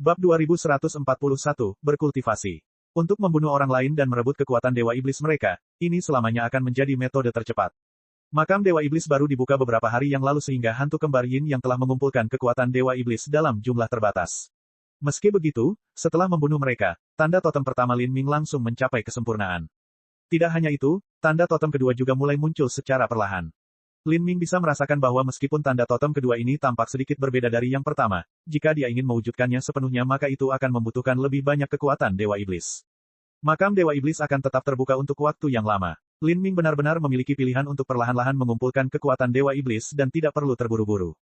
Bab 2141, Berkultivasi. Untuk membunuh orang lain dan merebut kekuatan Dewa Iblis mereka, ini selamanya akan menjadi metode tercepat. Makam Dewa Iblis baru dibuka beberapa hari yang lalu sehingga hantu kembar Yin yang telah mengumpulkan kekuatan Dewa Iblis dalam jumlah terbatas. Meski begitu, setelah membunuh mereka, tanda totem pertama Lin Ming langsung mencapai kesempurnaan. Tidak hanya itu, tanda totem kedua juga mulai muncul secara perlahan. Lin Ming bisa merasakan bahwa meskipun tanda totem kedua ini tampak sedikit berbeda dari yang pertama, jika dia ingin mewujudkannya sepenuhnya maka itu akan membutuhkan lebih banyak kekuatan Dewa Iblis. Makam Dewa Iblis akan tetap terbuka untuk waktu yang lama. Lin Ming benar-benar memiliki pilihan untuk perlahan-lahan mengumpulkan kekuatan Dewa Iblis dan tidak perlu terburu-buru.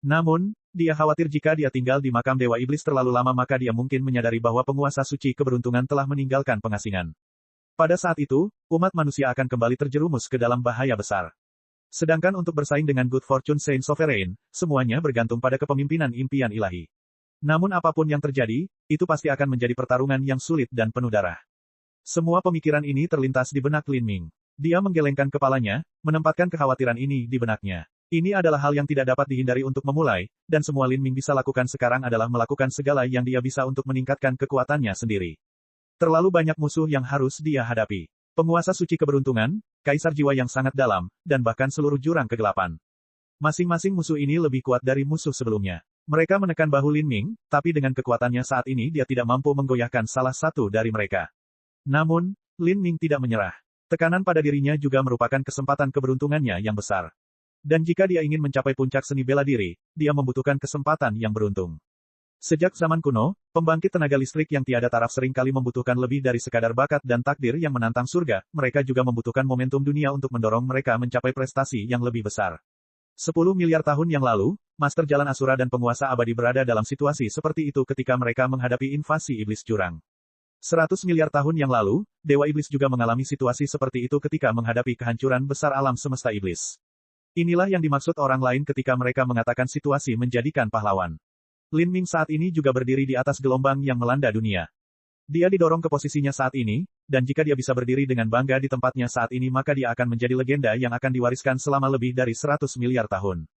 Namun, dia khawatir jika dia tinggal di makam Dewa Iblis terlalu lama maka dia mungkin menyadari bahwa penguasa suci keberuntungan telah meninggalkan pengasingan. Pada saat itu, umat manusia akan kembali terjerumus ke dalam bahaya besar. Sedangkan untuk bersaing dengan Good Fortune Saint Sovereign, semuanya bergantung pada kepemimpinan impian ilahi. Namun apapun yang terjadi, itu pasti akan menjadi pertarungan yang sulit dan penuh darah. Semua pemikiran ini terlintas di benak Lin Ming. Dia menggelengkan kepalanya, menempatkan kekhawatiran ini di benaknya. Ini adalah hal yang tidak dapat dihindari untuk memulai, dan semua Lin Ming bisa lakukan sekarang adalah melakukan segala yang dia bisa untuk meningkatkan kekuatannya sendiri. Terlalu banyak musuh yang harus dia hadapi. Penguasa suci keberuntungan, kaisar jiwa yang sangat dalam, dan bahkan seluruh jurang kegelapan. Masing-masing musuh ini lebih kuat dari musuh sebelumnya. Mereka menekan bahu Lin Ming, tapi dengan kekuatannya saat ini dia tidak mampu menggoyahkan salah satu dari mereka. Namun, Lin Ming tidak menyerah. Tekanan pada dirinya juga merupakan kesempatan keberuntungannya yang besar. Dan jika dia ingin mencapai puncak seni bela diri, dia membutuhkan kesempatan yang beruntung. Sejak zaman kuno, pembangkit tenaga listrik yang tiada taraf seringkali membutuhkan lebih dari sekadar bakat dan takdir yang menantang surga, mereka juga membutuhkan momentum dunia untuk mendorong mereka mencapai prestasi yang lebih besar. 10 miliar tahun yang lalu, Master Jalan Asura dan penguasa abadi berada dalam situasi seperti itu ketika mereka menghadapi invasi iblis jurang. 100 miliar tahun yang lalu, Dewa Iblis juga mengalami situasi seperti itu ketika menghadapi kehancuran besar alam semesta iblis. Inilah yang dimaksud orang lain ketika mereka mengatakan situasi menjadikan pahlawan. Lin Ming saat ini juga berdiri di atas gelombang yang melanda dunia. Dia didorong ke posisinya saat ini, dan jika dia bisa berdiri dengan bangga di tempatnya saat ini maka dia akan menjadi legenda yang akan diwariskan selama lebih dari 100 miliar tahun.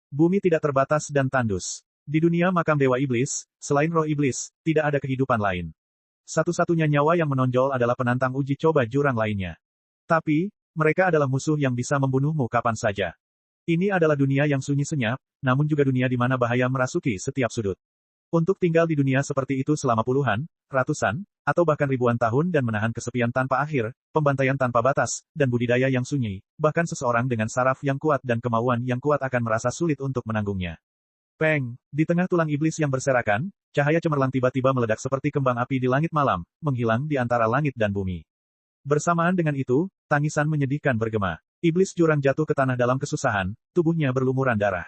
Bumi tidak terbatas dan tandus. Di dunia makam Dewa Iblis, selain roh iblis, tidak ada kehidupan lain. Satu-satunya nyawa yang menonjol adalah penantang uji coba jurang lainnya. Tapi, mereka adalah musuh yang bisa membunuhmu kapan saja. Ini adalah dunia yang sunyi senyap, namun juga dunia di mana bahaya merasuki setiap sudut. Untuk tinggal di dunia seperti itu selama puluhan, ratusan, atau bahkan ribuan tahun dan menahan kesepian tanpa akhir, pembantaian tanpa batas, dan budidaya yang sunyi, bahkan seseorang dengan saraf yang kuat dan kemauan yang kuat akan merasa sulit untuk menanggungnya. Peng, di tengah tulang iblis yang berserakan, cahaya cemerlang tiba-tiba meledak seperti kembang api di langit malam, menghilang di antara langit dan bumi. Bersamaan dengan itu, tangisan menyedihkan bergema. Iblis jurang jatuh ke tanah dalam kesusahan, tubuhnya berlumuran darah.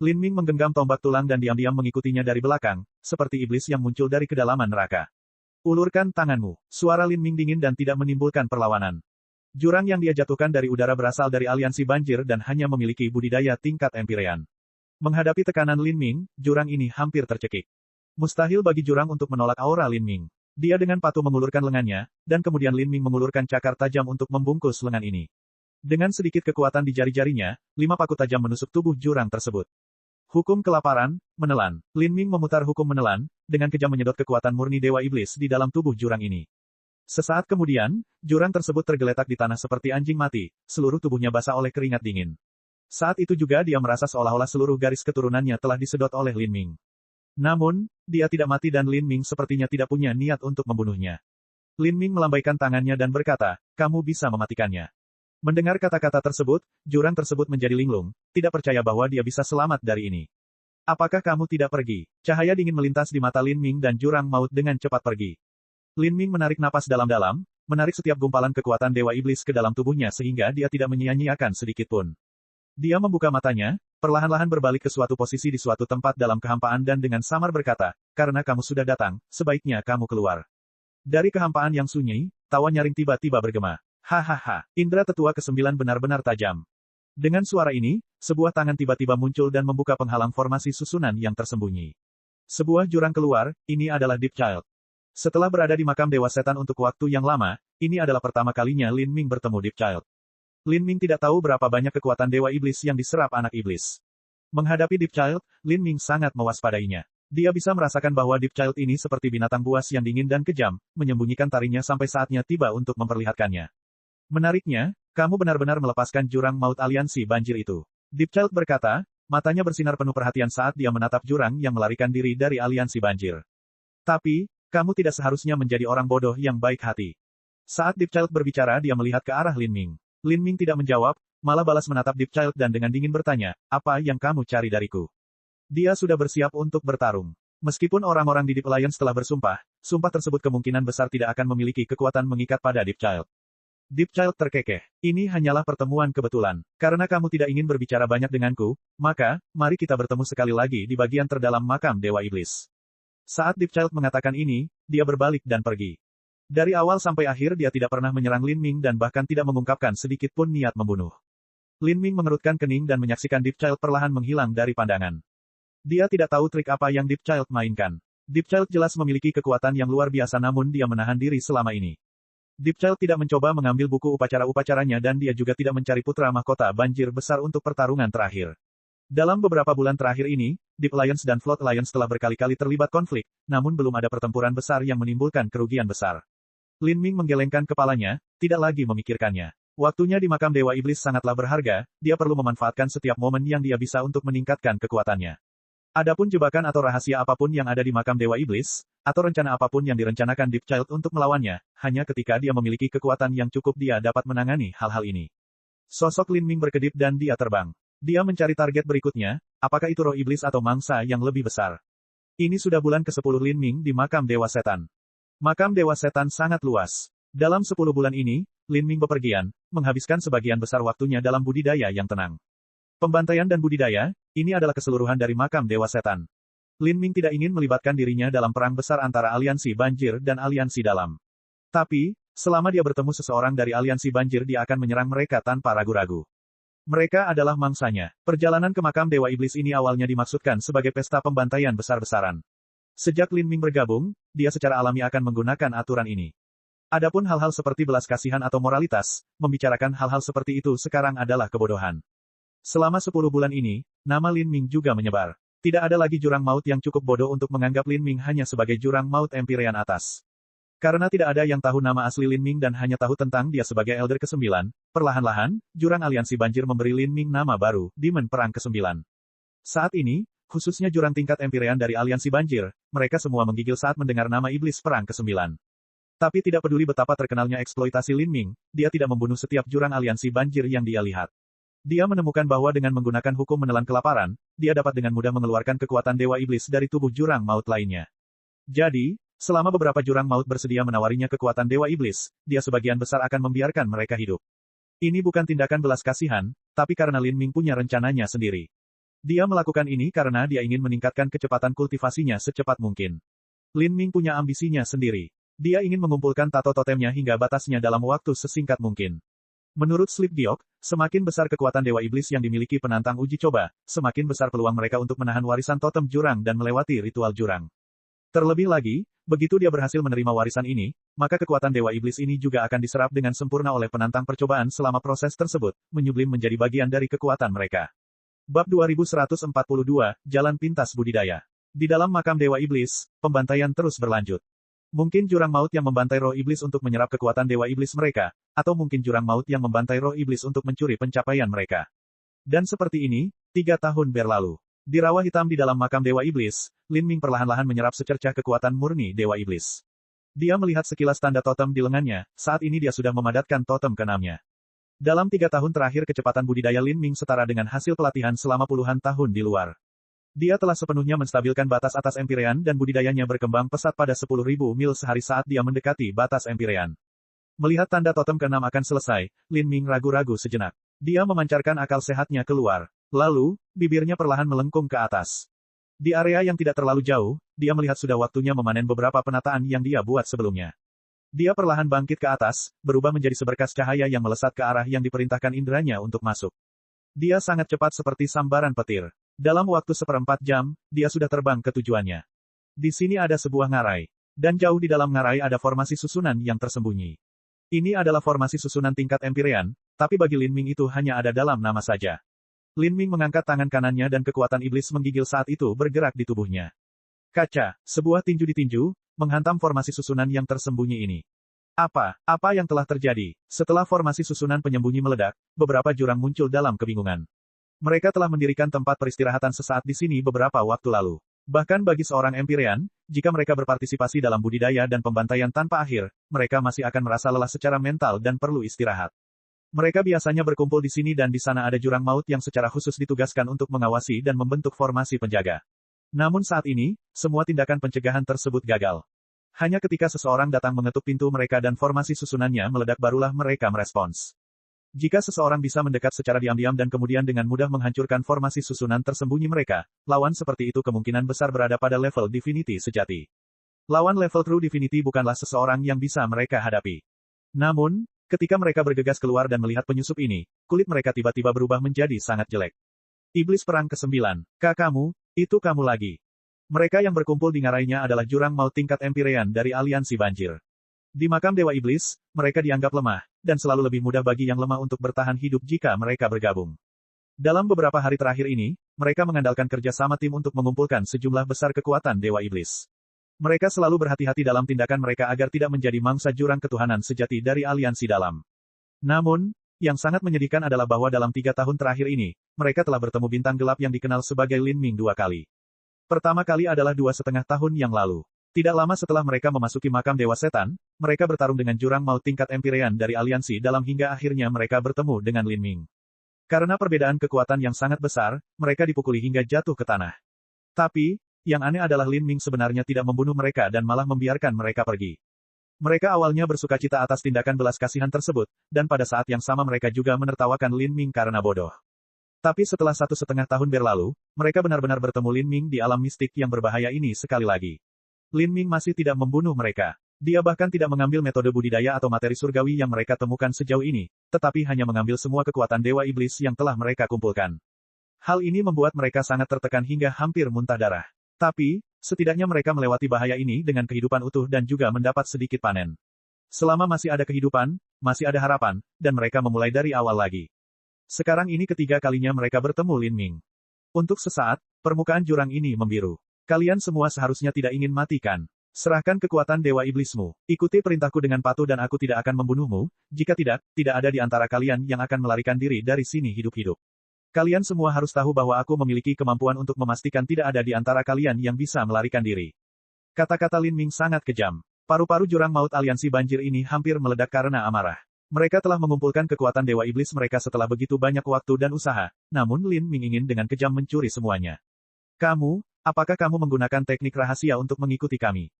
Lin Ming menggenggam tombak tulang dan diam-diam mengikutinya dari belakang, seperti iblis yang muncul dari kedalaman neraka. Ulurkan tanganmu. Suara Lin Ming dingin dan tidak menimbulkan perlawanan. Jurang yang dia jatuhkan dari udara berasal dari aliansi banjir dan hanya memiliki budidaya tingkat empirean. Menghadapi tekanan Lin Ming, jurang ini hampir tercekik. Mustahil bagi jurang untuk menolak aura Lin Ming. Dia dengan patuh mengulurkan lengannya, dan kemudian Lin Ming mengulurkan cakar tajam untuk membungkus lengan ini. Dengan sedikit kekuatan di jari-jarinya, 5 paku tajam menusuk tubuh jurang tersebut. Hukum kelaparan, menelan. Lin Ming memutar hukum menelan, dengan kejam menyedot kekuatan murni Dewa Iblis di dalam tubuh jurang ini. Sesaat kemudian, jurang tersebut tergeletak di tanah seperti anjing mati, seluruh tubuhnya basah oleh keringat dingin. Saat itu juga dia merasa seolah-olah seluruh garis keturunannya telah disedot oleh Lin Ming. Namun, dia tidak mati dan Lin Ming sepertinya tidak punya niat untuk membunuhnya. Lin Ming melambaikan tangannya dan berkata, "Kamu bisa mematikannya." Mendengar kata-kata tersebut, jurang tersebut menjadi linglung, tidak percaya bahwa dia bisa selamat dari ini. "Apakah kamu tidak pergi?" Cahaya dingin melintas di mata Lin Ming dan jurang maut dengan cepat pergi. Lin Ming menarik napas dalam-dalam, menarik setiap gumpalan kekuatan Dewa Iblis ke dalam tubuhnya sehingga dia tidak menyia-nyiakan sedikitpun. Dia membuka matanya, perlahan-lahan berbalik ke suatu posisi di suatu tempat dalam kehampaan dan dengan samar berkata, "Karena kamu sudah datang, sebaiknya kamu keluar." Dari kehampaan yang sunyi, tawa nyaring tiba-tiba bergema. Hahaha, indera tetua ke-9 benar-benar tajam. Dengan suara ini, sebuah tangan tiba-tiba muncul dan membuka penghalang formasi susunan yang tersembunyi. Sebuah jurang keluar, ini adalah Deep Child. Setelah berada di makam Dewa Setan untuk waktu yang lama, ini adalah pertama kalinya Lin Ming bertemu Deep Child. Lin Ming tidak tahu berapa banyak kekuatan Dewa Iblis yang diserap anak iblis. Menghadapi Deep Child, Lin Ming sangat mewaspadainya. Dia bisa merasakan bahwa Deep Child ini seperti binatang buas yang dingin dan kejam, menyembunyikan taringnya sampai saatnya tiba untuk memperlihatkannya. Menariknya, kamu benar-benar melepaskan jurang maut aliansi banjir itu. Deep Child berkata, matanya bersinar penuh perhatian saat dia menatap jurang yang melarikan diri dari aliansi banjir. Tapi, kamu tidak seharusnya menjadi orang bodoh yang baik hati. Saat Deep Child berbicara dia melihat ke arah Lin Ming. Lin Ming tidak menjawab, malah balas menatap Deep Child dan dengan dingin bertanya, apa yang kamu cari dariku? Dia sudah bersiap untuk bertarung. Meskipun orang-orang di Deep Alliance telah bersumpah, sumpah tersebut kemungkinan besar tidak akan memiliki kekuatan mengikat pada Deep Child. Deep Child terkekeh. Ini hanyalah pertemuan kebetulan. Karena kamu tidak ingin berbicara banyak denganku, maka, mari kita bertemu sekali lagi di bagian terdalam makam Dewa Iblis. Saat Deep Child mengatakan ini, dia berbalik dan pergi. Dari awal sampai akhir dia tidak pernah menyerang Lin Ming dan bahkan tidak mengungkapkan sedikit pun niat membunuh. Lin Ming mengerutkan kening dan menyaksikan Deep Child perlahan menghilang dari pandangan. Dia tidak tahu trik apa yang Deep Child mainkan. Deep Child jelas memiliki kekuatan yang luar biasa namun dia menahan diri selama ini. Deep Child tidak mencoba mengambil buku upacara-upacaranya dan dia juga tidak mencari putra mahkota banjir besar untuk pertarungan terakhir. Dalam beberapa bulan terakhir ini, Deep Alliance dan Float Alliance telah berkali-kali terlibat konflik, namun belum ada pertempuran besar yang menimbulkan kerugian besar. Lin Ming menggelengkan kepalanya, tidak lagi memikirkannya. Waktunya di makam Dewa Iblis sangatlah berharga, dia perlu memanfaatkan setiap momen yang dia bisa untuk meningkatkan kekuatannya. Adapun jebakan atau rahasia apapun yang ada di makam Dewa Iblis, atau rencana apapun yang direncanakan Deep Child untuk melawannya, hanya ketika dia memiliki kekuatan yang cukup dia dapat menangani hal-hal ini. Sosok Lin Ming berkedip dan dia terbang. Dia mencari target berikutnya, apakah itu roh iblis atau mangsa yang lebih besar. Ini sudah bulan ke-10 Lin Ming di makam Dewa Setan. Makam Dewa Setan sangat luas. Dalam 10 bulan ini, Lin Ming bepergian, menghabiskan sebagian besar waktunya dalam budidaya yang tenang. Pembantaian dan budidaya, ini adalah keseluruhan dari makam Dewa Setan. Lin Ming tidak ingin melibatkan dirinya dalam perang besar antara aliansi banjir dan aliansi dalam. Tapi, selama dia bertemu seseorang dari aliansi banjir dia akan menyerang mereka tanpa ragu-ragu. Mereka adalah mangsanya. Perjalanan ke makam Dewa Iblis ini awalnya dimaksudkan sebagai pesta pembantaian besar-besaran. Sejak Lin Ming bergabung, dia secara alami akan menggunakan aturan ini. Adapun hal-hal seperti belas kasihan atau moralitas, membicarakan hal-hal seperti itu sekarang adalah kebodohan. Selama 10 bulan ini, nama Lin Ming juga menyebar. Tidak ada lagi jurang maut yang cukup bodoh untuk menganggap Lin Ming hanya sebagai jurang maut Empyrean atas. Karena tidak ada yang tahu nama asli Lin Ming dan hanya tahu tentang dia sebagai Elder ke-9, perlahan-lahan, jurang aliansi banjir memberi Lin Ming nama baru, Demon Perang ke-9. Saat ini, khususnya jurang tingkat Empyrean dari aliansi banjir, mereka semua menggigil saat mendengar nama Iblis Perang ke-9. Tapi tidak peduli betapa terkenalnya eksploitasi Lin Ming, dia tidak membunuh setiap jurang aliansi banjir yang dia lihat. Dia menemukan bahwa dengan menggunakan hukum menelan kelaparan, dia dapat dengan mudah mengeluarkan kekuatan Dewa Iblis dari tubuh jurang maut lainnya. Jadi, selama beberapa jurang maut bersedia menawarinya kekuatan Dewa Iblis, dia sebagian besar akan membiarkan mereka hidup. Ini bukan tindakan belas kasihan, tapi karena Lin Ming punya rencananya sendiri. Dia melakukan ini karena dia ingin meningkatkan kecepatan kultivasinya secepat mungkin. Lin Ming punya ambisinya sendiri. Dia ingin mengumpulkan tato totemnya hingga batasnya dalam waktu sesingkat mungkin. Menurut Sleep Giok, semakin besar kekuatan Dewa Iblis yang dimiliki penantang uji coba, semakin besar peluang mereka untuk menahan warisan totem jurang dan melewati ritual jurang. Terlebih lagi, begitu dia berhasil menerima warisan ini, maka kekuatan Dewa Iblis ini juga akan diserap dengan sempurna oleh penantang percobaan selama proses tersebut, menyublim menjadi bagian dari kekuatan mereka. Bab 2142, Jalan Pintas Budidaya. Di dalam makam Dewa Iblis, pembantaian terus berlanjut. Mungkin jurang maut yang membantai roh iblis untuk menyerap kekuatan Dewa Iblis mereka, atau mungkin jurang maut yang membantai roh iblis untuk mencuri pencapaian mereka. Dan seperti ini, 3 tahun berlalu. Di rawa hitam di dalam makam Dewa Iblis, Lin Ming perlahan-lahan menyerap secercah kekuatan murni Dewa Iblis. Dia melihat sekilas tanda totem di lengannya, saat ini dia sudah memadatkan totem ke-6-nya. Dalam 3 tahun terakhir kecepatan budidaya Lin Ming setara dengan hasil pelatihan selama puluhan tahun di luar. Dia telah sepenuhnya menstabilkan batas atas Empyrean dan budidayanya berkembang pesat pada 10.000 mil sehari saat dia mendekati batas Empyrean. Melihat tanda totem ke-6 akan selesai, Lin Ming ragu-ragu sejenak. Dia memancarkan akal sehatnya keluar. Lalu, bibirnya perlahan melengkung ke atas. Di area yang tidak terlalu jauh, dia melihat sudah waktunya memanen beberapa penataan yang dia buat sebelumnya. Dia perlahan bangkit ke atas, berubah menjadi seberkas cahaya yang melesat ke arah yang diperintahkan inderanya untuk masuk. Dia sangat cepat seperti sambaran petir. Dalam waktu 1/4 jam, dia sudah terbang ke tujuannya. Di sini ada sebuah ngarai. Dan jauh di dalam ngarai ada formasi susunan yang tersembunyi. Ini adalah formasi susunan tingkat Empyrean, tapi bagi Lin Ming itu hanya ada dalam nama saja. Lin Ming mengangkat tangan kanannya dan kekuatan iblis menggigil saat itu bergerak di tubuhnya. Kaca, sebuah tinju di tinju, menghantam formasi susunan yang tersembunyi ini. Apa yang telah terjadi? Setelah formasi susunan penyembunyi meledak, beberapa jurang muncul dalam kebingungan. Mereka telah mendirikan tempat peristirahatan sesaat di sini beberapa waktu lalu. Bahkan bagi seorang Empyrean, jika mereka berpartisipasi dalam budidaya dan pembantaian tanpa akhir, mereka masih akan merasa lelah secara mental dan perlu istirahat. Mereka biasanya berkumpul di sini dan di sana ada jurang maut yang secara khusus ditugaskan untuk mengawasi dan membentuk formasi penjaga. Namun saat ini, semua tindakan pencegahan tersebut gagal. Hanya ketika seseorang datang mengetuk pintu mereka dan formasi susunannya meledak barulah mereka merespons. Jika seseorang bisa mendekat secara diam-diam dan kemudian dengan mudah menghancurkan formasi susunan tersembunyi mereka, lawan seperti itu kemungkinan besar berada pada level Divinity sejati. Lawan level True Divinity bukanlah seseorang yang bisa mereka hadapi. Namun, ketika mereka bergegas keluar dan melihat penyusup ini, kulit mereka tiba-tiba berubah menjadi sangat jelek. Iblis perang ke-9. Kamu, itu kamu lagi. Mereka yang berkumpul di ngarainya adalah jurang maut tingkat Empyrean dari aliansi banjir. Di makam Dewa Iblis, mereka dianggap lemah, dan selalu lebih mudah bagi yang lemah untuk bertahan hidup jika mereka bergabung. Dalam beberapa hari terakhir ini, mereka mengandalkan kerja sama tim untuk mengumpulkan sejumlah besar kekuatan Dewa Iblis. Mereka selalu berhati-hati dalam tindakan mereka agar tidak menjadi mangsa jurang ketuhanan sejati dari aliansi dalam. Namun, yang sangat menyedihkan adalah bahwa dalam 3 tahun terakhir ini, mereka telah bertemu bintang gelap yang dikenal sebagai Lin Ming 2 kali. Pertama kali adalah 2,5 tahun yang lalu. Tidak lama setelah mereka memasuki makam Dewa Setan, mereka bertarung dengan jurang maut tingkat Empyrean dari aliansi dalam hingga akhirnya mereka bertemu dengan Lin Ming. Karena perbedaan kekuatan yang sangat besar, mereka dipukuli hingga jatuh ke tanah. Tapi, yang aneh adalah Lin Ming sebenarnya tidak membunuh mereka dan malah membiarkan mereka pergi. Mereka awalnya bersukacita atas tindakan belas kasihan tersebut, dan pada saat yang sama mereka juga menertawakan Lin Ming karena bodoh. Tapi setelah 1,5 tahun berlalu, mereka benar-benar bertemu Lin Ming di alam mistik yang berbahaya ini sekali lagi. Lin Ming masih tidak membunuh mereka. Dia bahkan tidak mengambil metode budidaya atau materi surgawi yang mereka temukan sejauh ini, tetapi hanya mengambil semua kekuatan Dewa Iblis yang telah mereka kumpulkan. Hal ini membuat mereka sangat tertekan hingga hampir muntah darah. Tapi, setidaknya mereka melewati bahaya ini dengan kehidupan utuh dan juga mendapat sedikit panen. Selama masih ada kehidupan, masih ada harapan, dan mereka memulai dari awal lagi. Sekarang ini ketiga kalinya mereka bertemu Lin Ming. Untuk sesaat, permukaan jurang ini membiru. Kalian semua seharusnya tidak ingin mati kan? Serahkan kekuatan Dewa Iblismu. Ikuti perintahku dengan patuh dan aku tidak akan membunuhmu, jika tidak, tidak ada di antara kalian yang akan melarikan diri dari sini hidup-hidup. Kalian semua harus tahu bahwa aku memiliki kemampuan untuk memastikan tidak ada di antara kalian yang bisa melarikan diri. Kata-kata Lin Ming sangat kejam. Paru-paru jurang maut aliansi banjir ini hampir meledak karena amarah. Mereka telah mengumpulkan kekuatan Dewa Iblis mereka setelah begitu banyak waktu dan usaha, namun Lin Ming ingin dengan kejam mencuri semuanya. Apakah kamu menggunakan teknik rahasia untuk mengikuti kami?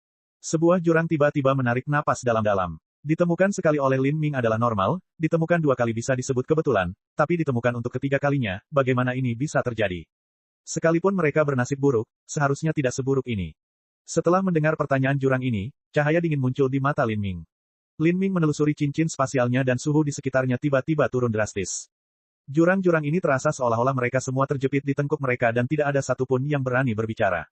Sebuah jurang tiba-tiba menarik napas dalam-dalam. Ditemukan sekali oleh Lin Ming adalah normal, ditemukan 2 kali bisa disebut kebetulan, tapi ditemukan untuk ketiga kalinya, bagaimana ini bisa terjadi? Sekalipun mereka bernasib buruk, seharusnya tidak seburuk ini. Setelah mendengar pertanyaan jurang ini, cahaya dingin muncul di mata Lin Ming. Lin Ming menelusuri cincin spasialnya dan suhu di sekitarnya tiba-tiba turun drastis. Jurang-jurang ini terasa seolah-olah mereka semua terjepit di tengkuk mereka dan tidak ada satupun yang berani berbicara.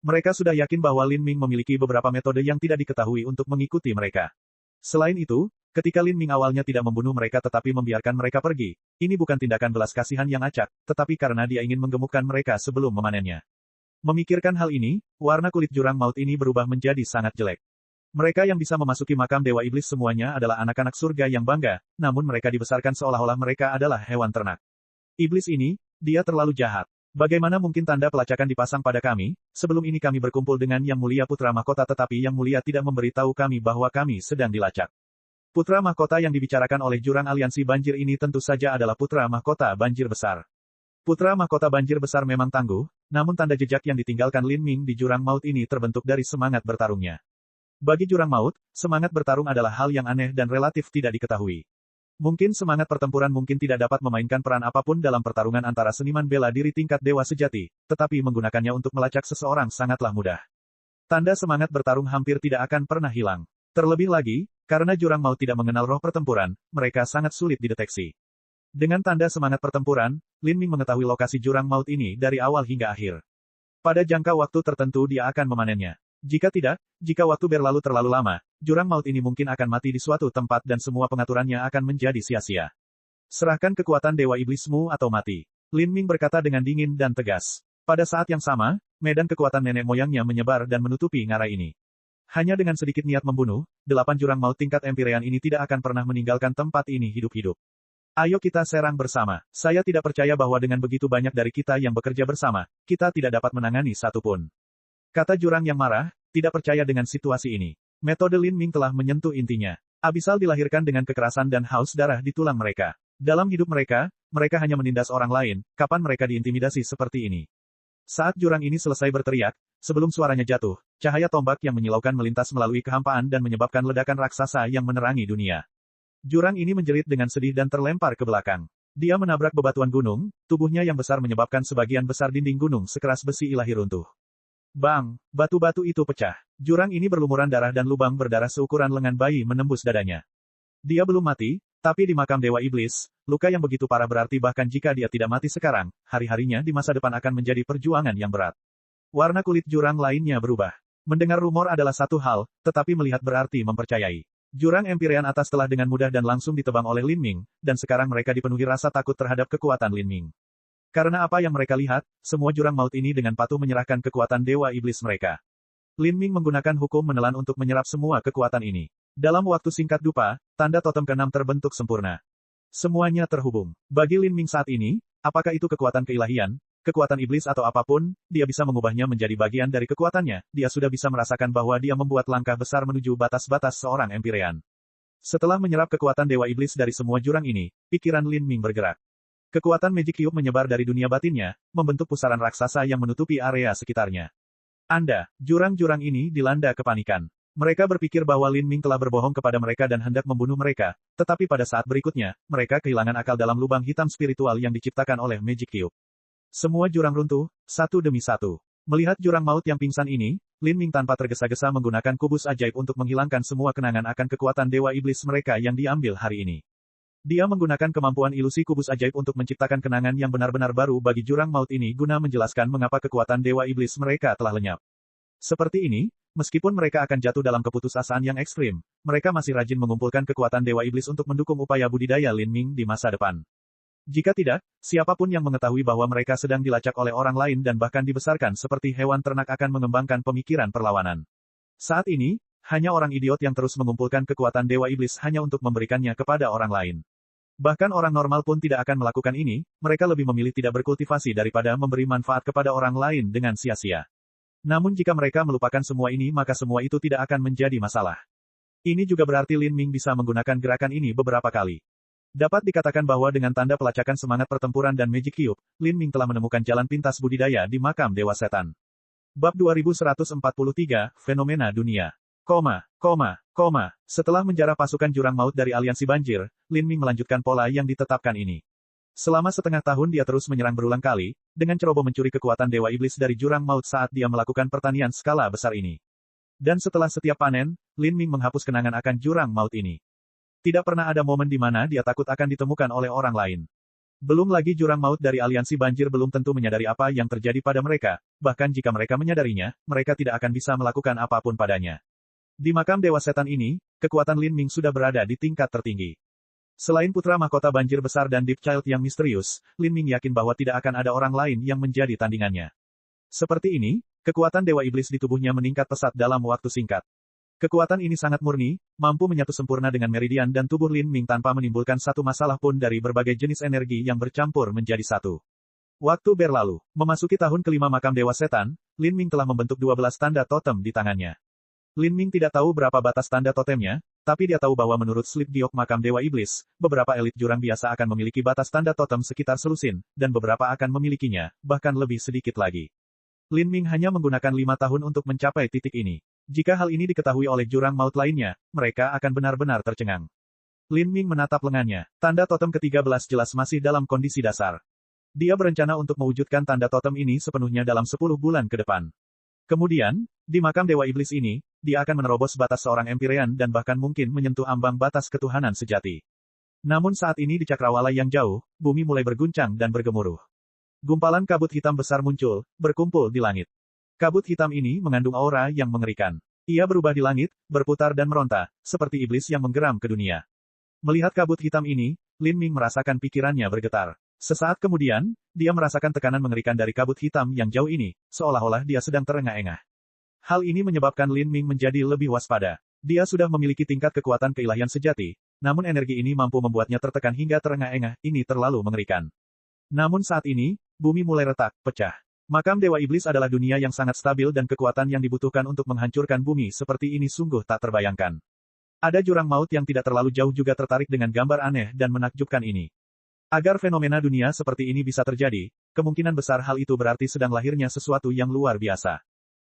Mereka sudah yakin bahwa Lin Ming memiliki beberapa metode yang tidak diketahui untuk mengikuti mereka. Selain itu, ketika Lin Ming awalnya tidak membunuh mereka tetapi membiarkan mereka pergi, ini bukan tindakan belas kasihan yang acak, tetapi karena dia ingin menggemukkan mereka sebelum memanennya. Memikirkan hal ini, warna kulit jurang maut ini berubah menjadi sangat jelek. Mereka yang bisa memasuki makam Dewa Iblis semuanya adalah anak-anak surga yang bangga, namun mereka dibesarkan seolah-olah mereka adalah hewan ternak. Iblis ini, dia terlalu jahat. Bagaimana mungkin tanda pelacakan dipasang pada kami? Sebelum ini kami berkumpul dengan Yang Mulia Putra Mahkota tetapi Yang Mulia tidak memberitahu kami bahwa kami sedang dilacak. Putra Mahkota yang dibicarakan oleh jurang aliansi banjir ini tentu saja adalah Putra Mahkota Banjir Besar. Putra Mahkota Banjir Besar memang tangguh, namun tanda jejak yang ditinggalkan Lin Ming di jurang maut ini terbentuk dari semangat bertarungnya. Bagi jurang maut, semangat bertarung adalah hal yang aneh dan relatif tidak diketahui. Mungkin semangat pertempuran mungkin tidak dapat memainkan peran apapun dalam pertarungan antara seniman bela diri tingkat dewa sejati, tetapi menggunakannya untuk melacak seseorang sangatlah mudah. Tanda semangat bertarung hampir tidak akan pernah hilang. Terlebih lagi, karena jurang maut tidak mengenal roh pertempuran, mereka sangat sulit dideteksi. Dengan tanda semangat pertempuran, Lin Ming mengetahui lokasi jurang maut ini dari awal hingga akhir. Pada jangka waktu tertentu dia akan memanennya. Jika tidak, jika waktu berlalu terlalu lama, jurang maut ini mungkin akan mati di suatu tempat dan semua pengaturannya akan menjadi sia-sia. Serahkan kekuatan Dewa Iblismu atau mati. Lin Ming berkata dengan dingin dan tegas. Pada saat yang sama, medan kekuatan nenek moyangnya menyebar dan menutupi ngarai ini. Hanya dengan sedikit niat membunuh, 8 jurang maut tingkat Empyrean ini tidak akan pernah meninggalkan tempat ini hidup-hidup. Ayo kita serang bersama. Saya tidak percaya bahwa dengan begitu banyak dari kita yang bekerja bersama, kita tidak dapat menangani satu pun. Kata jurang yang marah, tidak percaya dengan situasi ini. Metode Lin Ming telah menyentuh intinya. Abyssal dilahirkan dengan kekerasan dan haus darah di tulang mereka. Dalam hidup mereka, mereka hanya menindas orang lain, kapan mereka diintimidasi seperti ini. Saat jurang ini selesai berteriak, sebelum suaranya jatuh, cahaya tombak yang menyilaukan melintas melalui kehampaan dan menyebabkan ledakan raksasa yang menerangi dunia. Jurang ini menjerit dengan sedih dan terlempar ke belakang. Dia menabrak bebatuan gunung, tubuhnya yang besar menyebabkan sebagian besar dinding gunung sekeras besi ilahi runtuh. Bang! Batu-batu itu pecah. Jurang ini berlumuran darah dan lubang berdarah seukuran lengan bayi menembus dadanya. Dia belum mati, tapi di makam Dewa Iblis, luka yang begitu parah berarti bahkan jika dia tidak mati sekarang, hari-harinya di masa depan akan menjadi perjuangan yang berat. Warna kulit jurang lainnya berubah. Mendengar rumor adalah satu hal, tetapi melihat berarti mempercayai. Jurang Empyrean atas telah dengan mudah dan langsung ditebang oleh Lin Ming, dan sekarang mereka dipenuhi rasa takut terhadap kekuatan Lin Ming. Karena apa yang mereka lihat, semua jurang maut ini dengan patuh menyerahkan kekuatan Dewa Iblis mereka. Lin Ming menggunakan hukum menelan untuk menyerap semua kekuatan ini. Dalam waktu singkat dupa, tanda totem ke-6 terbentuk sempurna. Semuanya terhubung. Bagi Lin Ming saat ini, apakah itu kekuatan keilahian, kekuatan iblis atau apapun, dia bisa mengubahnya menjadi bagian dari kekuatannya, dia sudah bisa merasakan bahwa dia membuat langkah besar menuju batas-batas seorang Empyrean. Setelah menyerap kekuatan Dewa Iblis dari semua jurang ini, pikiran Lin Ming bergerak. Kekuatan Magic Cube menyebar dari dunia batinnya, membentuk pusaran raksasa yang menutupi area sekitarnya. Jurang-jurang ini dilanda kepanikan. Mereka berpikir bahwa Lin Ming telah berbohong kepada mereka dan hendak membunuh mereka, tetapi pada saat berikutnya, mereka kehilangan akal dalam lubang hitam spiritual yang diciptakan oleh Magic Cube. Semua jurang runtuh, satu demi satu. Melihat jurang maut yang pingsan ini, Lin Ming tanpa tergesa-gesa menggunakan kubus ajaib untuk menghilangkan semua kenangan akan kekuatan Dewa Iblis mereka yang diambil hari ini. Dia menggunakan kemampuan ilusi kubus ajaib untuk menciptakan kenangan yang benar-benar baru bagi jurang maut ini guna menjelaskan mengapa kekuatan Dewa Iblis mereka telah lenyap. Seperti ini, meskipun mereka akan jatuh dalam keputusasaan yang ekstrim, mereka masih rajin mengumpulkan kekuatan Dewa Iblis untuk mendukung upaya budidaya Lin Ming di masa depan. Jika tidak, siapapun yang mengetahui bahwa mereka sedang dilacak oleh orang lain dan bahkan dibesarkan seperti hewan ternak akan mengembangkan pemikiran perlawanan. Saat ini, hanya orang idiot yang terus mengumpulkan kekuatan Dewa Iblis hanya untuk memberikannya kepada orang lain. Bahkan orang normal pun tidak akan melakukan ini, mereka lebih memilih tidak berkultivasi daripada memberi manfaat kepada orang lain dengan sia-sia. Namun jika mereka melupakan semua ini maka semua itu tidak akan menjadi masalah. Ini juga berarti Lin Ming bisa menggunakan gerakan ini beberapa kali. Dapat dikatakan bahwa dengan tanda pelacakan semangat pertempuran dan Magic Cube, Lin Ming telah menemukan jalan pintas budidaya di makam Dewa Setan. Bab 2143, Fenomena Dunia. Setelah menjarah pasukan jurang maut dari aliansi banjir, Lin Ming melanjutkan pola yang ditetapkan ini. Selama setengah tahun dia terus menyerang berulang kali, dengan ceroboh mencuri kekuatan Dewa Iblis dari jurang maut saat dia melakukan pertanian skala besar ini. Dan setelah setiap panen, Lin Ming menghapus kenangan akan jurang maut ini. Tidak pernah ada momen di mana dia takut akan ditemukan oleh orang lain. Belum lagi jurang maut dari aliansi banjir belum tentu menyadari apa yang terjadi pada mereka, bahkan jika mereka menyadarinya, mereka tidak akan bisa melakukan apapun padanya. Di makam Dewa Setan ini, kekuatan Lin Ming sudah berada di tingkat tertinggi. Selain putra mahkota banjir besar dan Deep Child yang misterius, Lin Ming yakin bahwa tidak akan ada orang lain yang menjadi tandingannya. Seperti ini, kekuatan Dewa Iblis di tubuhnya meningkat pesat dalam waktu singkat. Kekuatan ini sangat murni, mampu menyatu sempurna dengan meridian dan tubuh Lin Ming tanpa menimbulkan satu masalah pun dari berbagai jenis energi yang bercampur menjadi satu. Waktu berlalu, memasuki tahun kelima makam Dewa Setan, Lin Ming telah membentuk 12 tanda totem di tangannya. Lin Ming tidak tahu berapa batas tanda totemnya, tapi dia tahu bahwa menurut slip giok makam Dewa Iblis, beberapa elit jurang biasa akan memiliki batas tanda totem sekitar selusin, dan beberapa akan memilikinya, bahkan lebih sedikit lagi. Lin Ming hanya menggunakan 5 tahun untuk mencapai titik ini. Jika hal ini diketahui oleh jurang maut lainnya, mereka akan benar-benar tercengang. Lin Ming menatap lengannya. Tanda totem ke-13 jelas masih dalam kondisi dasar. Dia berencana untuk mewujudkan tanda totem ini sepenuhnya dalam 10 bulan ke depan. Kemudian, di makam Dewa Iblis ini, dia akan menerobos batas seorang Empyrean dan bahkan mungkin menyentuh ambang batas ketuhanan sejati. Namun saat ini di cakrawala yang jauh, bumi mulai berguncang dan bergemuruh. Gumpalan kabut hitam besar muncul, berkumpul di langit. Kabut hitam ini mengandung aura yang mengerikan. Ia berubah di langit, berputar dan meronta, seperti iblis yang menggeram ke dunia. Melihat kabut hitam ini, Lin Ming merasakan pikirannya bergetar. Sesaat kemudian, dia merasakan tekanan mengerikan dari kabut hitam yang jauh ini, seolah-olah dia sedang terengah-engah. Hal ini menyebabkan Lin Ming menjadi lebih waspada. Dia sudah memiliki tingkat kekuatan keilahian sejati, namun energi ini mampu membuatnya tertekan hingga terengah-engah, ini terlalu mengerikan. Namun saat ini, bumi mulai retak, pecah. Makam Dewa Iblis adalah dunia yang sangat stabil dan kekuatan yang dibutuhkan untuk menghancurkan bumi seperti ini sungguh tak terbayangkan. Ada jurang maut yang tidak terlalu jauh juga tertarik dengan gambar aneh dan menakjubkan ini. Agar fenomena dunia seperti ini bisa terjadi, kemungkinan besar hal itu berarti sedang lahirnya sesuatu yang luar biasa.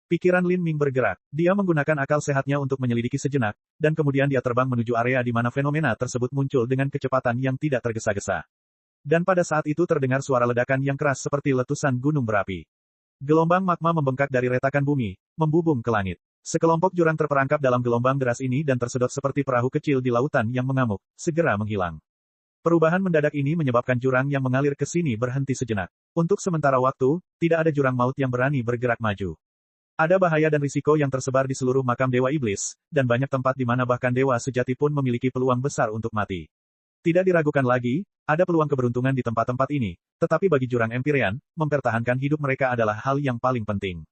Pikiran Lin Ming bergerak. Dia menggunakan akal sehatnya untuk menyelidiki sejenak, dan kemudian dia terbang menuju area di mana fenomena tersebut muncul dengan kecepatan yang tidak tergesa-gesa. Dan pada saat itu terdengar suara ledakan yang keras seperti letusan gunung berapi. Gelombang magma membengkak dari retakan bumi, membubung ke langit. Sekelompok jurang terperangkap dalam gelombang deras ini dan tersedot seperti perahu kecil di lautan yang mengamuk, segera menghilang. Perubahan mendadak ini menyebabkan jurang yang mengalir ke sini berhenti sejenak. Untuk sementara waktu, tidak ada jurang maut yang berani bergerak maju. Ada bahaya dan risiko yang tersebar di seluruh makam Dewa Iblis, dan banyak tempat di mana bahkan Dewa sejati pun memiliki peluang besar untuk mati. Tidak diragukan lagi, ada peluang keberuntungan di tempat-tempat ini, tetapi bagi jurang Empyrean, mempertahankan hidup mereka adalah hal yang paling penting.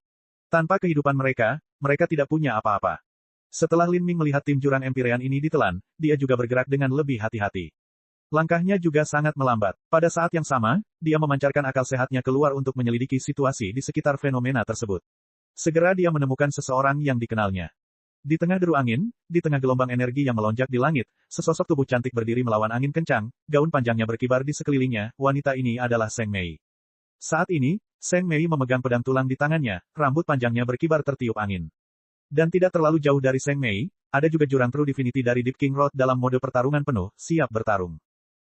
Tanpa kehidupan mereka, mereka tidak punya apa-apa. Setelah Lin Ming melihat tim jurang Empyrean ini ditelan, dia juga bergerak dengan lebih hati-hati. Langkahnya juga sangat melambat. Pada saat yang sama, dia memancarkan akal sehatnya keluar untuk menyelidiki situasi di sekitar fenomena tersebut. Segera dia menemukan seseorang yang dikenalnya. Di tengah deru angin, di tengah gelombang energi yang melonjak di langit, sesosok tubuh cantik berdiri melawan angin kencang, gaun panjangnya berkibar di sekelilingnya, wanita ini adalah Zheng Mei. Saat ini, Zheng Mei memegang pedang tulang di tangannya, rambut panjangnya berkibar tertiup angin. Dan tidak terlalu jauh dari Zheng Mei, ada juga jurang True Divinity dari Deep King Road dalam mode pertarungan penuh, siap bertarung.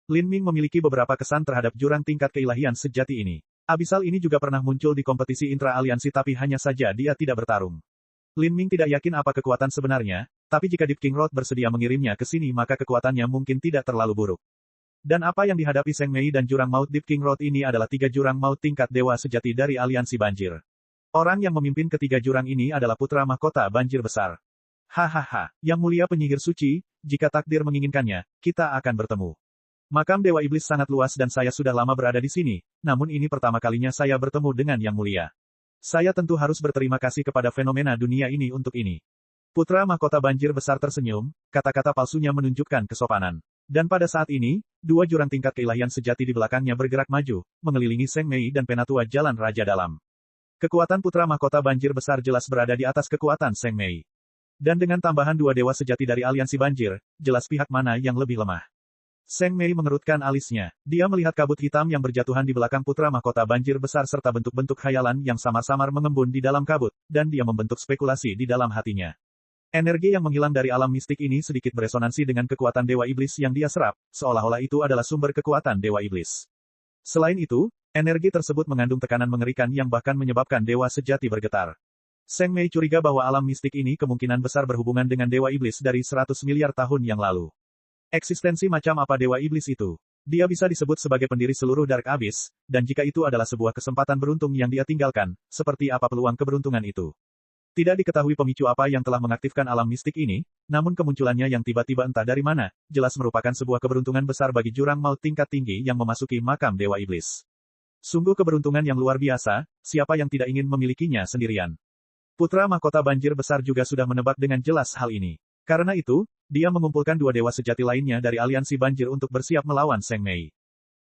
Lin Ming memiliki beberapa kesan terhadap jurang tingkat keilahian sejati ini. Abyssal ini juga pernah muncul di kompetisi intra-aliansi tapi hanya saja dia tidak bertarung. Lin Ming tidak yakin apa kekuatan sebenarnya, tapi jika Deep King Road bersedia mengirimnya ke sini maka kekuatannya mungkin tidak terlalu buruk. Dan apa yang dihadapi Zheng Mei dan jurang maut Deep King Road ini adalah 3 jurang maut tingkat dewa sejati dari aliansi banjir. Orang yang memimpin ketiga jurang ini adalah putra mahkota banjir besar. Hahaha, yang mulia penyihir suci, jika takdir menginginkannya, kita akan bertemu. Makam Dewa Iblis sangat luas dan saya sudah lama berada di sini, namun ini pertama kalinya saya bertemu dengan Yang Mulia. Saya tentu harus berterima kasih kepada fenomena dunia ini untuk ini. Putra mahkota banjir besar tersenyum, kata-kata palsunya menunjukkan kesopanan. Dan pada saat ini, 2 jurang tingkat keilahian sejati di belakangnya bergerak maju, mengelilingi Zheng Mei dan Penatua Jalan Raja Dalam. Kekuatan putra mahkota banjir besar jelas berada di atas kekuatan Zheng Mei. Dan dengan tambahan 2 dewa sejati dari aliansi banjir, jelas pihak mana yang lebih lemah. Zheng Mei mengerutkan alisnya. Dia melihat kabut hitam yang berjatuhan di belakang putra mahkota banjir besar serta bentuk-bentuk khayalan yang samar-samar mengembun di dalam kabut, dan dia membentuk spekulasi di dalam hatinya. Energi yang menghilang dari alam mistik ini sedikit beresonansi dengan kekuatan Dewa Iblis yang dia serap, seolah-olah itu adalah sumber kekuatan Dewa Iblis. Selain itu, energi tersebut mengandung tekanan mengerikan yang bahkan menyebabkan Dewa Sejati bergetar. Zheng Mei curiga bahwa alam mistik ini kemungkinan besar berhubungan dengan Dewa Iblis dari 100 miliar tahun yang lalu. Eksistensi macam apa Dewa Iblis itu? Dia bisa disebut sebagai pendiri seluruh Dark Abyss, dan jika itu adalah sebuah kesempatan beruntung yang dia tinggalkan, seperti apa peluang keberuntungan itu? Tidak diketahui pemicu apa yang telah mengaktifkan alam mistik ini, namun kemunculannya yang tiba-tiba entah dari mana, jelas merupakan sebuah keberuntungan besar bagi jurang maut tingkat tinggi yang memasuki makam Dewa Iblis. Sungguh keberuntungan yang luar biasa, siapa yang tidak ingin memilikinya sendirian? Putra mahkota banjir besar juga sudah menebak dengan jelas hal ini. Karena itu, dia mengumpulkan 2 dewa sejati lainnya dari aliansi banjir untuk bersiap melawan Zheng Mei.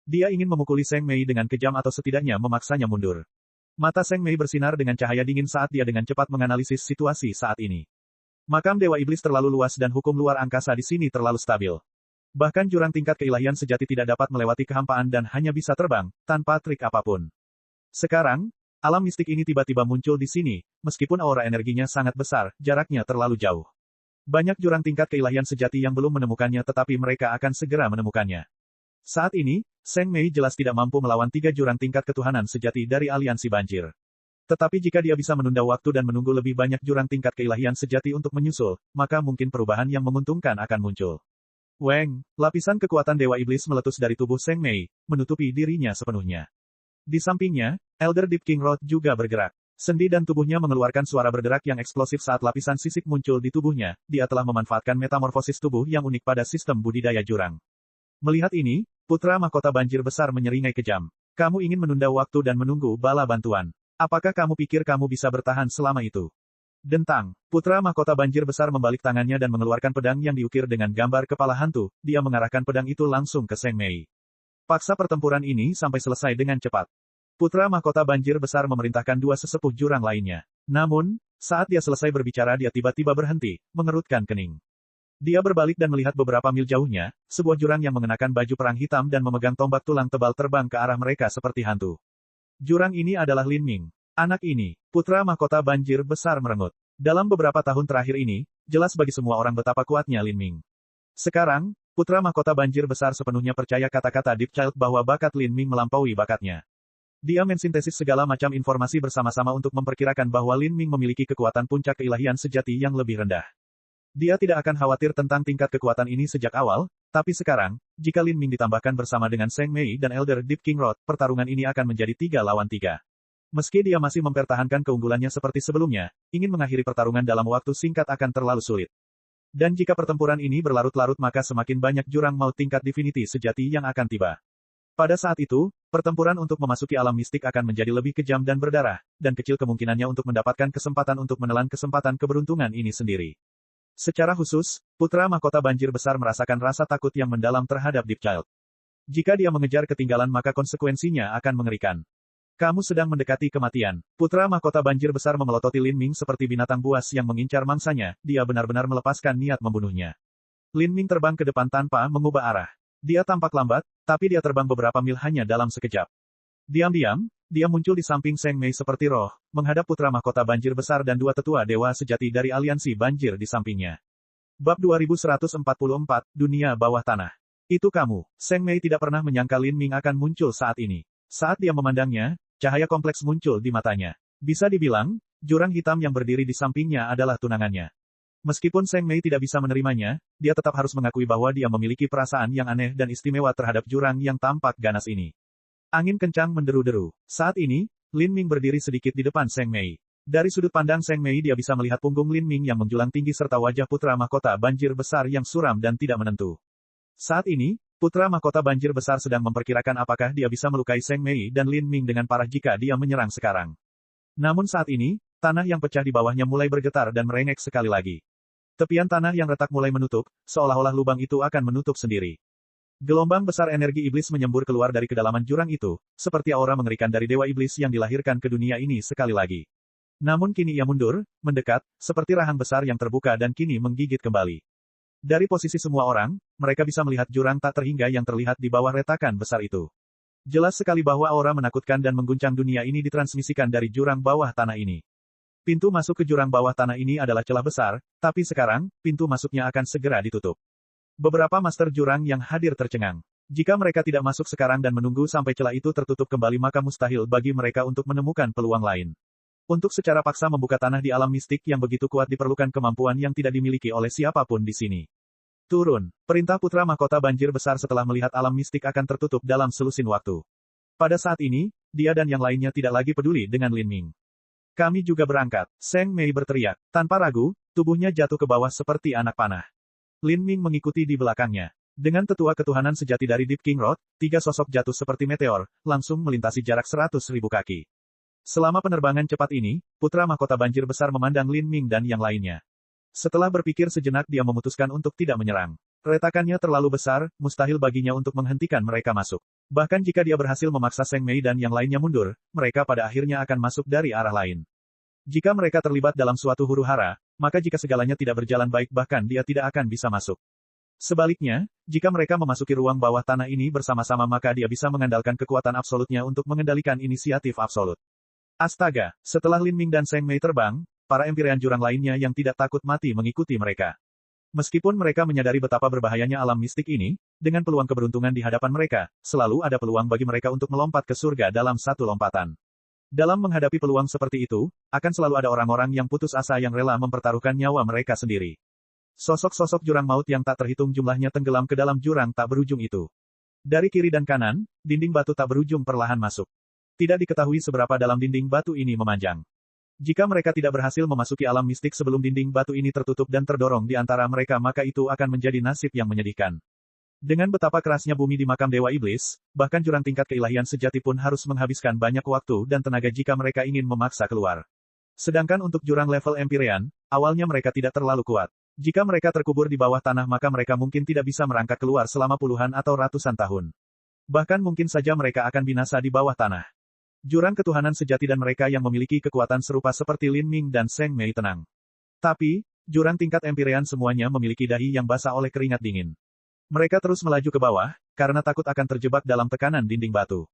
Dia ingin memukuli Zheng Mei dengan kejam atau setidaknya memaksanya mundur. Mata Zheng Mei bersinar dengan cahaya dingin saat dia dengan cepat menganalisis situasi saat ini. Makam Dewa Iblis terlalu luas dan hukum luar angkasa di sini terlalu stabil. Bahkan jurang tingkat keilahian sejati tidak dapat melewati kehampaan dan hanya bisa terbang, tanpa trik apapun. Sekarang, alam mistik ini tiba-tiba muncul di sini, meskipun aura energinya sangat besar, jaraknya terlalu jauh. Banyak jurang tingkat keilahian sejati yang belum menemukannya tetapi mereka akan segera menemukannya. Saat ini, Zheng Mei jelas tidak mampu melawan 3 jurang tingkat ketuhanan sejati dari aliansi banjir. Tetapi jika dia bisa menunda waktu dan menunggu lebih banyak jurang tingkat keilahian sejati untuk menyusul, maka mungkin perubahan yang menguntungkan akan muncul. Weng, lapisan kekuatan Dewa Iblis meletus dari tubuh Zheng Mei, menutupi dirinya sepenuhnya. Di sampingnya, Elder Deep King Road juga bergerak. Sendi dan tubuhnya mengeluarkan suara berderak yang eksplosif saat lapisan sisik muncul di tubuhnya. Dia telah memanfaatkan metamorfosis tubuh yang unik pada sistem budidaya jurang. Melihat ini, Putra mahkota banjir besar menyeringai kejam. Kamu ingin menunda waktu dan menunggu bala bantuan. Apakah kamu pikir kamu bisa bertahan selama itu? Dentang. Putra mahkota banjir besar membalik tangannya dan mengeluarkan pedang yang diukir dengan gambar kepala hantu. Dia mengarahkan pedang itu langsung ke Seng Mei. Paksa pertempuran ini sampai selesai dengan cepat. Putra mahkota banjir besar memerintahkan dua sesepuh jurang lainnya. Namun, saat dia selesai berbicara dia tiba-tiba berhenti, mengerutkan kening. Dia berbalik dan melihat beberapa mil jauhnya, sebuah jurang yang mengenakan baju perang hitam dan memegang tombak tulang tebal terbang ke arah mereka seperti hantu. Jurang ini adalah Lin Ming. Anak ini, putra mahkota banjir besar merengut. Dalam beberapa tahun terakhir ini, jelas bagi semua orang betapa kuatnya Lin Ming. Sekarang, putra mahkota banjir besar sepenuhnya percaya kata-kata Deep Child bahwa bakat Lin Ming melampaui bakatnya. Dia mensintesis segala macam informasi bersama-sama untuk memperkirakan bahwa Lin Ming memiliki kekuatan puncak keilahian sejati yang lebih rendah. Dia tidak akan khawatir tentang tingkat kekuatan ini sejak awal, tapi sekarang, jika Lin Ming ditambahkan bersama dengan Seng Mei dan Elder Deep King Rod, pertarungan ini akan menjadi 3 lawan 3. Meski dia masih mempertahankan keunggulannya seperti sebelumnya, ingin mengakhiri pertarungan dalam waktu singkat akan terlalu sulit. Dan jika pertempuran ini berlarut-larut maka semakin banyak jurang maut tingkat divinity sejati yang akan tiba. Pada saat itu, pertempuran untuk memasuki alam mistik akan menjadi lebih kejam dan berdarah, dan kecil kemungkinannya untuk mendapatkan kesempatan untuk menelan kesempatan keberuntungan ini sendiri. Secara khusus, putra mahkota banjir besar merasakan rasa takut yang mendalam terhadap Deep Child. Jika dia mengejar ketinggalan maka konsekuensinya akan mengerikan. Kamu sedang mendekati kematian. Putra mahkota banjir besar memelototi Lin Ming seperti binatang buas yang mengincar mangsanya, dia benar-benar melepaskan niat membunuhnya. Lin Ming terbang ke depan tanpa mengubah arah. Dia tampak lambat, tapi dia terbang beberapa mil hanya dalam sekejap. Diam-diam, dia muncul di samping Seng Mei seperti roh, menghadap putra mahkota banjir besar dan dua tetua dewa sejati dari aliansi banjir di sampingnya. Bab 2144, Dunia Bawah Tanah. Itu kamu. Seng Mei tidak pernah menyangka Lin Ming akan muncul saat ini. Saat dia memandangnya, cahaya kompleks muncul di matanya. Bisa dibilang, jurang hitam yang berdiri di sampingnya adalah tunangannya. Meskipun Seng Mei tidak bisa menerimanya, dia tetap harus mengakui bahwa dia memiliki perasaan yang aneh dan istimewa terhadap jurang yang tampak ganas ini. Angin kencang menderu-deru. Saat ini, Lin Ming berdiri sedikit di depan Seng Mei. Dari sudut pandang Seng Mei dia bisa melihat punggung Lin Ming yang menjulang tinggi serta wajah putra mahkota banjir besar yang suram dan tidak menentu. Saat ini, putra mahkota banjir besar sedang memperkirakan apakah dia bisa melukai Seng Mei dan Lin Ming dengan parah jika dia menyerang sekarang. Namun saat ini, tanah yang pecah di bawahnya mulai bergetar dan merengek sekali lagi. Tepian tanah yang retak mulai menutup, seolah-olah lubang itu akan menutup sendiri. Gelombang besar energi iblis menyembur keluar dari kedalaman jurang itu, seperti aura mengerikan dari dewa iblis yang dilahirkan ke dunia ini sekali lagi. Namun kini ia mundur, mendekat, seperti rahang besar yang terbuka dan kini menggigit kembali. Dari posisi semua orang, mereka bisa melihat jurang tak terhingga yang terlihat di bawah retakan besar itu. Jelas sekali bahwa aura menakutkan dan mengguncang dunia ini ditransmisikan dari jurang bawah tanah ini. Pintu masuk ke jurang bawah tanah ini adalah celah besar, tapi sekarang, pintu masuknya akan segera ditutup. Beberapa master jurang yang hadir tercengang. Jika mereka tidak masuk sekarang dan menunggu sampai celah itu tertutup kembali maka mustahil bagi mereka untuk menemukan peluang lain. Untuk secara paksa membuka tanah di alam mistik yang begitu kuat diperlukan kemampuan yang tidak dimiliki oleh siapapun di sini. Turun. Perintah putra mahkota banjir besar setelah melihat alam mistik akan tertutup dalam selusin waktu. Pada saat ini, dia dan yang lainnya tidak lagi peduli dengan Lin Ming. Kami juga berangkat. Seng Mei berteriak. Tanpa ragu, tubuhnya jatuh ke bawah seperti anak panah. Lin Ming mengikuti di belakangnya. Dengan tetua ketuhanan sejati dari Deep King Rod, 3 sosok jatuh seperti meteor, langsung melintasi jarak 100.000 kaki. Selama penerbangan cepat ini, putra mahkota banjir besar memandang Lin Ming dan yang lainnya. Setelah berpikir sejenak dia memutuskan untuk tidak menyerang. Retakannya terlalu besar, mustahil baginya untuk menghentikan mereka masuk. Bahkan jika dia berhasil memaksa Seng Mei dan yang lainnya mundur, mereka pada akhirnya akan masuk dari arah lain. Jika mereka terlibat dalam suatu huru-hara, maka jika segalanya tidak berjalan baik bahkan dia tidak akan bisa masuk. Sebaliknya, jika mereka memasuki ruang bawah tanah ini bersama-sama maka dia bisa mengandalkan kekuatan absolutnya untuk mengendalikan inisiatif absolut. Astaga, setelah Lin Ming dan Seng Mei terbang, para empirean jurang lainnya yang tidak takut mati mengikuti mereka. Meskipun mereka menyadari betapa berbahayanya alam mistik ini, dengan peluang keberuntungan di hadapan mereka, selalu ada peluang bagi mereka untuk melompat ke surga dalam satu lompatan. Dalam menghadapi peluang seperti itu, akan selalu ada orang-orang yang putus asa yang rela mempertaruhkan nyawa mereka sendiri. Sosok-sosok jurang maut yang tak terhitung jumlahnya tenggelam ke dalam jurang tak berujung itu. Dari kiri dan kanan, dinding batu tak berujung perlahan masuk. Tidak diketahui seberapa dalam dinding batu ini memanjang. Jika mereka tidak berhasil memasuki alam mistik sebelum dinding batu ini tertutup dan terdorong di antara mereka maka itu akan menjadi nasib yang menyedihkan. Dengan betapa kerasnya bumi di makam Dewa Iblis, bahkan jurang tingkat keilahian sejati pun harus menghabiskan banyak waktu dan tenaga jika mereka ingin memaksa keluar. Sedangkan untuk jurang level Empyrean, awalnya mereka tidak terlalu kuat. Jika mereka terkubur di bawah tanah maka mereka mungkin tidak bisa merangkak keluar selama puluhan atau ratusan tahun. Bahkan mungkin saja mereka akan binasa di bawah tanah. Jurang ketuhanan sejati dan mereka yang memiliki kekuatan serupa seperti Lin Ming dan Zheng Mei tenang. Tapi, jurang tingkat Empyrean semuanya memiliki dahi yang basah oleh keringat dingin. Mereka terus melaju ke bawah, karena takut akan terjebak dalam tekanan dinding batu.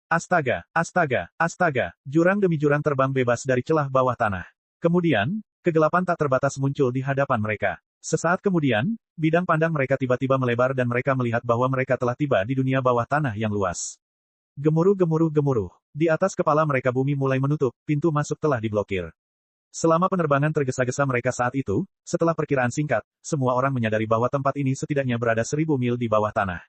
Astaga, astaga, astaga, jurang demi jurang terbang bebas dari celah bawah tanah. Kemudian, kegelapan tak terbatas muncul di hadapan mereka. Sesaat kemudian, bidang pandang mereka tiba-tiba melebar dan mereka melihat bahwa mereka telah tiba di dunia bawah tanah yang luas. Gemuruh gemuruh gemuruh. Di atas kepala mereka bumi mulai menutup, pintu masuk telah diblokir. Selama penerbangan tergesa-gesa mereka saat itu, setelah perkiraan singkat, semua orang menyadari bahwa tempat ini setidaknya berada 1000 mil di bawah tanah.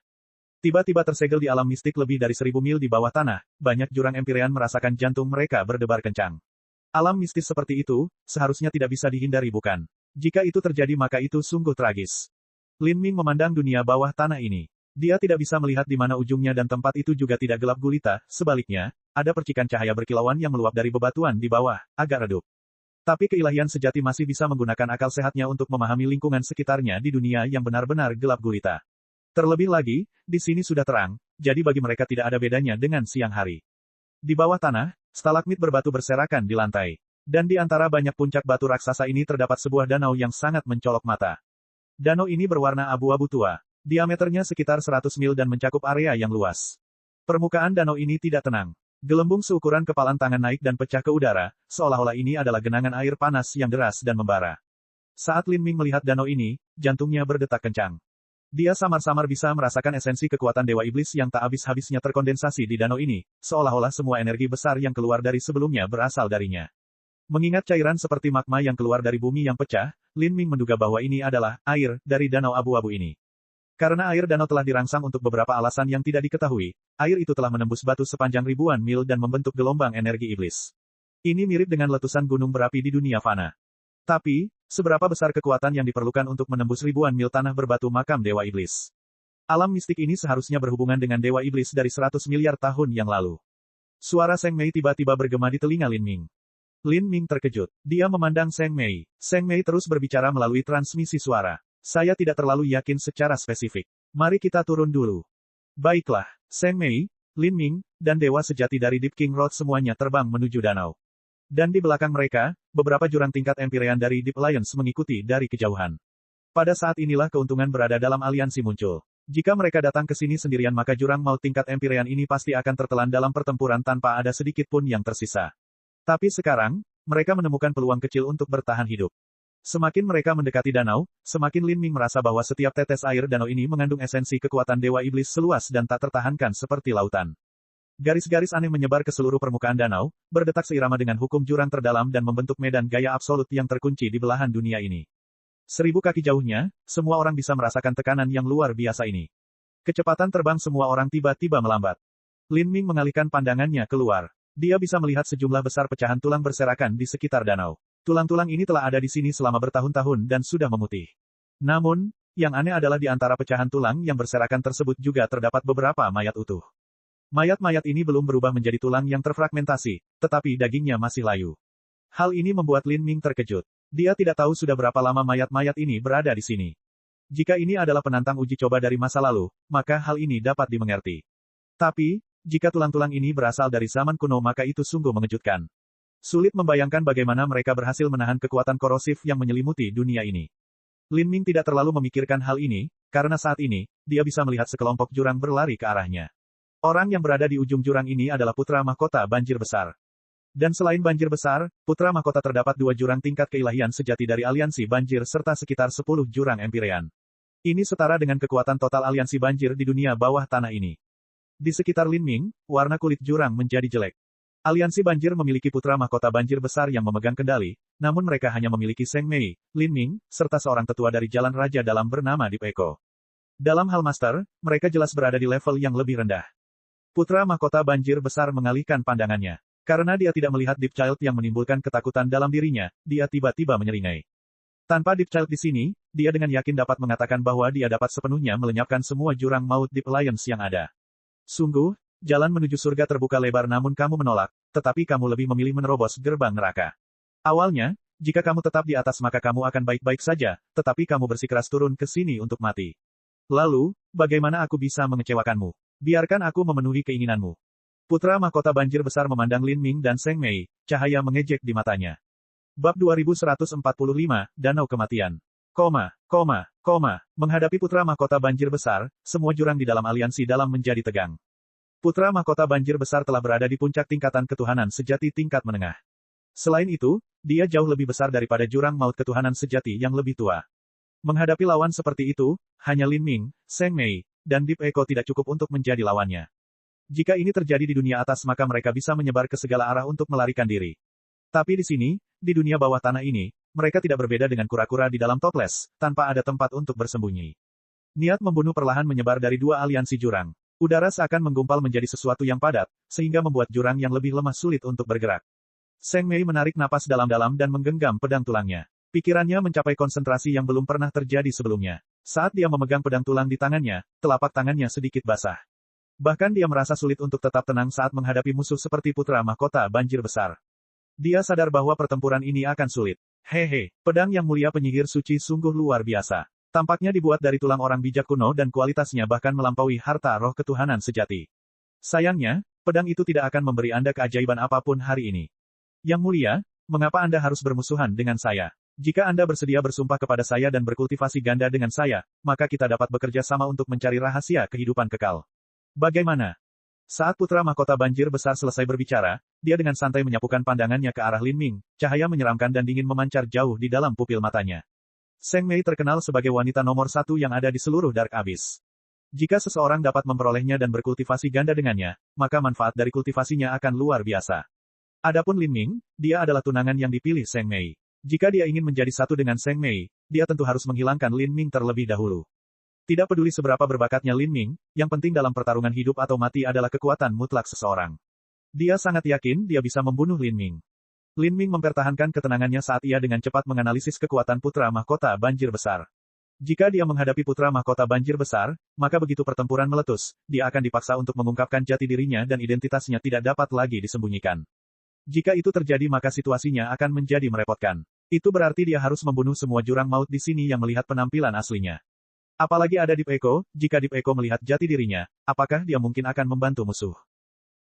Tiba-tiba tersegel di alam mistik lebih dari 1000 mil di bawah tanah, banyak jurang Empyrean merasakan jantung mereka berdebar kencang. Alam mistis seperti itu, seharusnya tidak bisa dihindari bukan? Jika itu terjadi maka itu sungguh tragis. Lin Ming memandang dunia bawah tanah ini. Dia tidak bisa melihat di mana ujungnya dan tempat itu juga tidak gelap gulita, sebaliknya, ada percikan cahaya berkilauan yang meluap dari bebatuan di bawah, agak redup. Tapi keilahian sejati masih bisa menggunakan akal sehatnya untuk memahami lingkungan sekitarnya di dunia yang benar-benar gelap gulita. Terlebih lagi, di sini sudah terang, jadi bagi mereka tidak ada bedanya dengan siang hari. Di bawah tanah, stalagmit berbatu berserakan di lantai. Dan di antara banyak puncak batu raksasa ini terdapat sebuah danau yang sangat mencolok mata. Danau ini berwarna abu-abu tua. Diameternya sekitar 100 mil dan mencakup area yang luas. Permukaan danau ini tidak tenang. Gelembung seukuran kepalan tangan naik dan pecah ke udara, seolah-olah ini adalah genangan air panas yang deras dan membara. Saat Lin Ming melihat danau ini, jantungnya berdetak kencang. Dia samar-samar bisa merasakan esensi kekuatan Dewa Iblis yang tak habis-habisnya terkondensasi di danau ini, seolah-olah semua energi besar yang keluar dari sebelumnya berasal darinya. Mengingat cairan seperti magma yang keluar dari bumi yang pecah, Lin Ming menduga bahwa ini adalah air dari danau abu-abu ini. Karena air danau telah dirangsang untuk beberapa alasan yang tidak diketahui, air itu telah menembus batu sepanjang ribuan mil dan membentuk gelombang energi iblis. Ini mirip dengan letusan gunung berapi di dunia fana. Tapi, seberapa besar kekuatan yang diperlukan untuk menembus ribuan mil tanah berbatu makam Dewa Iblis? Alam mistik ini seharusnya berhubungan dengan Dewa Iblis dari 100 miliar tahun yang lalu. Suara Zheng Mei tiba-tiba bergema di telinga Lin Ming. Lin Ming terkejut. Dia memandang Zheng Mei. Zheng Mei terus berbicara melalui transmisi suara. Saya tidak terlalu yakin secara spesifik. Mari kita turun dulu. Baiklah, Zheng Mei, Lin Ming, dan Dewa Sejati dari Deep King Road semuanya terbang menuju danau. Dan di belakang mereka, beberapa jurang tingkat Empyrean dari Deep Alliance mengikuti dari kejauhan. Pada saat inilah keuntungan berada dalam aliansi muncul. Jika mereka datang ke sini sendirian maka jurang maut tingkat Empyrean ini pasti akan tertelan dalam pertempuran tanpa ada sedikit pun yang tersisa. Tapi sekarang, mereka menemukan peluang kecil untuk bertahan hidup. Semakin mereka mendekati danau, semakin Lin Ming merasa bahwa setiap tetes air danau ini mengandung esensi kekuatan Dewa Iblis seluas dan tak tertahankan seperti lautan. Garis-garis aneh menyebar ke seluruh permukaan danau, berdetak seirama dengan hukum jurang terdalam dan membentuk medan gaya absolut yang terkunci di belahan dunia ini. 1000 kaki jauhnya, semua orang bisa merasakan tekanan yang luar biasa ini. Kecepatan terbang semua orang tiba-tiba melambat. Lin Ming mengalihkan pandangannya keluar. Dia bisa melihat sejumlah besar pecahan tulang berserakan di sekitar danau. Tulang-tulang ini telah ada di sini selama bertahun-tahun dan sudah memutih. Namun, yang aneh adalah di antara pecahan tulang yang berserakan tersebut juga terdapat beberapa mayat utuh. Mayat-mayat ini belum berubah menjadi tulang yang terfragmentasi, tetapi dagingnya masih layu. Hal ini membuat Lin Ming terkejut. Dia tidak tahu sudah berapa lama mayat-mayat ini berada di sini. Jika ini adalah penantang uji coba dari masa lalu, maka hal ini dapat dimengerti. Tapi, jika tulang-tulang ini berasal dari zaman kuno maka itu sungguh mengejutkan. Sulit membayangkan bagaimana mereka berhasil menahan kekuatan korosif yang menyelimuti dunia ini. Lin Ming tidak terlalu memikirkan hal ini, karena saat ini, dia bisa melihat sekelompok jurang berlari ke arahnya. Orang yang berada di ujung jurang ini adalah putra mahkota banjir besar. Dan selain banjir besar, putra mahkota terdapat 2 jurang tingkat keilahian sejati dari aliansi banjir serta sekitar 10 jurang Empyrean. Ini setara dengan kekuatan total aliansi banjir di dunia bawah tanah ini. Di sekitar Lin Ming, warna kulit jurang menjadi jelek. Aliansi banjir memiliki putra mahkota banjir besar yang memegang kendali, namun mereka hanya memiliki Zheng Mei, Lin Ming, serta seorang tetua dari Jalan Raja dalam bernama Deep Echo. Dalam hal master, mereka jelas berada di level yang lebih rendah. Putra mahkota banjir besar mengalihkan pandangannya. Karena dia tidak melihat Deep Child yang menimbulkan ketakutan dalam dirinya, dia tiba-tiba menyeringai. Tanpa Deep Child di sini, dia dengan yakin dapat mengatakan bahwa dia dapat sepenuhnya melenyapkan semua jurang maut Deep Alliance yang ada. Sungguh, jalan menuju surga terbuka lebar namun kamu menolak, tetapi kamu lebih memilih menerobos gerbang neraka. Awalnya, jika kamu tetap di atas maka kamu akan baik-baik saja, tetapi kamu bersikeras turun ke sini untuk mati. Lalu, bagaimana aku bisa mengecewakanmu? Biarkan aku memenuhi keinginanmu. Putra Mahkota Banjir Besar memandang Lin Ming dan Seng Mei, cahaya mengejek di matanya. Bab 2145, Danau Kematian. Menghadapi Putra Mahkota Banjir Besar, semua jurang di dalam aliansi dalam menjadi tegang. Putra Mahkota Banjir Besar telah berada di puncak tingkatan ketuhanan sejati tingkat menengah. Selain itu, dia jauh lebih besar daripada jurang maut ketuhanan sejati yang lebih tua. Menghadapi lawan seperti itu, hanya Lin Ming, Seng Mei, dan Deep Echo tidak cukup untuk menjadi lawannya. Jika ini terjadi di dunia atas maka mereka bisa menyebar ke segala arah untuk melarikan diri. Tapi di sini, di dunia bawah tanah ini, mereka tidak berbeda dengan kura-kura di dalam toples, tanpa ada tempat untuk bersembunyi. Niat membunuh perlahan menyebar dari dua aliansi jurang. Udara seakan menggumpal menjadi sesuatu yang padat, sehingga membuat jurang yang lebih lemah sulit untuk bergerak. Seng Mei menarik napas dalam-dalam dan menggenggam pedang tulangnya. Pikirannya mencapai konsentrasi yang belum pernah terjadi sebelumnya. Saat dia memegang pedang tulang di tangannya, telapak tangannya sedikit basah. Bahkan dia merasa sulit untuk tetap tenang saat menghadapi musuh seperti Putra Mahkota Banjir Besar. Dia sadar bahwa pertempuran ini akan sulit. Hehe, pedang yang mulia penyihir suci sungguh luar biasa. Tampaknya dibuat dari tulang orang bijak kuno dan kualitasnya bahkan melampaui harta roh ketuhanan sejati. Sayangnya, pedang itu tidak akan memberi Anda keajaiban apapun hari ini. Yang mulia, mengapa Anda harus bermusuhan dengan saya? Jika Anda bersedia bersumpah kepada saya dan berkultivasi ganda dengan saya, maka kita dapat bekerja sama untuk mencari rahasia kehidupan kekal. Bagaimana? Saat Putra Mahkota Banjir Besar selesai berbicara, dia dengan santai menyapukan pandangannya ke arah Lin Ming, cahaya menyeramkan dan dingin memancar jauh di dalam pupil matanya. Seng Mei terkenal sebagai wanita nomor satu yang ada di seluruh Dark Abyss. Jika seseorang dapat memperolehnya dan berkultivasi ganda dengannya, maka manfaat dari kultivasinya akan luar biasa. Adapun Lin Ming, dia adalah tunangan yang dipilih Seng Mei. Jika dia ingin menjadi satu dengan Seng Mei, dia tentu harus menghilangkan Lin Ming terlebih dahulu. Tidak peduli seberapa berbakatnya Lin Ming, yang penting dalam pertarungan hidup atau mati adalah kekuatan mutlak seseorang. Dia sangat yakin dia bisa membunuh Lin Ming. Lin Ming mempertahankan ketenangannya saat ia dengan cepat menganalisis kekuatan Putra Mahkota Banjir Besar. Jika dia menghadapi Putra Mahkota Banjir Besar, maka begitu pertempuran meletus, dia akan dipaksa untuk mengungkapkan jati dirinya dan identitasnya tidak dapat lagi disembunyikan. Jika itu terjadi maka situasinya akan menjadi merepotkan. Itu berarti dia harus membunuh semua jurang maut di sini yang melihat penampilan aslinya. Apalagi ada Deep Echo, jika Deep Echo melihat jati dirinya, apakah dia mungkin akan membantu musuh?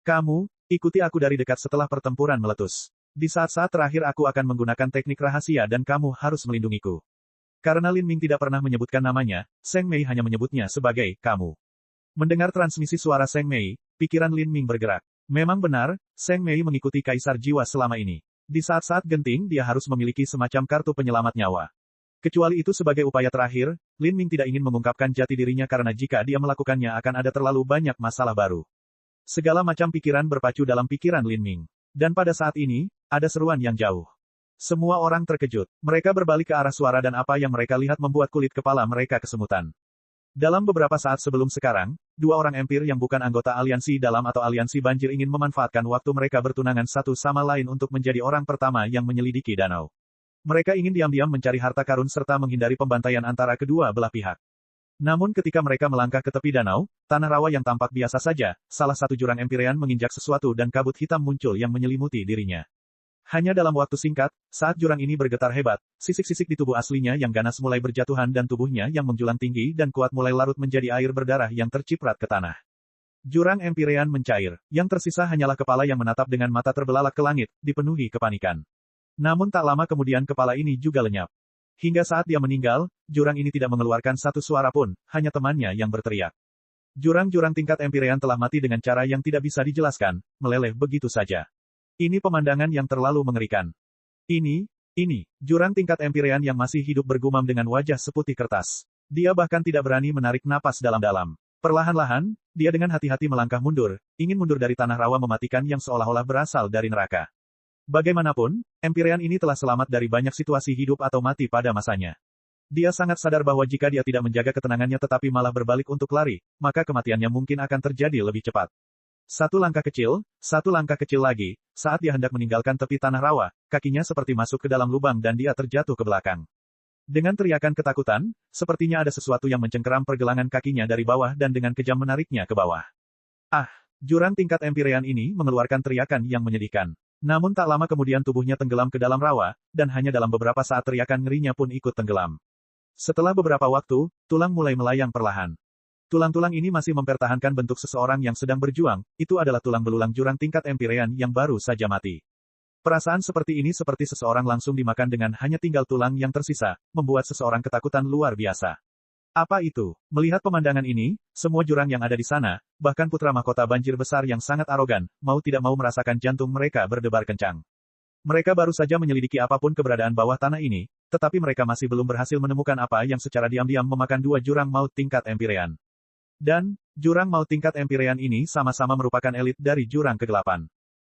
Kamu, ikuti aku dari dekat setelah pertempuran meletus. Di saat-saat terakhir aku akan menggunakan teknik rahasia dan kamu harus melindungiku. Karena Lin Ming tidak pernah menyebutkan namanya, Seng Mei hanya menyebutnya sebagai kamu. Mendengar transmisi suara Seng Mei, pikiran Lin Ming bergerak. Memang benar, Seng Mei mengikuti Kaisar Jiwa selama ini. Di saat-saat genting dia harus memiliki semacam kartu penyelamat nyawa. Kecuali itu sebagai upaya terakhir, Lin Ming tidak ingin mengungkapkan jati dirinya karena jika dia melakukannya akan ada terlalu banyak masalah baru. Segala macam pikiran berpacu dalam pikiran Lin Ming. Dan pada saat ini, ada seruan yang jauh. Semua orang terkejut. Mereka berbalik ke arah suara dan apa yang mereka lihat membuat kulit kepala mereka kesemutan. Dalam beberapa saat sebelum sekarang, dua orang empir yang bukan anggota aliansi dalam atau aliansi banjir ingin memanfaatkan waktu mereka bertunangan satu sama lain untuk menjadi orang pertama yang menyelidiki danau. Mereka ingin diam-diam mencari harta karun serta menghindari pembantaian antara kedua belah pihak. Namun ketika mereka melangkah ke tepi danau, tanah rawa yang tampak biasa saja, salah satu jurang Empyrean menginjak sesuatu dan kabut hitam muncul yang menyelimuti dirinya. Hanya dalam waktu singkat, saat jurang ini bergetar hebat, sisik-sisik di tubuh aslinya yang ganas mulai berjatuhan dan tubuhnya yang menjulang tinggi dan kuat mulai larut menjadi air berdarah yang terciprat ke tanah. Jurang Empyrean mencair, yang tersisa hanyalah kepala yang menatap dengan mata terbelalak ke langit, dipenuhi kepanikan. Namun tak lama kemudian kepala ini juga lenyap. Hingga saat dia meninggal, jurang ini tidak mengeluarkan satu suara pun, hanya temannya yang berteriak. Jurang-jurang tingkat Empyrean telah mati dengan cara yang tidak bisa dijelaskan, meleleh begitu saja. Ini pemandangan yang terlalu mengerikan. Ini, jurang tingkat Empyrean yang masih hidup bergumam dengan wajah seputih kertas. Dia bahkan tidak berani menarik napas dalam-dalam. Perlahan-lahan, dia dengan hati-hati melangkah mundur, ingin mundur dari tanah rawa mematikan yang seolah-olah berasal dari neraka. Bagaimanapun, Empyrean ini telah selamat dari banyak situasi hidup atau mati pada masanya. Dia sangat sadar bahwa jika dia tidak menjaga ketenangannya tetapi malah berbalik untuk lari, maka kematiannya mungkin akan terjadi lebih cepat. Satu langkah kecil lagi, saat dia hendak meninggalkan tepi tanah rawa, kakinya seperti masuk ke dalam lubang dan dia terjatuh ke belakang. Dengan teriakan ketakutan, sepertinya ada sesuatu yang mencengkeram pergelangan kakinya dari bawah dan dengan kejam menariknya ke bawah. Ah! Jurang tingkat Empyrean ini mengeluarkan teriakan yang menyedihkan. Namun tak lama kemudian tubuhnya tenggelam ke dalam rawa, dan hanya dalam beberapa saat teriakan ngerinya pun ikut tenggelam. Setelah beberapa waktu, tulang mulai melayang perlahan. Tulang-tulang ini masih mempertahankan bentuk seseorang yang sedang berjuang, itu adalah tulang belulang jurang tingkat Empyrean yang baru saja mati. Perasaan seperti ini seperti seseorang langsung dimakan dengan hanya tinggal tulang yang tersisa, membuat seseorang ketakutan luar biasa. Apa itu? Melihat pemandangan ini, semua jurang yang ada di sana, bahkan putra mahkota banjir besar yang sangat arogan, mau tidak mau merasakan jantung mereka berdebar kencang. Mereka baru saja menyelidiki apapun keberadaan bawah tanah ini, tetapi mereka masih belum berhasil menemukan apa yang secara diam-diam memakan dua jurang maut tingkat Empyrean. Dan, jurang maut tingkat Empyrean ini sama-sama merupakan elit dari jurang kegelapan.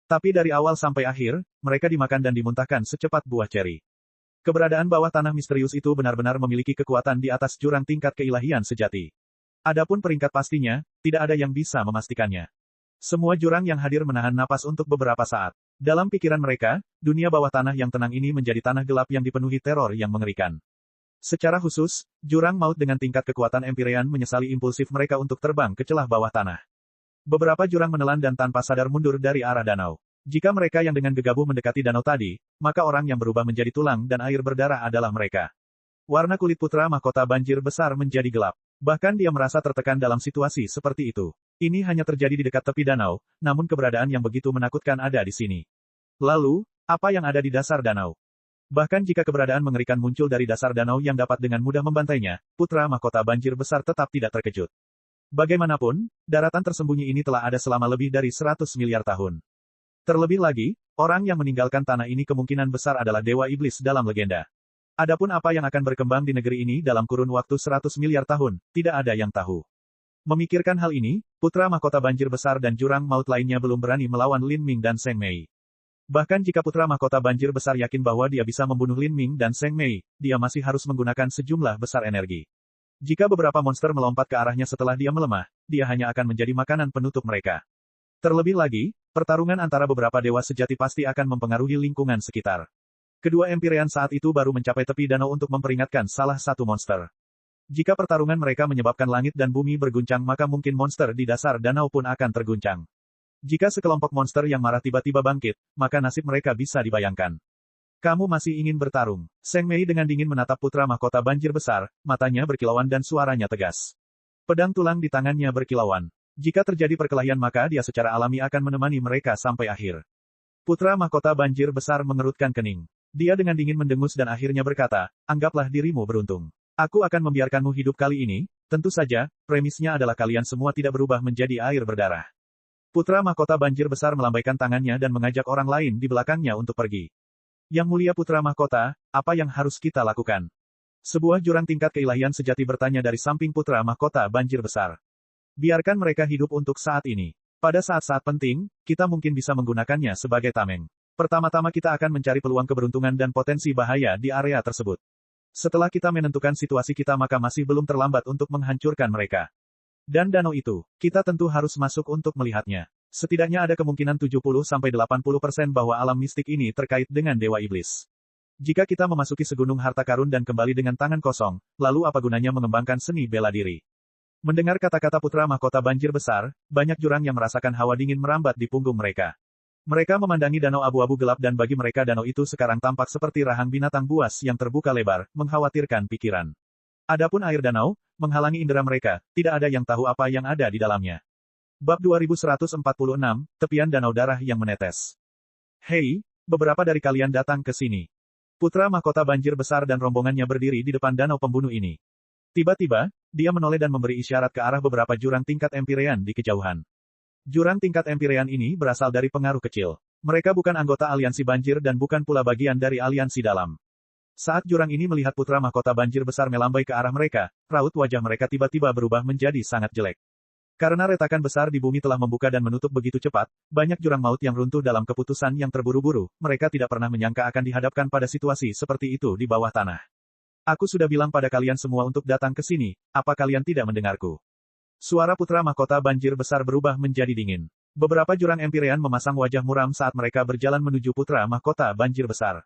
Tapi dari awal sampai akhir, mereka dimakan dan dimuntahkan secepat buah ceri. Keberadaan bawah tanah misterius itu benar-benar memiliki kekuatan di atas jurang tingkat keilahian sejati. Adapun peringkat pastinya, tidak ada yang bisa memastikannya. Semua jurang yang hadir menahan napas untuk beberapa saat. Dalam pikiran mereka, dunia bawah tanah yang tenang ini menjadi tanah gelap yang dipenuhi teror yang mengerikan. Secara khusus, jurang maut dengan tingkat kekuatan Empyrean menyesali impulsif mereka untuk terbang ke celah bawah tanah. Beberapa jurang menelan dan tanpa sadar mundur dari arah danau. Jika mereka yang dengan gegabah mendekati danau tadi, maka orang yang berubah menjadi tulang dan air berdarah adalah mereka. Warna kulit putra mahkota banjir besar menjadi gelap. Bahkan dia merasa tertekan dalam situasi seperti itu. Ini hanya terjadi di dekat tepi danau, namun keberadaan yang begitu menakutkan ada di sini. Lalu, apa yang ada di dasar danau? Bahkan jika keberadaan mengerikan muncul dari dasar danau yang dapat dengan mudah membantainya, putra mahkota banjir besar tetap tidak terkejut. Bagaimanapun, daratan tersembunyi ini telah ada selama lebih dari 100 miliar tahun. Terlebih lagi, orang yang meninggalkan tanah ini kemungkinan besar adalah dewa iblis dalam legenda. Adapun apa yang akan berkembang di negeri ini dalam kurun waktu 100 miliar tahun, tidak ada yang tahu. Memikirkan hal ini, putra mahkota banjir besar dan jurang maut lainnya belum berani melawan Lin Ming dan Seng Mei. Bahkan jika putra mahkota banjir besar yakin bahwa dia bisa membunuh Lin Ming dan Seng Mei, dia masih harus menggunakan sejumlah besar energi. Jika beberapa monster melompat ke arahnya setelah dia melemah, dia hanya akan menjadi makanan penutup mereka. Terlebih lagi, pertarungan antara beberapa dewa sejati pasti akan mempengaruhi lingkungan sekitar. Kedua Empyrean saat itu baru mencapai tepi danau untuk memperingatkan salah satu monster. Jika pertarungan mereka menyebabkan langit dan bumi berguncang maka mungkin monster di dasar danau pun akan terguncang. Jika sekelompok monster yang marah tiba-tiba bangkit, maka nasib mereka bisa dibayangkan. Kamu masih ingin bertarung? Seng Mei dengan dingin menatap putra mahkota banjir besar, matanya berkilauan dan suaranya tegas. Pedang tulang di tangannya berkilauan. Jika terjadi perkelahian maka dia secara alami akan menemani mereka sampai akhir. Putra mahkota banjir besar mengerutkan kening. Dia dengan dingin mendengus dan akhirnya berkata, anggaplah dirimu beruntung. Aku akan membiarkanmu hidup kali ini, tentu saja, premisnya adalah kalian semua tidak berubah menjadi air berdarah. Putra mahkota banjir besar melambaikan tangannya dan mengajak orang lain di belakangnya untuk pergi. Yang mulia putra mahkota, apa yang harus kita lakukan? Sebuah jurang tingkat keilahian sejati bertanya dari samping putra mahkota banjir besar. Biarkan mereka hidup untuk saat ini. Pada saat-saat penting, kita mungkin bisa menggunakannya sebagai tameng. Pertama-tama kita akan mencari peluang keberuntungan dan potensi bahaya di area tersebut. Setelah kita menentukan situasi kita maka masih belum terlambat untuk menghancurkan mereka. Dan danau itu, kita tentu harus masuk untuk melihatnya. Setidaknya ada kemungkinan 70-80% bahwa alam mistik ini terkait dengan dewa iblis. Jika kita memasuki segunung harta karun dan kembali dengan tangan kosong, lalu apa gunanya mengembangkan seni bela diri? Mendengar kata-kata putra mahkota banjir besar, banyak jurang yang merasakan hawa dingin merambat di punggung mereka. Mereka memandangi danau abu-abu gelap dan bagi mereka danau itu sekarang tampak seperti rahang binatang buas yang terbuka lebar, mengkhawatirkan pikiran. Adapun air danau, menghalangi indera mereka, tidak ada yang tahu apa yang ada di dalamnya. Bab 2146, Tepian Danau Darah yang Menetes. Hei, beberapa dari kalian datang ke sini. Putra mahkota banjir besar dan rombongannya berdiri di depan danau pembunuh ini. Tiba-tiba, dia menoleh dan memberi isyarat ke arah beberapa jurang tingkat Empyrean di kejauhan. Jurang tingkat Empyrean ini berasal dari pengaruh kecil. Mereka bukan anggota aliansi banjir dan bukan pula bagian dari aliansi dalam. Saat jurang ini melihat putra mahkota banjir besar melambai ke arah mereka, raut wajah mereka tiba-tiba berubah menjadi sangat jelek. Karena retakan besar di bumi telah membuka dan menutup begitu cepat, banyak jurang maut yang runtuh dalam keputusan yang terburu-buru, mereka tidak pernah menyangka akan dihadapkan pada situasi seperti itu di bawah tanah. Aku sudah bilang pada kalian semua untuk datang ke sini, apa kalian tidak mendengarku? Suara putra mahkota banjir besar berubah menjadi dingin. Beberapa jurang Empyrean memasang wajah muram saat mereka berjalan menuju putra mahkota banjir besar.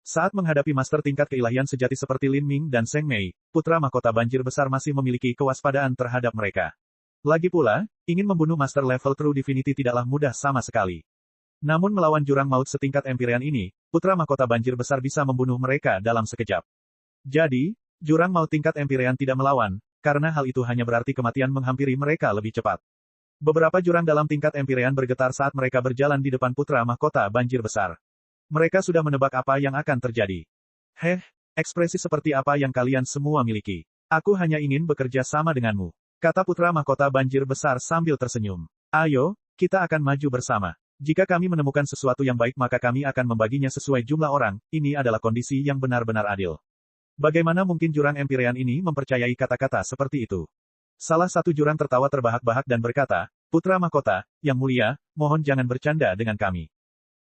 Saat menghadapi master tingkat keilahian sejati seperti Lin Ming dan Zheng Mei, putra mahkota banjir besar masih memiliki kewaspadaan terhadap mereka. Lagi pula, ingin membunuh master level True Divinity tidaklah mudah sama sekali. Namun melawan jurang maut setingkat Empyrean ini, putra mahkota banjir besar bisa membunuh mereka dalam sekejap. Jadi, jurang maut tingkat Empyrean tidak melawan, karena hal itu hanya berarti kematian menghampiri mereka lebih cepat. Beberapa jurang dalam tingkat Empyrean bergetar saat mereka berjalan di depan putra mahkota banjir besar. Mereka sudah menebak apa yang akan terjadi. Ekspresi seperti apa yang kalian semua miliki? Aku hanya ingin bekerja sama denganmu, kata putra mahkota banjir besar sambil tersenyum. Ayo, kita akan maju bersama. Jika kami menemukan sesuatu yang baik maka kami akan membaginya sesuai jumlah orang, ini adalah kondisi yang benar-benar adil. Bagaimana mungkin jurang Empyrean ini mempercayai kata-kata seperti itu? Salah satu jurang tertawa terbahak-bahak dan berkata, putra mahkota, yang mulia, mohon jangan bercanda dengan kami.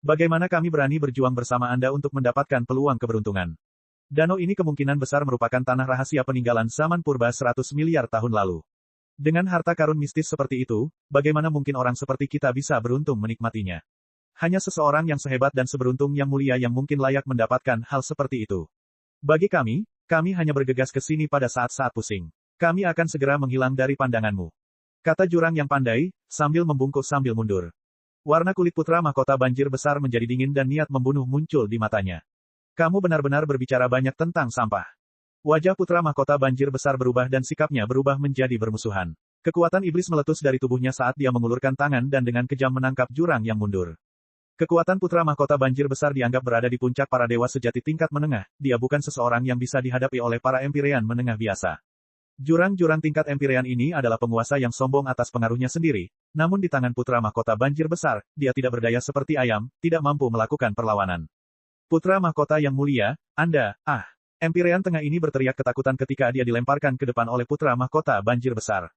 Bagaimana kami berani berjuang bersama Anda untuk mendapatkan peluang keberuntungan? Danau ini kemungkinan besar merupakan tanah rahasia peninggalan zaman purba 100 miliar tahun lalu. Dengan harta karun mistis seperti itu, bagaimana mungkin orang seperti kita bisa beruntung menikmatinya? Hanya seseorang yang sehebat dan seberuntung yang mulia yang mungkin layak mendapatkan hal seperti itu. Bagi kami hanya bergegas ke sini pada saat-saat pusing. Kami akan segera menghilang dari pandanganmu, kata jurang yang pandai, sambil membungkuk sambil mundur. Warna kulit putra mahkota banjir besar menjadi dingin dan niat membunuh muncul di matanya. Kamu benar-benar berbicara banyak tentang sampah. Wajah putra mahkota banjir besar berubah dan sikapnya berubah menjadi bermusuhan. Kekuatan iblis meletus dari tubuhnya saat dia mengulurkan tangan dan dengan kejam menangkap jurang yang mundur. Kekuatan putra mahkota banjir besar dianggap berada di puncak para dewa sejati tingkat menengah, dia bukan seseorang yang bisa dihadapi oleh para Empyrean menengah biasa. Jurang-jurang tingkat Empyrean ini adalah penguasa yang sombong atas pengaruhnya sendiri, namun di tangan putra mahkota banjir besar, dia tidak berdaya seperti ayam, tidak mampu melakukan perlawanan. Putra mahkota yang mulia, Anda, Empyrean tengah ini berteriak ketakutan ketika dia dilemparkan ke depan oleh putra mahkota banjir besar.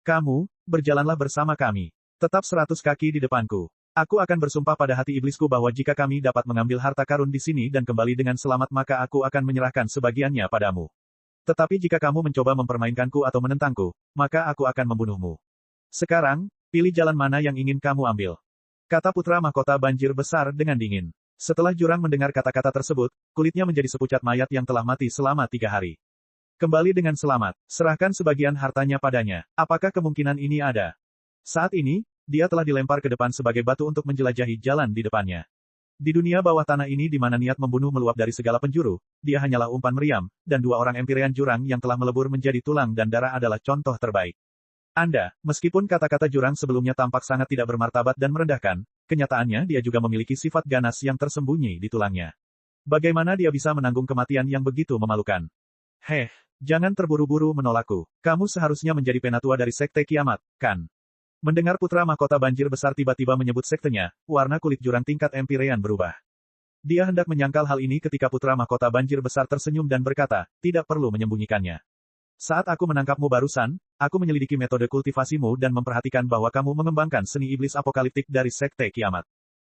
Kamu, berjalanlah bersama kami. Tetap 100 kaki di depanku. Aku akan bersumpah pada hati iblisku bahwa jika kami dapat mengambil harta karun di sini dan kembali dengan selamat maka aku akan menyerahkan sebagiannya padamu. Tetapi jika kamu mencoba mempermainkanku atau menentangku, maka aku akan membunuhmu. Sekarang, pilih jalan mana yang ingin kamu ambil, kata putra mahkota banjir besar dengan dingin. Setelah jurang mendengar kata-kata tersebut, kulitnya menjadi sepucat mayat yang telah mati selama 3 hari. Kembali dengan selamat, serahkan sebagian hartanya padanya. Apakah kemungkinan ini ada? Saat ini, dia telah dilempar ke depan sebagai batu untuk menjelajahi jalan di depannya. Di dunia bawah tanah ini di mana niat membunuh meluap dari segala penjuru, dia hanyalah umpan meriam, dan 2 orang Empyrean jurang yang telah melebur menjadi tulang dan darah adalah contoh terbaik. Anda, meskipun kata-kata jurang sebelumnya tampak sangat tidak bermartabat dan merendahkan, kenyataannya dia juga memiliki sifat ganas yang tersembunyi di tulangnya. Bagaimana dia bisa menanggung kematian yang begitu memalukan? Jangan terburu-buru menolakku. Kamu seharusnya menjadi penatua dari Sekte Kiamat, kan? Mendengar putra mahkota banjir besar tiba-tiba menyebut sektenya, warna kulit jurang tingkat Empyrean berubah. Dia hendak menyangkal hal ini ketika putra mahkota banjir besar tersenyum dan berkata, tidak perlu menyembunyikannya. Saat aku menangkapmu barusan, aku menyelidiki metode kultivasimu dan memperhatikan bahwa kamu mengembangkan seni iblis apokaliptik dari Sekte Kiamat.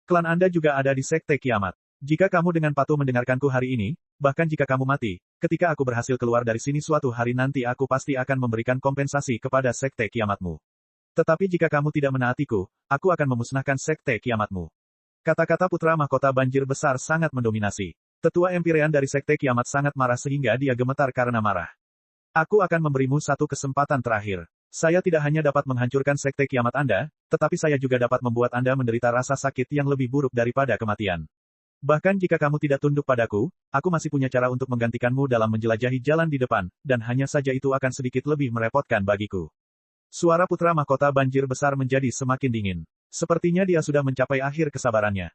Klan Anda juga ada di Sekte Kiamat. Jika kamu dengan patuh mendengarkanku hari ini, bahkan jika kamu mati, ketika aku berhasil keluar dari sini suatu hari nanti aku pasti akan memberikan kompensasi kepada Sekte Kiamatmu. Tetapi jika kamu tidak menaatiku, aku akan memusnahkan Sekte Kiamatmu. Kata-kata putra mahkota banjir besar sangat mendominasi. Tetua Empyrean dari Sekte Kiamat sangat marah sehingga dia gemetar karena marah. Aku akan memberimu satu kesempatan terakhir. Saya tidak hanya dapat menghancurkan Sekte Kiamat Anda, tetapi saya juga dapat membuat Anda menderita rasa sakit yang lebih buruk daripada kematian. Bahkan jika kamu tidak tunduk padaku, aku masih punya cara untuk menggantikanmu dalam menjelajahi jalan di depan, dan hanya saja itu akan sedikit lebih merepotkan bagiku. Suara putra mahkota banjir besar menjadi semakin dingin. Sepertinya dia sudah mencapai akhir kesabarannya.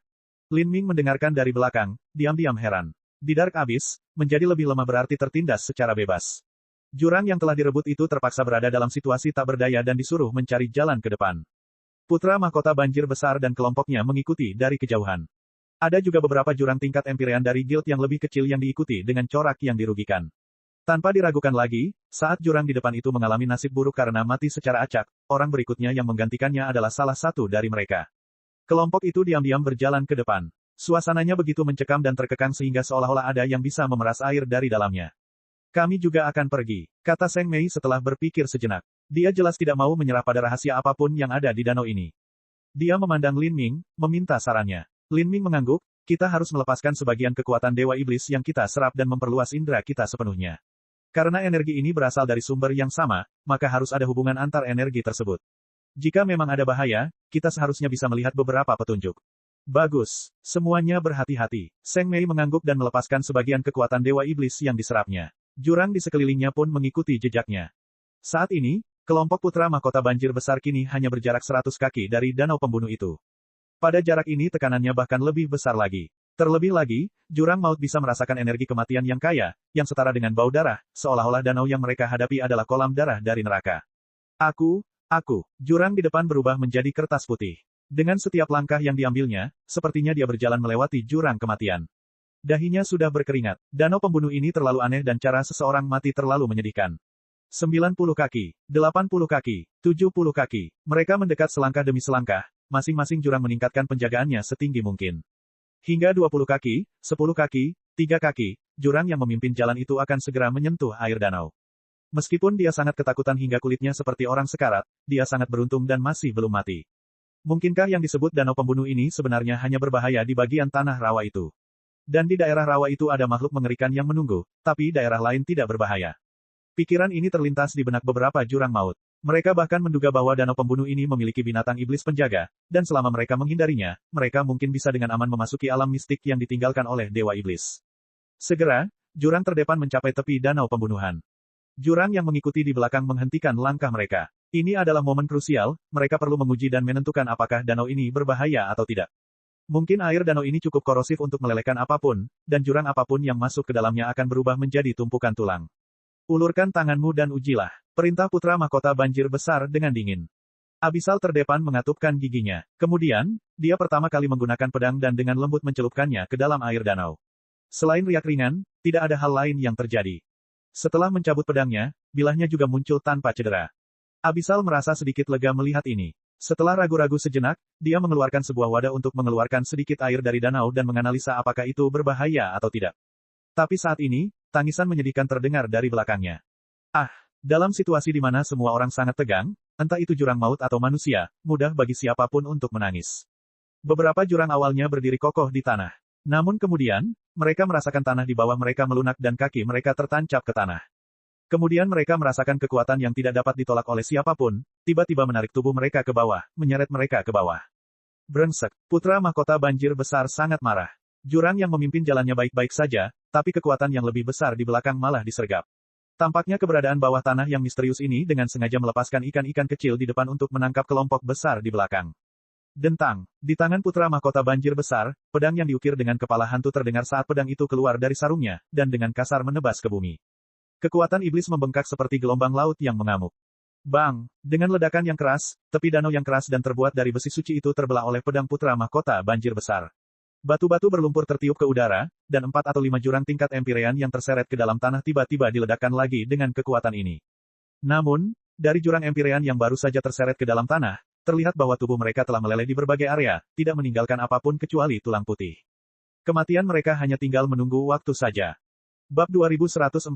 Lin Ming mendengarkan dari belakang, diam-diam heran. Di Dark Abyss, menjadi lebih lemah berarti tertindas secara bebas. Jurang yang telah direbut itu terpaksa berada dalam situasi tak berdaya dan disuruh mencari jalan ke depan. Putra mahkota banjir besar dan kelompoknya mengikuti dari kejauhan. Ada juga beberapa jurang tingkat Empyrean dari guild yang lebih kecil yang diikuti dengan corak yang dirugikan. Tanpa diragukan lagi, saat jurang di depan itu mengalami nasib buruk karena mati secara acak, orang berikutnya yang menggantikannya adalah salah satu dari mereka. Kelompok itu diam-diam berjalan ke depan. Suasananya begitu mencekam dan terkekang sehingga seolah-olah ada yang bisa memeras air dari dalamnya. Kami juga akan pergi, kata Zheng Mei setelah berpikir sejenak. Dia jelas tidak mau menyerah pada rahasia apapun yang ada di danau ini. Dia memandang Lin Ming, meminta sarannya. Lin Ming mengangguk, kita harus melepaskan sebagian kekuatan Dewa Iblis yang kita serap dan memperluas indera kita sepenuhnya. Karena energi ini berasal dari sumber yang sama, maka harus ada hubungan antar energi tersebut. Jika memang ada bahaya, kita seharusnya bisa melihat beberapa petunjuk. Bagus. Semuanya berhati-hati. Seng Mei mengangguk dan melepaskan sebagian kekuatan Dewa Iblis yang diserapnya. Jurang di sekelilingnya pun mengikuti jejaknya. Saat ini, kelompok putra mahkota banjir besar kini hanya berjarak 100 kaki dari danau pembunuh itu. Pada jarak ini tekanannya bahkan lebih besar lagi. Terlebih lagi, jurang maut bisa merasakan energi kematian yang kaya, yang setara dengan bau darah, seolah-olah danau yang mereka hadapi adalah kolam darah dari neraka. Jurang di depan berubah menjadi kertas putih. Dengan setiap langkah yang diambilnya, sepertinya dia berjalan melewati jurang kematian. Dahinya sudah berkeringat. Danau pembunuh ini terlalu aneh dan cara seseorang mati terlalu menyedihkan. 90 kaki, 80 kaki, 70 kaki. Mereka mendekat selangkah demi selangkah, masing-masing jurang meningkatkan penjagaannya setinggi mungkin. Hingga 20 kaki, 10 kaki, 3 kaki, jurang yang memimpin jalan itu akan segera menyentuh air danau. Meskipun dia sangat ketakutan hingga kulitnya seperti orang sekarat, dia sangat beruntung dan masih belum mati. Mungkinkah yang disebut danau pembunuh ini sebenarnya hanya berbahaya di bagian tanah rawa itu? Dan di daerah rawa itu ada makhluk mengerikan yang menunggu, tapi daerah lain tidak berbahaya. Pikiran ini terlintas di benak beberapa jurang maut. Mereka bahkan menduga bahwa danau pembunuh ini memiliki binatang iblis penjaga, dan selama mereka menghindarinya, mereka mungkin bisa dengan aman memasuki alam mistik yang ditinggalkan oleh Dewa Iblis. Segera, jurang terdepan mencapai tepi danau pembunuhan. Jurang yang mengikuti di belakang menghentikan langkah mereka. Ini adalah momen krusial, mereka perlu menguji dan menentukan apakah danau ini berbahaya atau tidak. Mungkin air danau ini cukup korosif untuk melelehkan apapun, dan jurang apapun yang masuk ke dalamnya akan berubah menjadi tumpukan tulang. Ulurkan tanganmu dan ujilah. Perintah putra mahkota banjir besar dengan dingin. Abisal terdepan mengatupkan giginya. Kemudian, dia pertama kali menggunakan pedang dan dengan lembut mencelupkannya ke dalam air danau. Selain riak ringan, tidak ada hal lain yang terjadi. Setelah mencabut pedangnya, bilahnya juga muncul tanpa cedera. Abisal merasa sedikit lega melihat ini. Setelah ragu-ragu sejenak, dia mengeluarkan sebuah wadah untuk mengeluarkan sedikit air dari danau dan menganalisa apakah itu berbahaya atau tidak. Tapi saat ini, tangisan menyedihkan terdengar dari belakangnya. Dalam situasi di mana semua orang sangat tegang, entah itu jurang maut atau manusia, mudah bagi siapapun untuk menangis. Beberapa jurang awalnya berdiri kokoh di tanah. Namun kemudian, mereka merasakan tanah di bawah mereka melunak dan kaki mereka tertancap ke tanah. Kemudian mereka merasakan kekuatan yang tidak dapat ditolak oleh siapapun, tiba-tiba menarik tubuh mereka ke bawah, menyeret mereka ke bawah. Brengsek, putra mahkota banjir besar sangat marah. Jurang yang memimpin jalannya baik-baik saja, tapi kekuatan yang lebih besar di belakang malah disergap. Tampaknya keberadaan bawah tanah yang misterius ini dengan sengaja melepaskan ikan-ikan kecil di depan untuk menangkap kelompok besar di belakang. Dentang, di tangan putra mahkota banjir besar, pedang yang diukir dengan kepala hantu terdengar saat pedang itu keluar dari sarungnya, dan dengan kasar menebas ke bumi. Kekuatan iblis membengkak seperti gelombang laut yang mengamuk. Bang! Dengan ledakan yang keras, tepi danau yang keras dan terbuat dari besi suci itu terbelah oleh pedang putra mahkota banjir besar. Batu-batu berlumpur tertiup ke udara, dan 4 atau 5 jurang tingkat empirean yang terseret ke dalam tanah tiba-tiba diledakkan lagi dengan kekuatan ini. Namun, dari jurang empirean yang baru saja terseret ke dalam tanah, terlihat bahwa tubuh mereka telah meleleh di berbagai area, tidak meninggalkan apapun kecuali tulang putih. Kematian mereka hanya tinggal menunggu waktu saja. Bab 2147,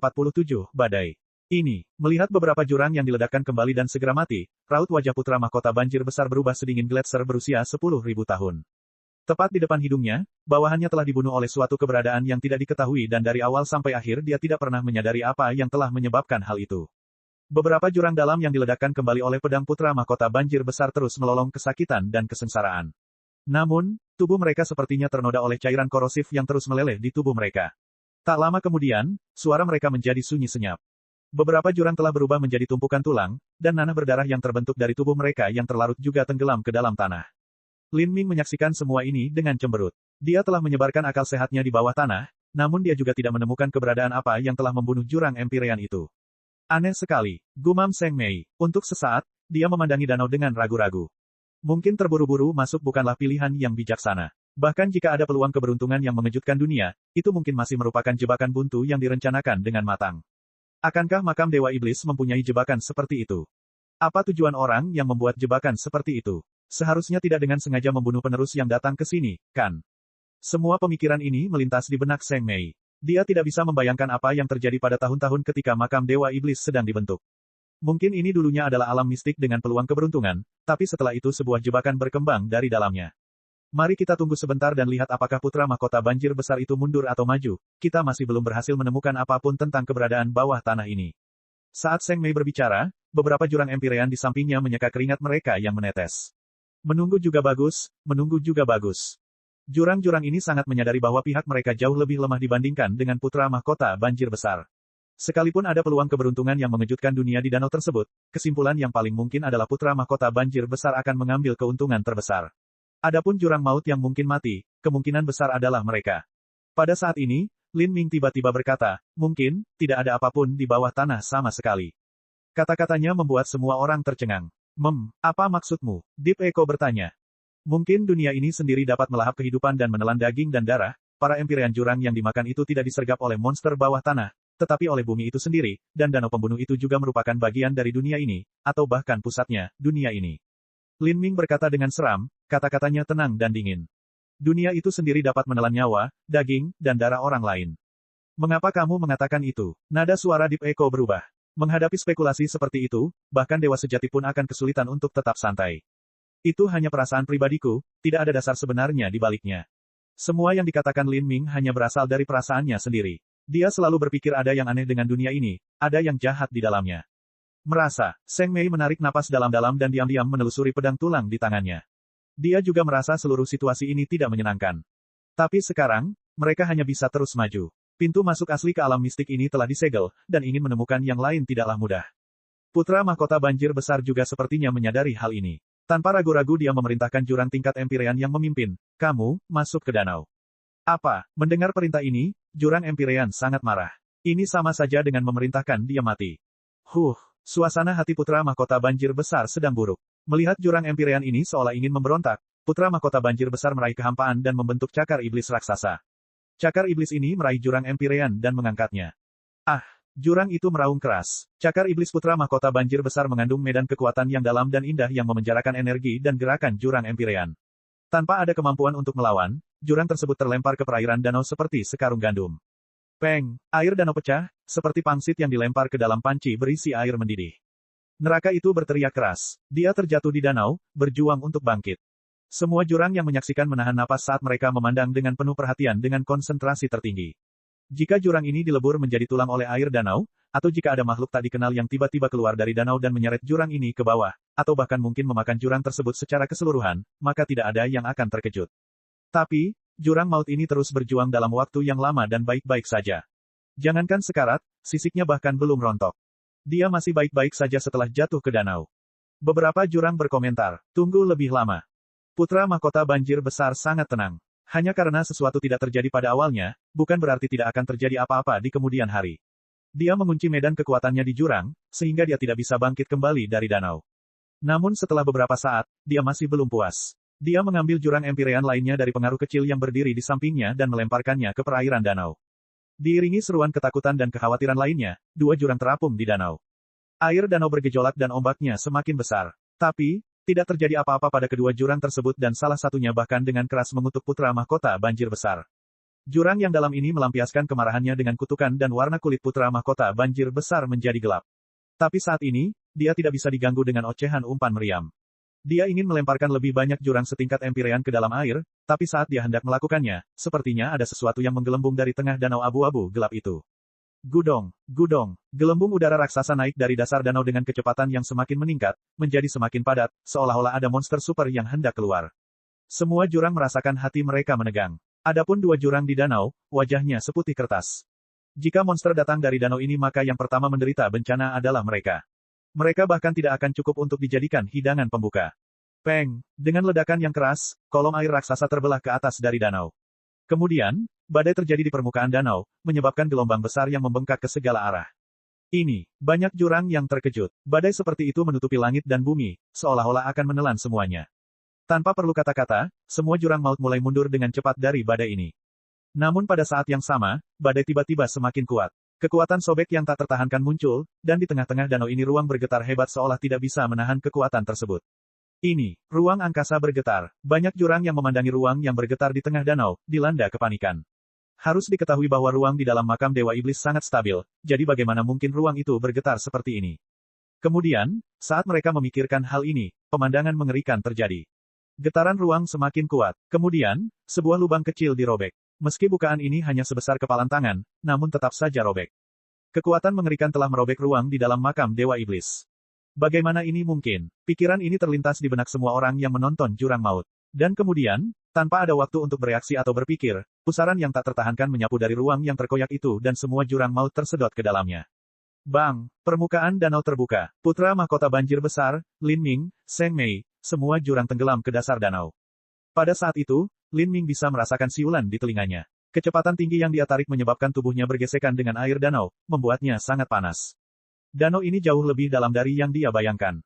Badai. Ini, melihat beberapa jurang yang diledakkan kembali dan segera mati, raut wajah putra mahkota banjir besar berubah sedingin gletser berusia 10.000 tahun. Tepat di depan hidungnya, bawahannya telah dibunuh oleh suatu keberadaan yang tidak diketahui dan dari awal sampai akhir dia tidak pernah menyadari apa yang telah menyebabkan hal itu. Beberapa jurang dalam yang diledakkan kembali oleh pedang putra mahkota banjir besar terus melolong kesakitan dan kesengsaraan. Namun, tubuh mereka sepertinya ternoda oleh cairan korosif yang terus meleleh di tubuh mereka. Tak lama kemudian, suara mereka menjadi sunyi senyap. Beberapa jurang telah berubah menjadi tumpukan tulang, dan nanah berdarah yang terbentuk dari tubuh mereka yang terlarut juga tenggelam ke dalam tanah. Lin Ming menyaksikan semua ini dengan cemberut. Dia telah menyebarkan akal sehatnya di bawah tanah, namun dia juga tidak menemukan keberadaan apa yang telah membunuh jurang empirean itu. Aneh sekali, gumam Seng Mei. Untuk sesaat, dia memandangi danau dengan ragu-ragu. Mungkin terburu-buru masuk bukanlah pilihan yang bijaksana. Bahkan jika ada peluang keberuntungan yang mengejutkan dunia, itu mungkin masih merupakan jebakan buntu yang direncanakan dengan matang. Akankah makam Dewa Iblis mempunyai jebakan seperti itu? Apa tujuan orang yang membuat jebakan seperti itu? Seharusnya tidak dengan sengaja membunuh penerus yang datang ke sini, kan? Semua pemikiran ini melintas di benak Seng Mei. Dia tidak bisa membayangkan apa yang terjadi pada tahun-tahun ketika makam Dewa Iblis sedang dibentuk. Mungkin ini dulunya adalah alam mistik dengan peluang keberuntungan, tapi setelah itu sebuah jebakan berkembang dari dalamnya. Mari kita tunggu sebentar dan lihat apakah putra mahkota banjir besar itu mundur atau maju. Kita masih belum berhasil menemukan apapun tentang keberadaan bawah tanah ini. Saat Seng Mei berbicara, beberapa jurang Empyrean di sampingnya menyeka keringat mereka yang menetes. Menunggu juga bagus, menunggu juga bagus. Jurang-jurang ini sangat menyadari bahwa pihak mereka jauh lebih lemah dibandingkan dengan putra mahkota banjir besar. Sekalipun ada peluang keberuntungan yang mengejutkan dunia di danau tersebut, kesimpulan yang paling mungkin adalah putra mahkota banjir besar akan mengambil keuntungan terbesar. Adapun jurang maut yang mungkin mati, kemungkinan besar adalah mereka. Pada saat ini, Lin Ming tiba-tiba berkata, mungkin, tidak ada apapun di bawah tanah sama sekali. Kata-katanya membuat semua orang tercengang. Apa maksudmu? Deep Echo bertanya. Mungkin dunia ini sendiri dapat melahap kehidupan dan menelan daging dan darah, para Empyrean jurang yang dimakan itu tidak disergap oleh monster bawah tanah, tetapi oleh bumi itu sendiri, dan danau pembunuh itu juga merupakan bagian dari dunia ini, atau bahkan pusatnya, dunia ini. Lin Ming berkata dengan seram, kata-katanya tenang dan dingin. Dunia itu sendiri dapat menelan nyawa, daging, dan darah orang lain. Mengapa kamu mengatakan itu? Nada suara Deep Echo berubah. Menghadapi spekulasi seperti itu, bahkan dewa sejati pun akan kesulitan untuk tetap santai. Itu hanya perasaan pribadiku, tidak ada dasar sebenarnya di baliknya. Semua yang dikatakan Lin Ming hanya berasal dari perasaannya sendiri. Dia selalu berpikir ada yang aneh dengan dunia ini, ada yang jahat di dalamnya. Merasa, Seng Mei menarik napas dalam-dalam dan diam-diam menelusuri pedang tulang di tangannya. Dia juga merasa seluruh situasi ini tidak menyenangkan. Tapi sekarang, mereka hanya bisa terus maju. Pintu masuk asli ke alam mistik ini telah disegel, dan ingin menemukan yang lain tidaklah mudah. Putra mahkota banjir besar juga sepertinya menyadari hal ini. Tanpa ragu-ragu dia memerintahkan jurang tingkat Empyrean yang memimpin, kamu, masuk ke danau. Apa? Mendengar perintah ini, jurang Empyrean sangat marah. Ini sama saja dengan memerintahkan dia mati. Suasana hati putra mahkota banjir besar sedang buruk. Melihat jurang Empyrean ini seolah ingin memberontak, putra mahkota banjir besar meraih kehampaan dan membentuk cakar iblis raksasa. Cakar iblis ini meraih jurang Empyrean dan mengangkatnya. Jurang itu meraung keras. Cakar iblis putra mahkota banjir besar mengandung medan kekuatan yang dalam dan indah yang memenjarakan energi dan gerakan jurang Empyrean. Tanpa ada kemampuan untuk melawan, jurang tersebut terlempar ke perairan danau seperti sekarung gandum. Peng, air danau pecah, seperti pangsit yang dilempar ke dalam panci berisi air mendidih. Neraka itu berteriak keras. Dia terjatuh di danau, berjuang untuk bangkit. Semua jurang yang menyaksikan menahan napas saat mereka memandang dengan penuh perhatian dengan konsentrasi tertinggi. Jika jurang ini dilebur menjadi tulang oleh air danau, atau jika ada makhluk tak dikenal yang tiba-tiba keluar dari danau dan menyeret jurang ini ke bawah, atau bahkan mungkin memakan jurang tersebut secara keseluruhan, maka tidak ada yang akan terkejut. Tapi, jurang maut ini terus berjuang dalam waktu yang lama dan baik-baik saja. Jangankan sekarat, sisiknya bahkan belum rontok. Dia masih baik-baik saja setelah jatuh ke danau. Beberapa jurang berkomentar, tunggu lebih lama. Putra mahkota banjir besar sangat tenang. Hanya karena sesuatu tidak terjadi pada awalnya, bukan berarti tidak akan terjadi apa-apa di kemudian hari. Dia mengunci medan kekuatannya di jurang, sehingga dia tidak bisa bangkit kembali dari danau. Namun setelah beberapa saat, dia masih belum puas. Dia mengambil jurang Empyrean lainnya dari pengaruh kecil yang berdiri di sampingnya dan melemparkannya ke perairan danau. Diiringi seruan ketakutan dan kekhawatiran lainnya, dua jurang terapung di danau. Air danau bergejolak dan ombaknya semakin besar. Tapi, tidak terjadi apa-apa pada kedua jurang tersebut dan salah satunya bahkan dengan keras mengutuk putra mahkota banjir besar. Jurang yang dalam ini melampiaskan kemarahannya dengan kutukan dan warna kulit putra mahkota banjir besar menjadi gelap. Tapi saat ini, dia tidak bisa diganggu dengan ocehan umpan meriam. Dia ingin melemparkan lebih banyak jurang setingkat Empyrean ke dalam air, tapi saat dia hendak melakukannya, sepertinya ada sesuatu yang menggelembung dari tengah danau abu-abu gelap itu. Gudong, gelembung udara raksasa naik dari dasar danau dengan kecepatan yang semakin meningkat, menjadi semakin padat, seolah-olah ada monster super yang hendak keluar. Semua jurang merasakan hati mereka menegang. Adapun dua jurang di danau, wajahnya seputih kertas. Jika monster datang dari danau ini maka yang pertama menderita bencana adalah mereka. Mereka bahkan tidak akan cukup untuk dijadikan hidangan pembuka. Peng, dengan ledakan yang keras, kolom air raksasa terbelah ke atas dari danau. Kemudian, badai terjadi di permukaan danau, menyebabkan gelombang besar yang membengkak ke segala arah. Ini, banyak jurang yang terkejut. Badai seperti itu menutupi langit dan bumi, seolah-olah akan menelan semuanya. Tanpa perlu kata-kata, semua jurang maut mulai mundur dengan cepat dari badai ini. Namun pada saat yang sama, badai tiba-tiba semakin kuat. Kekuatan sobek yang tak tertahankan muncul, dan di tengah-tengah danau ini ruang bergetar hebat seolah tidak bisa menahan kekuatan tersebut. Ini, ruang angkasa bergetar. Banyak jurang yang memandangi ruang yang bergetar di tengah danau, dilanda kepanikan. Harus diketahui bahwa ruang di dalam makam Dewa Iblis sangat stabil, jadi bagaimana mungkin ruang itu bergetar seperti ini. Kemudian, saat mereka memikirkan hal ini, pemandangan mengerikan terjadi. Getaran ruang semakin kuat. Kemudian, sebuah lubang kecil dirobek. Meski bukaan ini hanya sebesar kepalan tangan, namun tetap saja robek. Kekuatan mengerikan telah merobek ruang di dalam makam Dewa Iblis. Bagaimana ini mungkin? Pikiran ini terlintas di benak semua orang yang menonton jurang maut. Dan kemudian, tanpa ada waktu untuk bereaksi atau berpikir, pusaran yang tak tertahankan menyapu dari ruang yang terkoyak itu dan semua jurang maut tersedot ke dalamnya. Bang! Permukaan danau terbuka. Putra mahkota banjir besar, Lin Ming, Seng Mei, semua jurang tenggelam ke dasar danau. Pada saat itu, Lin Ming bisa merasakan siulan di telinganya. Kecepatan tinggi yang dia tarik menyebabkan tubuhnya bergesekan dengan air danau, membuatnya sangat panas. Danau ini jauh lebih dalam dari yang dia bayangkan.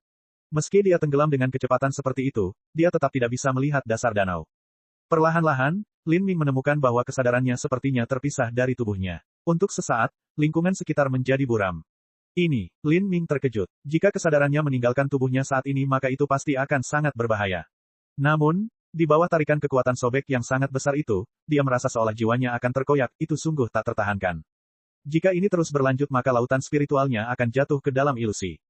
Meski dia tenggelam dengan kecepatan seperti itu, dia tetap tidak bisa melihat dasar danau. Perlahan-lahan, Lin Ming menemukan bahwa kesadarannya sepertinya terpisah dari tubuhnya. Untuk sesaat, lingkungan sekitar menjadi buram. Ini, Lin Ming terkejut. Jika kesadarannya meninggalkan tubuhnya saat ini maka itu pasti akan sangat berbahaya. Namun, di bawah tarikan kekuatan sobek yang sangat besar itu, dia merasa seolah jiwanya akan terkoyak, itu sungguh tak tertahankan. Jika ini terus berlanjut maka lautan spiritualnya akan jatuh ke dalam ilusi.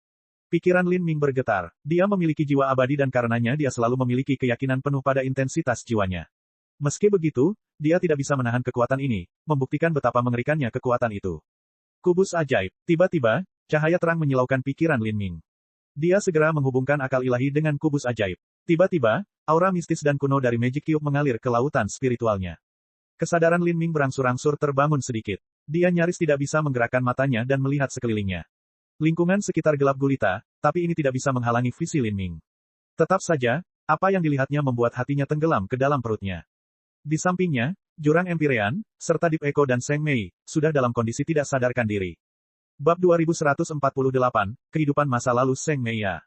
Pikiran Lin Ming bergetar. Dia memiliki jiwa abadi dan karenanya dia selalu memiliki keyakinan penuh pada intensitas jiwanya. Meski begitu, dia tidak bisa menahan kekuatan ini, membuktikan betapa mengerikannya kekuatan itu. Kubus ajaib. Tiba-tiba, cahaya terang menyilaukan pikiran Lin Ming. Dia segera menghubungkan akal ilahi dengan kubus ajaib. Tiba-tiba, aura mistis dan kuno dari Magic Cube mengalir ke lautan spiritualnya. Kesadaran Lin Ming berangsur-angsur terbangun sedikit. Dia nyaris tidak bisa menggerakkan matanya dan melihat sekelilingnya. Lingkungan sekitar gelap gulita, tapi ini tidak bisa menghalangi visi Lin Ming. Tetap saja, apa yang dilihatnya membuat hatinya tenggelam ke dalam perutnya. Di sampingnya, Jurang Empirean, serta Deep Echo dan Seng Mei, sudah dalam kondisi tidak sadarkan diri. Bab 2148, Kehidupan Masa Lalu Seng Mei ya.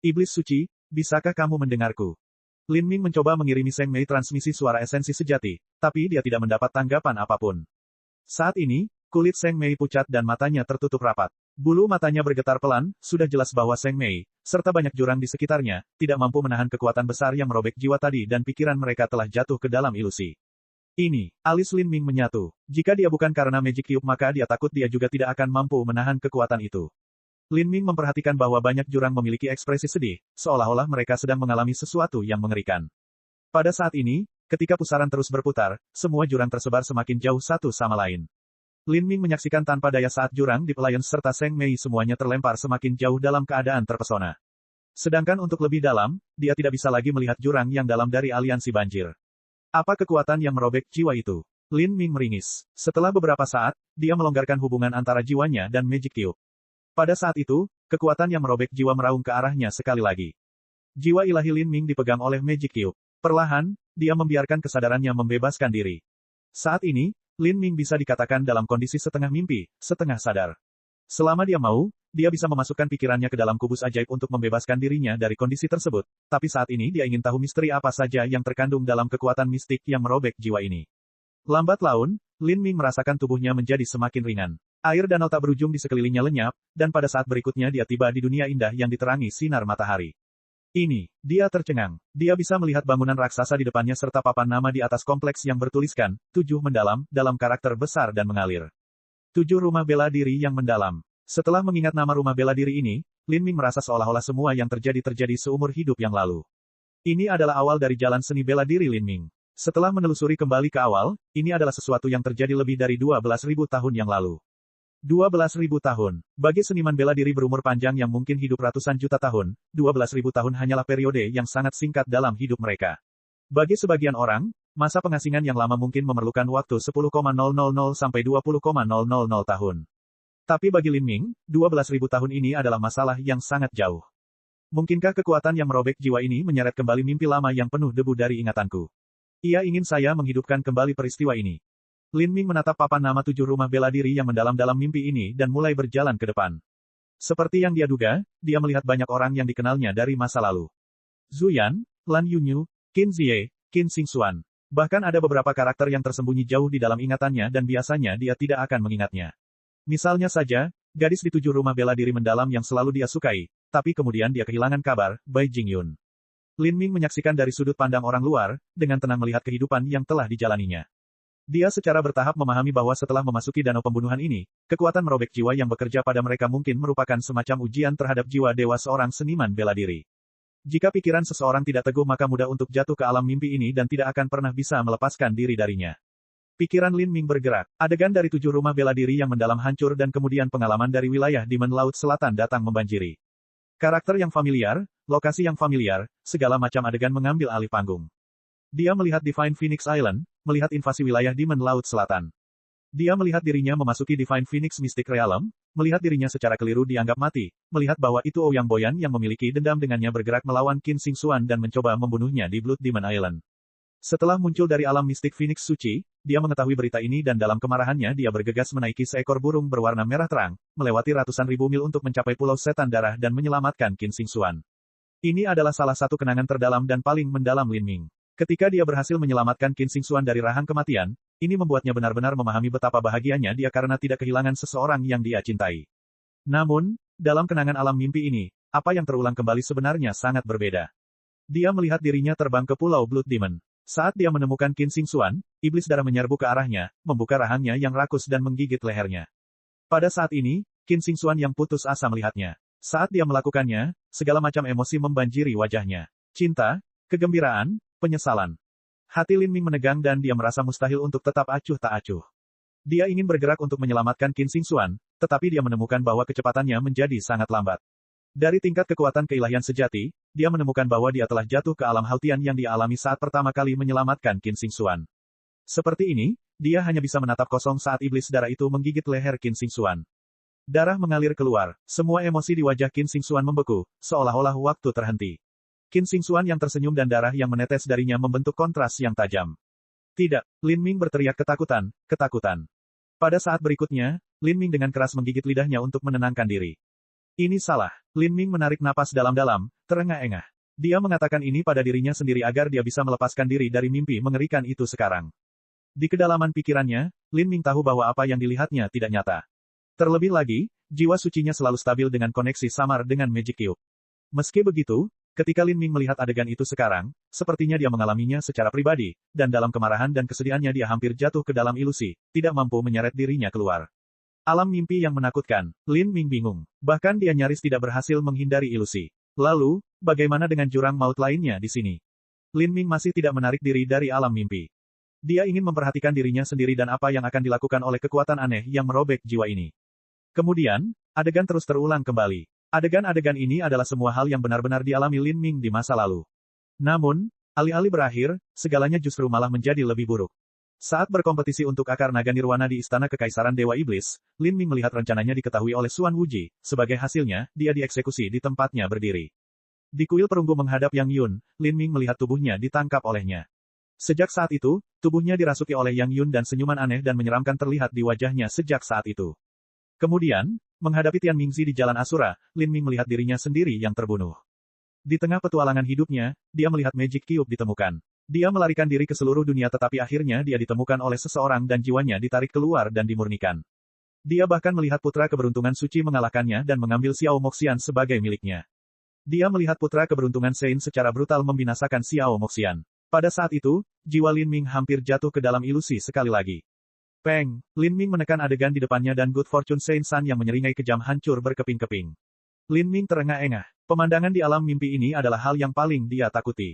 Iblis Suci, bisakah kamu mendengarku? Lin Ming mencoba mengirimi Seng Mei transmisi suara esensi sejati, tapi dia tidak mendapat tanggapan apapun. Saat ini, kulit Seng Mei pucat dan matanya tertutup rapat. Bulu matanya bergetar pelan, sudah jelas bahwa Seng Mei, serta banyak jurang di sekitarnya, tidak mampu menahan kekuatan besar yang merobek jiwa tadi dan pikiran mereka telah jatuh ke dalam ilusi. Ini, alis Lin Ming menyatu. Jika dia bukan karena Magic Cube maka dia takut dia juga tidak akan mampu menahan kekuatan itu. Lin Ming memperhatikan bahwa banyak jurang memiliki ekspresi sedih, seolah-olah mereka sedang mengalami sesuatu yang mengerikan. Pada saat ini, ketika pusaran terus berputar, semua jurang tersebar semakin jauh satu sama lain. Lin Ming menyaksikan tanpa daya saat jurang Deep Alliance serta Seng Mei semuanya terlempar semakin jauh dalam keadaan terpesona. Sedangkan untuk lebih dalam, dia tidak bisa lagi melihat jurang yang dalam dari aliansi banjir. Apa kekuatan yang merobek jiwa itu? Lin Ming meringis. Setelah beberapa saat, dia melonggarkan hubungan antara jiwanya dan Magic Cube. Pada saat itu, kekuatan yang merobek jiwa meraung ke arahnya sekali lagi. Jiwa ilahi Lin Ming dipegang oleh Magic Cube. Perlahan, dia membiarkan kesadarannya membebaskan diri. Saat ini, Lin Ming bisa dikatakan dalam kondisi setengah mimpi, setengah sadar. Selama dia mau, dia bisa memasukkan pikirannya ke dalam kubus ajaib untuk membebaskan dirinya dari kondisi tersebut, tapi saat ini dia ingin tahu misteri apa saja yang terkandung dalam kekuatan mistik yang merobek jiwa ini. Lambat laun, Lin Ming merasakan tubuhnya menjadi semakin ringan. Air danau tak berujung di sekelilingnya lenyap, dan pada saat berikutnya dia tiba di dunia indah yang diterangi sinar matahari. Ini, dia tercengang. Dia bisa melihat bangunan raksasa di depannya serta papan nama di atas kompleks yang bertuliskan, 7 mendalam, dalam karakter besar dan mengalir. 7 rumah bela diri yang mendalam. Setelah mengingat nama rumah bela diri ini, Lin Ming merasa seolah-olah semua yang terjadi seumur hidup yang lalu. Ini adalah awal dari jalan seni bela diri Lin Ming. Setelah menelusuri kembali ke awal, ini adalah sesuatu yang terjadi lebih dari 12.000 tahun yang lalu. 12.000 tahun. Bagi seniman bela diri berumur panjang yang mungkin hidup ratusan juta tahun, 12.000 tahun hanyalah periode yang sangat singkat dalam hidup mereka. Bagi sebagian orang, masa pengasingan yang lama mungkin memerlukan waktu 10,000 sampai 20,000 tahun. Tapi bagi Lin Ming, 12.000 tahun ini adalah masalah yang sangat jauh. Mungkinkah kekuatan yang merobek jiwa ini menyeret kembali mimpi lama yang penuh debu dari ingatanku? Ia ingin saya menghidupkan kembali peristiwa ini. Lin Ming menatap papan nama 7 rumah bela diri yang mendalam dalam mimpi ini dan mulai berjalan ke depan. Seperti yang dia duga, dia melihat banyak orang yang dikenalnya dari masa lalu. Zhu Yan, Lan Yunyu, Qin Ziye, Qin Xingxuan. Bahkan ada beberapa karakter yang tersembunyi jauh di dalam ingatannya dan biasanya dia tidak akan mengingatnya. Misalnya saja, gadis di 7 rumah bela diri mendalam yang selalu dia sukai, tapi kemudian dia kehilangan kabar, Bai Jingyun. Lin Ming menyaksikan dari sudut pandang orang luar, dengan tenang melihat kehidupan yang telah dijalaninya. Dia secara bertahap memahami bahwa setelah memasuki danau pembunuhan ini, kekuatan merobek jiwa yang bekerja pada mereka mungkin merupakan semacam ujian terhadap jiwa dewa seorang seniman bela diri. Jika pikiran seseorang tidak teguh maka mudah untuk jatuh ke alam mimpi ini dan tidak akan pernah bisa melepaskan diri darinya. Pikiran Lin Ming bergerak. Adegan dari 7 rumah bela diri yang mendalam hancur dan kemudian pengalaman dari wilayah Demon Laut Selatan datang membanjiri. Karakter yang familiar, lokasi yang familiar, segala macam adegan mengambil alih panggung. Dia melihat Divine Phoenix Island, melihat invasi wilayah Demon Laut Selatan. Dia melihat dirinya memasuki Divine Phoenix Mystic Realm, melihat dirinya secara keliru dianggap mati, melihat bahwa itu Ouyang Boyan yang memiliki dendam dengannya bergerak melawan Qin Xing Xuan dan mencoba membunuhnya di Blood Demon Island. Setelah muncul dari alam mistik Phoenix Suci, dia mengetahui berita ini dan dalam kemarahannya dia bergegas menaiki seekor burung berwarna merah terang, melewati ratusan ribu mil untuk mencapai Pulau Setan Darah dan menyelamatkan Qin Xing Xuan. Ini adalah salah satu kenangan terdalam dan paling mendalam Lin Ming. Ketika dia berhasil menyelamatkan Qin Xing Xuan dari rahang kematian, ini membuatnya benar-benar memahami betapa bahagianya dia karena tidak kehilangan seseorang yang dia cintai. Namun, dalam kenangan alam mimpi ini, apa yang terulang kembali sebenarnya sangat berbeda. Dia melihat dirinya terbang ke Pulau Blood Demon. Saat dia menemukan Qin Xing Xuan, iblis darah menyerbu ke arahnya, membuka rahangnya yang rakus dan menggigit lehernya. Pada saat ini, Qin Xing Xuan yang putus asa melihatnya. Saat dia melakukannya, segala macam emosi membanjiri wajahnya. Cinta, kegembiraan, penyesalan. Hati Lin Ming menegang dan dia merasa mustahil untuk tetap acuh tak acuh. Dia ingin bergerak untuk menyelamatkan Qin Xing Xuan, tetapi dia menemukan bahwa kecepatannya menjadi sangat lambat. Dari tingkat kekuatan keilahian sejati, dia menemukan bahwa dia telah jatuh ke alam Haltian yang dia alami saat pertama kali menyelamatkan Qin Xing Xuan. Seperti ini, dia hanya bisa menatap kosong saat iblis darah itu menggigit leher Qin Xing Xuan. Darah mengalir keluar, semua emosi di wajah Qin Xing Xuan membeku, seolah-olah waktu terhenti. Qin Xing Xuan yang tersenyum dan darah yang menetes darinya membentuk kontras yang tajam. Tidak, Lin Ming berteriak ketakutan, ketakutan. Pada saat berikutnya, Lin Ming dengan keras menggigit lidahnya untuk menenangkan diri. Ini salah. Lin Ming menarik napas dalam-dalam, terengah-engah. Dia mengatakan ini pada dirinya sendiri agar dia bisa melepaskan diri dari mimpi mengerikan itu sekarang. Di kedalaman pikirannya, Lin Ming tahu bahwa apa yang dilihatnya tidak nyata. Terlebih lagi, jiwa sucinya selalu stabil dengan koneksi samar dengan Magic Cube. Meski begitu, ketika Lin Ming melihat adegan itu sekarang, sepertinya dia mengalaminya secara pribadi, dan dalam kemarahan dan kesedihannya dia hampir jatuh ke dalam ilusi, tidak mampu menyeret dirinya keluar. Alam mimpi yang menakutkan, Lin Ming bingung. Bahkan dia nyaris tidak berhasil menghindari ilusi. Lalu, bagaimana dengan jurang maut lainnya di sini? Lin Ming masih tidak menarik diri dari alam mimpi. Dia ingin memperhatikan dirinya sendiri dan apa yang akan dilakukan oleh kekuatan aneh yang merobek jiwa ini. Kemudian, adegan terus terulang kembali. Adegan-adegan ini adalah semua hal yang benar-benar dialami Lin Ming di masa lalu. Namun, alih-alih berakhir, segalanya justru malah menjadi lebih buruk. Saat berkompetisi untuk akar naga nirwana di Istana Kekaisaran Dewa Iblis, Lin Ming melihat rencananya diketahui oleh Xuan Wuji, sebagai hasilnya, dia dieksekusi di tempatnya berdiri. Di kuil perunggu menghadap Yang Yun, Lin Ming melihat tubuhnya ditangkap olehnya. Sejak saat itu, tubuhnya dirasuki oleh Yang Yun dan senyuman aneh dan menyeramkan terlihat di wajahnya sejak saat itu. Kemudian, menghadapi Tian Mingzi di Jalan Asura, Lin Ming melihat dirinya sendiri yang terbunuh. Di tengah petualangan hidupnya, dia melihat Magic Cube ditemukan. Dia melarikan diri ke seluruh dunia tetapi akhirnya dia ditemukan oleh seseorang dan jiwanya ditarik keluar dan dimurnikan. Dia bahkan melihat putra keberuntungan suci mengalahkannya dan mengambil Xiao Moxian sebagai miliknya. Dia melihat putra keberuntungan Sein secara brutal membinasakan Xiao Moxian. Pada saat itu, jiwa Lin Ming hampir jatuh ke dalam ilusi sekali lagi. Peng, Lin Ming menekan adegan di depannya dan Good Fortune Sein San yang menyeringai kejam hancur berkeping-keping. Lin Ming terengah-engah. Pemandangan di alam mimpi ini adalah hal yang paling dia takuti.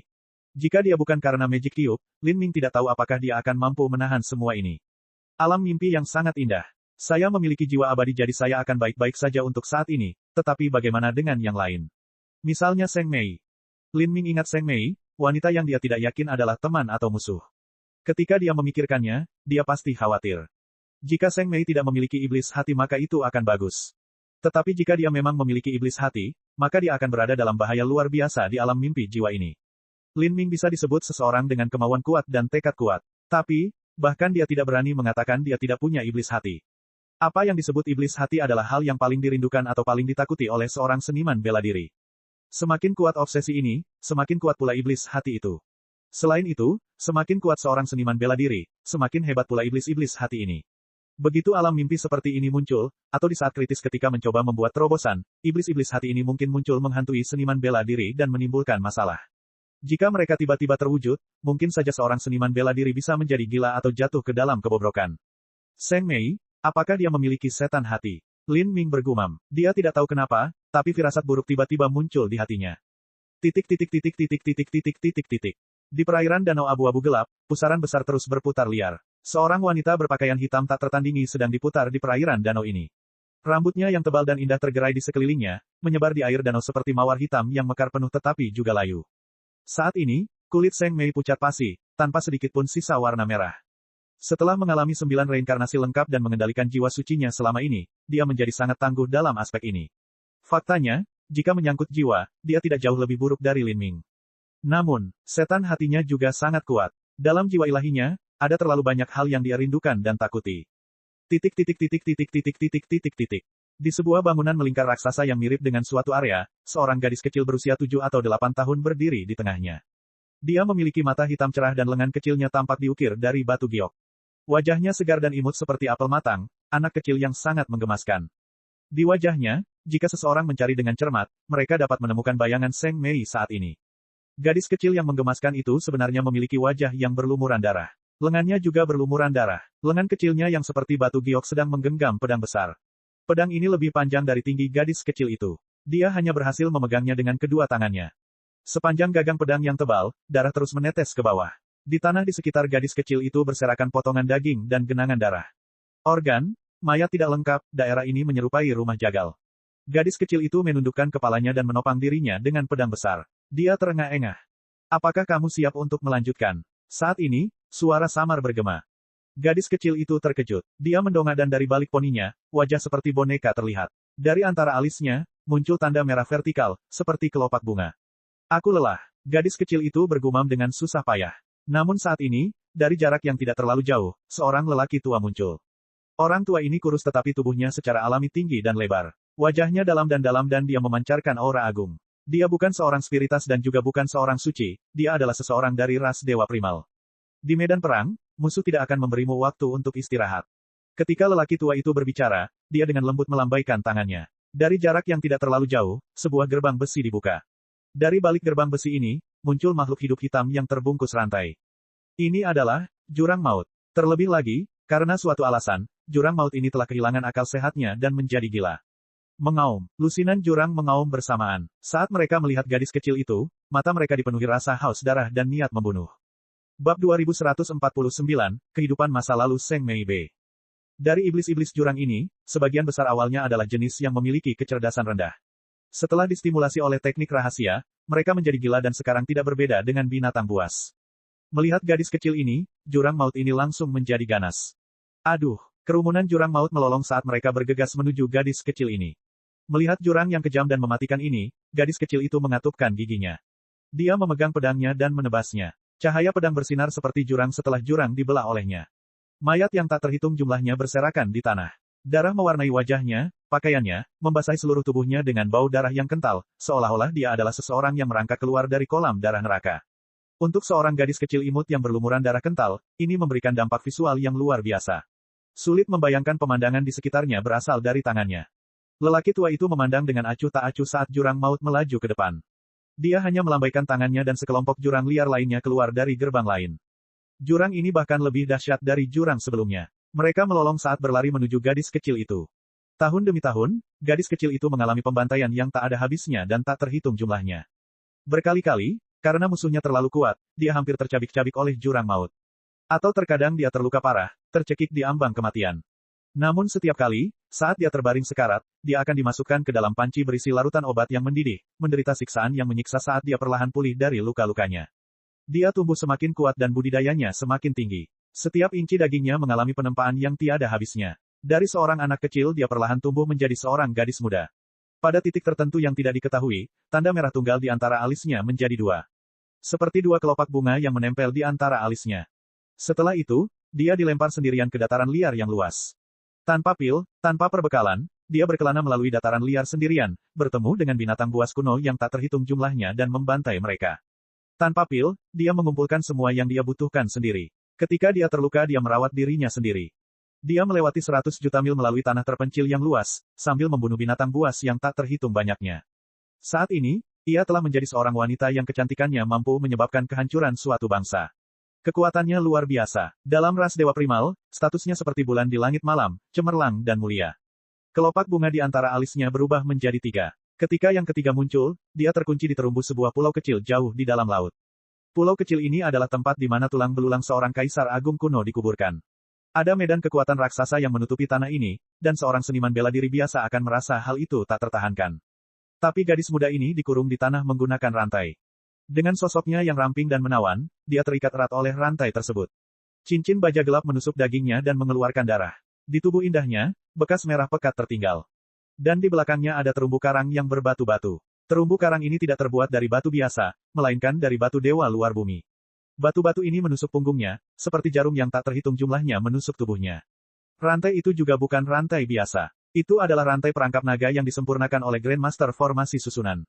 Jika dia bukan karena Magic Cube, Lin Ming tidak tahu apakah dia akan mampu menahan semua ini. Alam mimpi yang sangat indah. Saya memiliki jiwa abadi jadi saya akan baik-baik saja untuk saat ini, tetapi bagaimana dengan yang lain? Misalnya Seng Mei. Lin Ming ingat Seng Mei, wanita yang dia tidak yakin adalah teman atau musuh. Ketika dia memikirkannya, dia pasti khawatir. Jika Seng Mei tidak memiliki iblis hati maka itu akan bagus. Tetapi jika dia memang memiliki iblis hati, maka dia akan berada dalam bahaya luar biasa di alam mimpi jiwa ini. Lin Ming bisa disebut seseorang dengan kemauan kuat dan tekad kuat. Tapi, bahkan dia tidak berani mengatakan dia tidak punya iblis hati. Apa yang disebut iblis hati adalah hal yang paling dirindukan atau paling ditakuti oleh seorang seniman bela diri. Semakin kuat obsesi ini, semakin kuat pula iblis hati itu. Selain itu, semakin kuat seorang seniman bela diri, semakin hebat pula iblis-iblis hati ini. Begitu alam mimpi seperti ini muncul, atau di saat kritis ketika mencoba membuat terobosan, iblis-iblis hati ini mungkin muncul menghantui seniman bela diri dan menimbulkan masalah. Jika mereka tiba-tiba terwujud, mungkin saja seorang seniman bela diri bisa menjadi gila atau jatuh ke dalam kebobrokan. Seng Mei, apakah dia memiliki setan hati? Lin Ming bergumam. Dia tidak tahu kenapa, tapi firasat buruk tiba-tiba muncul di hatinya. Titik titik titik titik titik titik titik titik. Di perairan danau abu-abu gelap, pusaran besar terus berputar liar. Seorang wanita berpakaian hitam tak tertandingi sedang diputar di perairan danau ini. Rambutnya yang tebal dan indah tergerai di sekelilingnya, menyebar di air danau seperti mawar hitam yang mekar penuh tetapi juga layu. Saat ini, kulit Seng Mei pucat pasi, tanpa sedikit pun sisa warna merah. Setelah mengalami 9 reinkarnasi lengkap dan mengendalikan jiwa sucinya selama ini, dia menjadi sangat tangguh dalam aspek ini. Faktanya, jika menyangkut jiwa, dia tidak jauh lebih buruk dari Lin Ming. Namun, setan hatinya juga sangat kuat. Dalam jiwa ilahinya, ada terlalu banyak hal yang dia rindukan dan takuti. Titik titik titik titik titik titik titik titik. Di sebuah bangunan melingkar raksasa yang mirip dengan suatu area, seorang gadis kecil berusia 7 atau 8 tahun berdiri di tengahnya. Dia memiliki mata hitam cerah dan lengan kecilnya tampak diukir dari batu giok. Wajahnya segar dan imut seperti apel matang, anak kecil yang sangat menggemaskan. Di wajahnya, jika seseorang mencari dengan cermat, mereka dapat menemukan bayangan Seng Mei saat ini. Gadis kecil yang menggemaskan itu sebenarnya memiliki wajah yang berlumuran darah. Lengannya juga berlumuran darah. Lengan kecilnya yang seperti batu giok sedang menggenggam pedang besar. Pedang ini lebih panjang dari tinggi gadis kecil itu. Dia hanya berhasil memegangnya dengan kedua tangannya. Sepanjang gagang pedang yang tebal, darah terus menetes ke bawah. Di tanah di sekitar gadis kecil itu berserakan potongan daging dan genangan darah. Organ, mayat tidak lengkap, daerah ini menyerupai rumah jagal. Gadis kecil itu menundukkan kepalanya dan menopang dirinya dengan pedang besar. Dia terengah-engah. Apakah kamu siap untuk melanjutkan? Saat ini, suara samar bergema. Gadis kecil itu terkejut. Dia mendongak dan dari balik poninya, wajah seperti boneka terlihat. Dari antara alisnya, muncul tanda merah vertikal, seperti kelopak bunga. Aku lelah. Gadis kecil itu bergumam dengan susah payah. Namun saat ini, dari jarak yang tidak terlalu jauh, seorang lelaki tua muncul. Orang tua ini kurus tetapi tubuhnya secara alami tinggi dan lebar. Wajahnya dalam dan dia memancarkan aura agung. Dia bukan seorang spiritas dan juga bukan seorang suci, dia adalah seseorang dari ras dewa primal. Di medan perang, musuh tidak akan memberimu waktu untuk istirahat. Ketika lelaki tua itu berbicara, dia dengan lembut melambaikan tangannya. Dari jarak yang tidak terlalu jauh, sebuah gerbang besi dibuka. Dari balik gerbang besi ini, muncul makhluk hidup hitam yang terbungkus rantai. Ini adalah jurang maut. Terlebih lagi, karena suatu alasan, jurang maut ini telah kehilangan akal sehatnya dan menjadi gila. Mengaum. Lusinan jurang mengaum bersamaan. Saat mereka melihat gadis kecil itu, mata mereka dipenuhi rasa haus darah dan niat membunuh. Bab 2149, Kehidupan Masa Lalu Seng Mei B. Dari iblis-iblis jurang ini, sebagian besar awalnya adalah jenis yang memiliki kecerdasan rendah. Setelah distimulasi oleh teknik rahasia, mereka menjadi gila dan sekarang tidak berbeda dengan binatang buas. Melihat gadis kecil ini, jurang maut ini langsung menjadi ganas. Aduh, kerumunan jurang maut melolong saat mereka bergegas menuju gadis kecil ini. Melihat jurang yang kejam dan mematikan ini, gadis kecil itu mengatupkan giginya. Dia memegang pedangnya dan menebasnya. Cahaya pedang bersinar seperti jurang setelah jurang dibelah olehnya. Mayat yang tak terhitung jumlahnya berserakan di tanah. Darah mewarnai wajahnya, pakaiannya, membasahi seluruh tubuhnya dengan bau darah yang kental, seolah-olah dia adalah seseorang yang merangkak keluar dari kolam darah neraka. Untuk seorang gadis kecil imut yang berlumuran darah kental, ini memberikan dampak visual yang luar biasa. Sulit membayangkan pemandangan di sekitarnya berasal dari tangannya. Lelaki tua itu memandang dengan acuh tak acuh saat jurang maut melaju ke depan. Dia hanya melambaikan tangannya dan sekelompok jurang liar lainnya keluar dari gerbang lain. Jurang ini bahkan lebih dahsyat dari jurang sebelumnya. Mereka melolong saat berlari menuju gadis kecil itu. Tahun demi tahun, gadis kecil itu mengalami pembantaian yang tak ada habisnya dan tak terhitung jumlahnya. Berkali-kali, karena musuhnya terlalu kuat, dia hampir tercabik-cabik oleh jurang maut. Atau terkadang dia terluka parah, tercekik di ambang kematian. Namun setiap kali, saat dia terbaring sekarat, dia akan dimasukkan ke dalam panci berisi larutan obat yang mendidih, menderita siksaan yang menyiksa saat dia perlahan pulih dari luka-lukanya. Dia tumbuh semakin kuat dan budidayanya semakin tinggi. Setiap inci dagingnya mengalami penempaan yang tiada habisnya. Dari seorang anak kecil dia perlahan tumbuh menjadi seorang gadis muda. Pada titik tertentu yang tidak diketahui, tanda merah tunggal di antara alisnya menjadi 2. Seperti 2 kelopak bunga yang menempel di antara alisnya. Setelah itu, dia dilempar sendirian ke dataran liar yang luas. Tanpa pil, tanpa perbekalan, dia berkelana melalui dataran liar sendirian, bertemu dengan binatang buas kuno yang tak terhitung jumlahnya dan membantai mereka. Tanpa pil, dia mengumpulkan semua yang dia butuhkan sendiri. Ketika dia terluka dia merawat dirinya sendiri. Dia melewati 100 juta mil melalui tanah terpencil yang luas, sambil membunuh binatang buas yang tak terhitung banyaknya. Saat ini, ia telah menjadi seorang wanita yang kecantikannya mampu menyebabkan kehancuran suatu bangsa. Kekuatannya luar biasa. Dalam ras dewa primal, statusnya seperti bulan di langit malam, cemerlang dan mulia. Kelopak bunga di antara alisnya berubah menjadi 3. Ketika yang ketiga muncul, dia terkunci di terumbu sebuah pulau kecil jauh di dalam laut. Pulau kecil ini adalah tempat di mana tulang belulang seorang kaisar agung kuno dikuburkan. Ada medan kekuatan raksasa yang menutupi tanah ini, dan seorang seniman bela diri biasa akan merasa hal itu tak tertahankan. Tapi gadis muda ini dikurung di tanah menggunakan rantai. Dengan sosoknya yang ramping dan menawan, dia terikat erat oleh rantai tersebut. Cincin baja gelap menusuk dagingnya dan mengeluarkan darah. Di tubuh indahnya, bekas merah pekat tertinggal. Dan di belakangnya ada terumbu karang yang berbatu-batu. Terumbu karang ini tidak terbuat dari batu biasa, melainkan dari batu dewa luar bumi. Batu-batu ini menusuk punggungnya, seperti jarum yang tak terhitung jumlahnya menusuk tubuhnya. Rantai itu juga bukan rantai biasa. Itu adalah rantai perangkap naga yang disempurnakan oleh Grandmaster formasi susunan.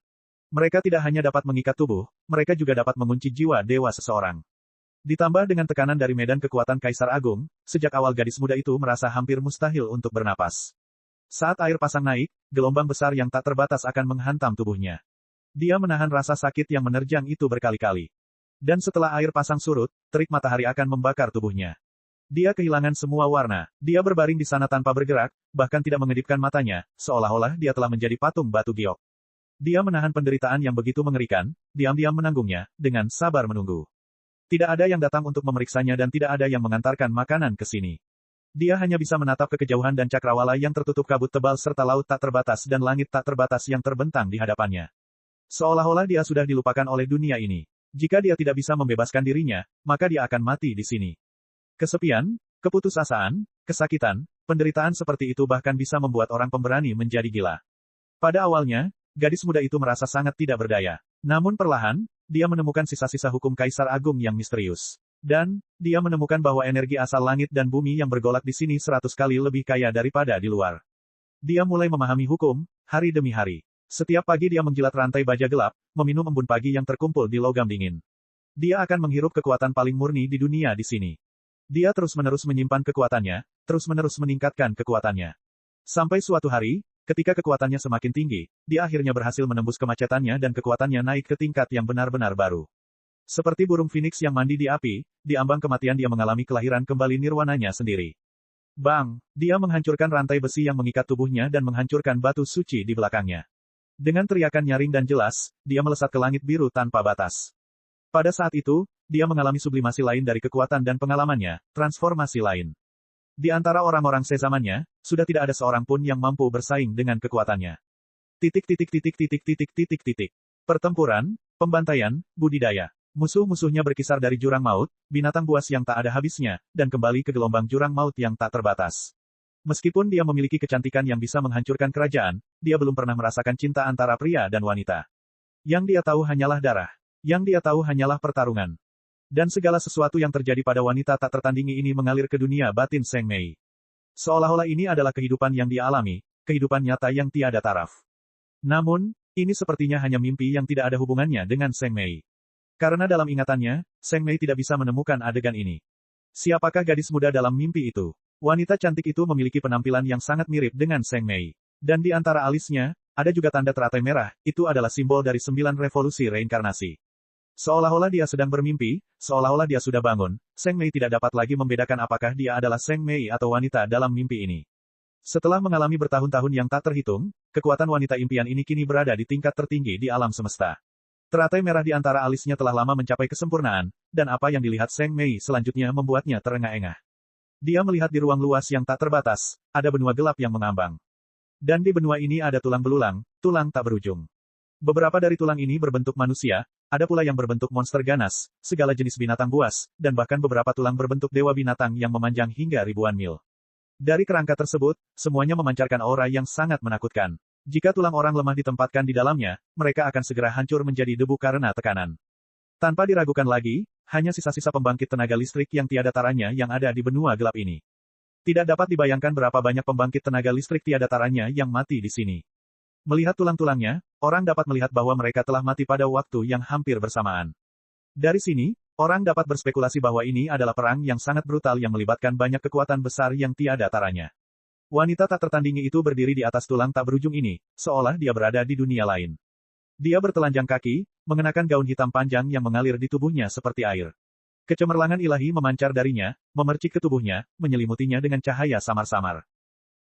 Mereka tidak hanya dapat mengikat tubuh, mereka juga dapat mengunci jiwa dewa seseorang. Ditambah dengan tekanan dari medan kekuatan Kaisar Agung, sejak awal gadis muda itu merasa hampir mustahil untuk bernapas. Saat air pasang naik, gelombang besar yang tak terbatas akan menghantam tubuhnya. Dia menahan rasa sakit yang menerjang itu berkali-kali. Dan setelah air pasang surut, terik matahari akan membakar tubuhnya. Dia kehilangan semua warna. Dia berbaring di sana tanpa bergerak, bahkan tidak mengedipkan matanya, seolah-olah dia telah menjadi patung batu giok. Dia menahan penderitaan yang begitu mengerikan, diam-diam menanggungnya, dengan sabar menunggu. Tidak ada yang datang untuk memeriksanya dan tidak ada yang mengantarkan makanan ke sini. Dia hanya bisa menatap ke kejauhan dan cakrawala yang tertutup kabut tebal serta laut tak terbatas dan langit tak terbatas yang terbentang di hadapannya. Seolah-olah dia sudah dilupakan oleh dunia ini. Jika dia tidak bisa membebaskan dirinya, maka dia akan mati di sini. Kesepian, keputusasaan, kesakitan, penderitaan seperti itu bahkan bisa membuat orang pemberani menjadi gila. Pada awalnya, gadis muda itu merasa sangat tidak berdaya. Namun perlahan, dia menemukan sisa-sisa hukum Kaisar Agung yang misterius. Dan, dia menemukan bahwa energi asal langit dan bumi yang bergolak di sini 100 kali lebih kaya daripada di luar. Dia mulai memahami hukum, hari demi hari. Setiap pagi dia menjilat rantai baja gelap, meminum embun pagi yang terkumpul di logam dingin. Dia akan menghirup kekuatan paling murni di dunia di sini. Dia terus-menerus menyimpan kekuatannya, terus-menerus meningkatkan kekuatannya. Sampai suatu hari, ketika kekuatannya semakin tinggi, dia akhirnya berhasil menembus kemacetannya dan kekuatannya naik ke tingkat yang benar-benar baru. Seperti burung phoenix yang mandi di api, di ambang kematian dia mengalami kelahiran kembali nirwananya sendiri. Bang! Dia menghancurkan rantai besi yang mengikat tubuhnya dan menghancurkan batu suci di belakangnya. Dengan teriakan nyaring dan jelas, dia melesat ke langit biru tanpa batas. Pada saat itu, dia mengalami sublimasi lain dari kekuatan dan pengalamannya, transformasi lain. Di antara orang-orang sezamannya, sudah tidak ada seorang pun yang mampu bersaing dengan kekuatannya. Pertempuran, pembantaian, budidaya. Musuh-musuhnya berkisar dari jurang maut, binatang buas yang tak ada habisnya, dan kembali ke gelombang jurang maut yang tak terbatas. Meskipun dia memiliki kecantikan yang bisa menghancurkan kerajaan, dia belum pernah merasakan cinta antara pria dan wanita. Yang dia tahu hanyalah darah. Yang dia tahu hanyalah pertarungan. Dan segala sesuatu yang terjadi pada wanita tak tertandingi ini mengalir ke dunia batin Seng Mei. Seolah-olah ini adalah kehidupan yang dia alami, kehidupan nyata yang tiada taraf. Namun, ini sepertinya hanya mimpi yang tidak ada hubungannya dengan Seng Mei. Karena dalam ingatannya, Seng Mei tidak bisa menemukan adegan ini. Siapakah gadis muda dalam mimpi itu? Wanita cantik itu memiliki penampilan yang sangat mirip dengan Seng Mei. Dan di antara alisnya, ada juga tanda teratai merah, itu adalah simbol dari 9 revolusi reinkarnasi. Seolah-olah dia sedang bermimpi, seolah-olah dia sudah bangun, Seng Mei tidak dapat lagi membedakan apakah dia adalah Seng Mei atau wanita dalam mimpi ini. Setelah mengalami bertahun-tahun yang tak terhitung, kekuatan wanita impian ini kini berada di tingkat tertinggi di alam semesta. Teratai merah di antara alisnya telah lama mencapai kesempurnaan, dan apa yang dilihat Seng Mei selanjutnya membuatnya terengah-engah. Dia melihat di ruang luas yang tak terbatas, ada benua gelap yang mengambang. Dan di benua ini ada tulang belulang, tulang tak berujung. Beberapa dari tulang ini berbentuk manusia, ada pula yang berbentuk monster ganas, segala jenis binatang buas, dan bahkan beberapa tulang berbentuk dewa binatang yang memanjang hingga ribuan mil. Dari kerangka tersebut, semuanya memancarkan aura yang sangat menakutkan. Jika tulang orang lemah ditempatkan di dalamnya, mereka akan segera hancur menjadi debu karena tekanan. Tanpa diragukan lagi, hanya sisa-sisa pembangkit tenaga listrik yang tiada taranya yang ada di benua gelap ini. Tidak dapat dibayangkan berapa banyak pembangkit tenaga listrik tiada taranya yang mati di sini. Melihat tulang-tulangnya, orang dapat melihat bahwa mereka telah mati pada waktu yang hampir bersamaan. Dari sini, orang dapat berspekulasi bahwa ini adalah perang yang sangat brutal yang melibatkan banyak kekuatan besar yang tiada taranya. Wanita tak tertandingi itu berdiri di atas tulang tak berujung ini, seolah dia berada di dunia lain. Dia bertelanjang kaki, mengenakan gaun hitam panjang yang mengalir di tubuhnya seperti air. Kecemerlangan ilahi memancar darinya, memercik ke tubuhnya, menyelimutinya dengan cahaya samar-samar.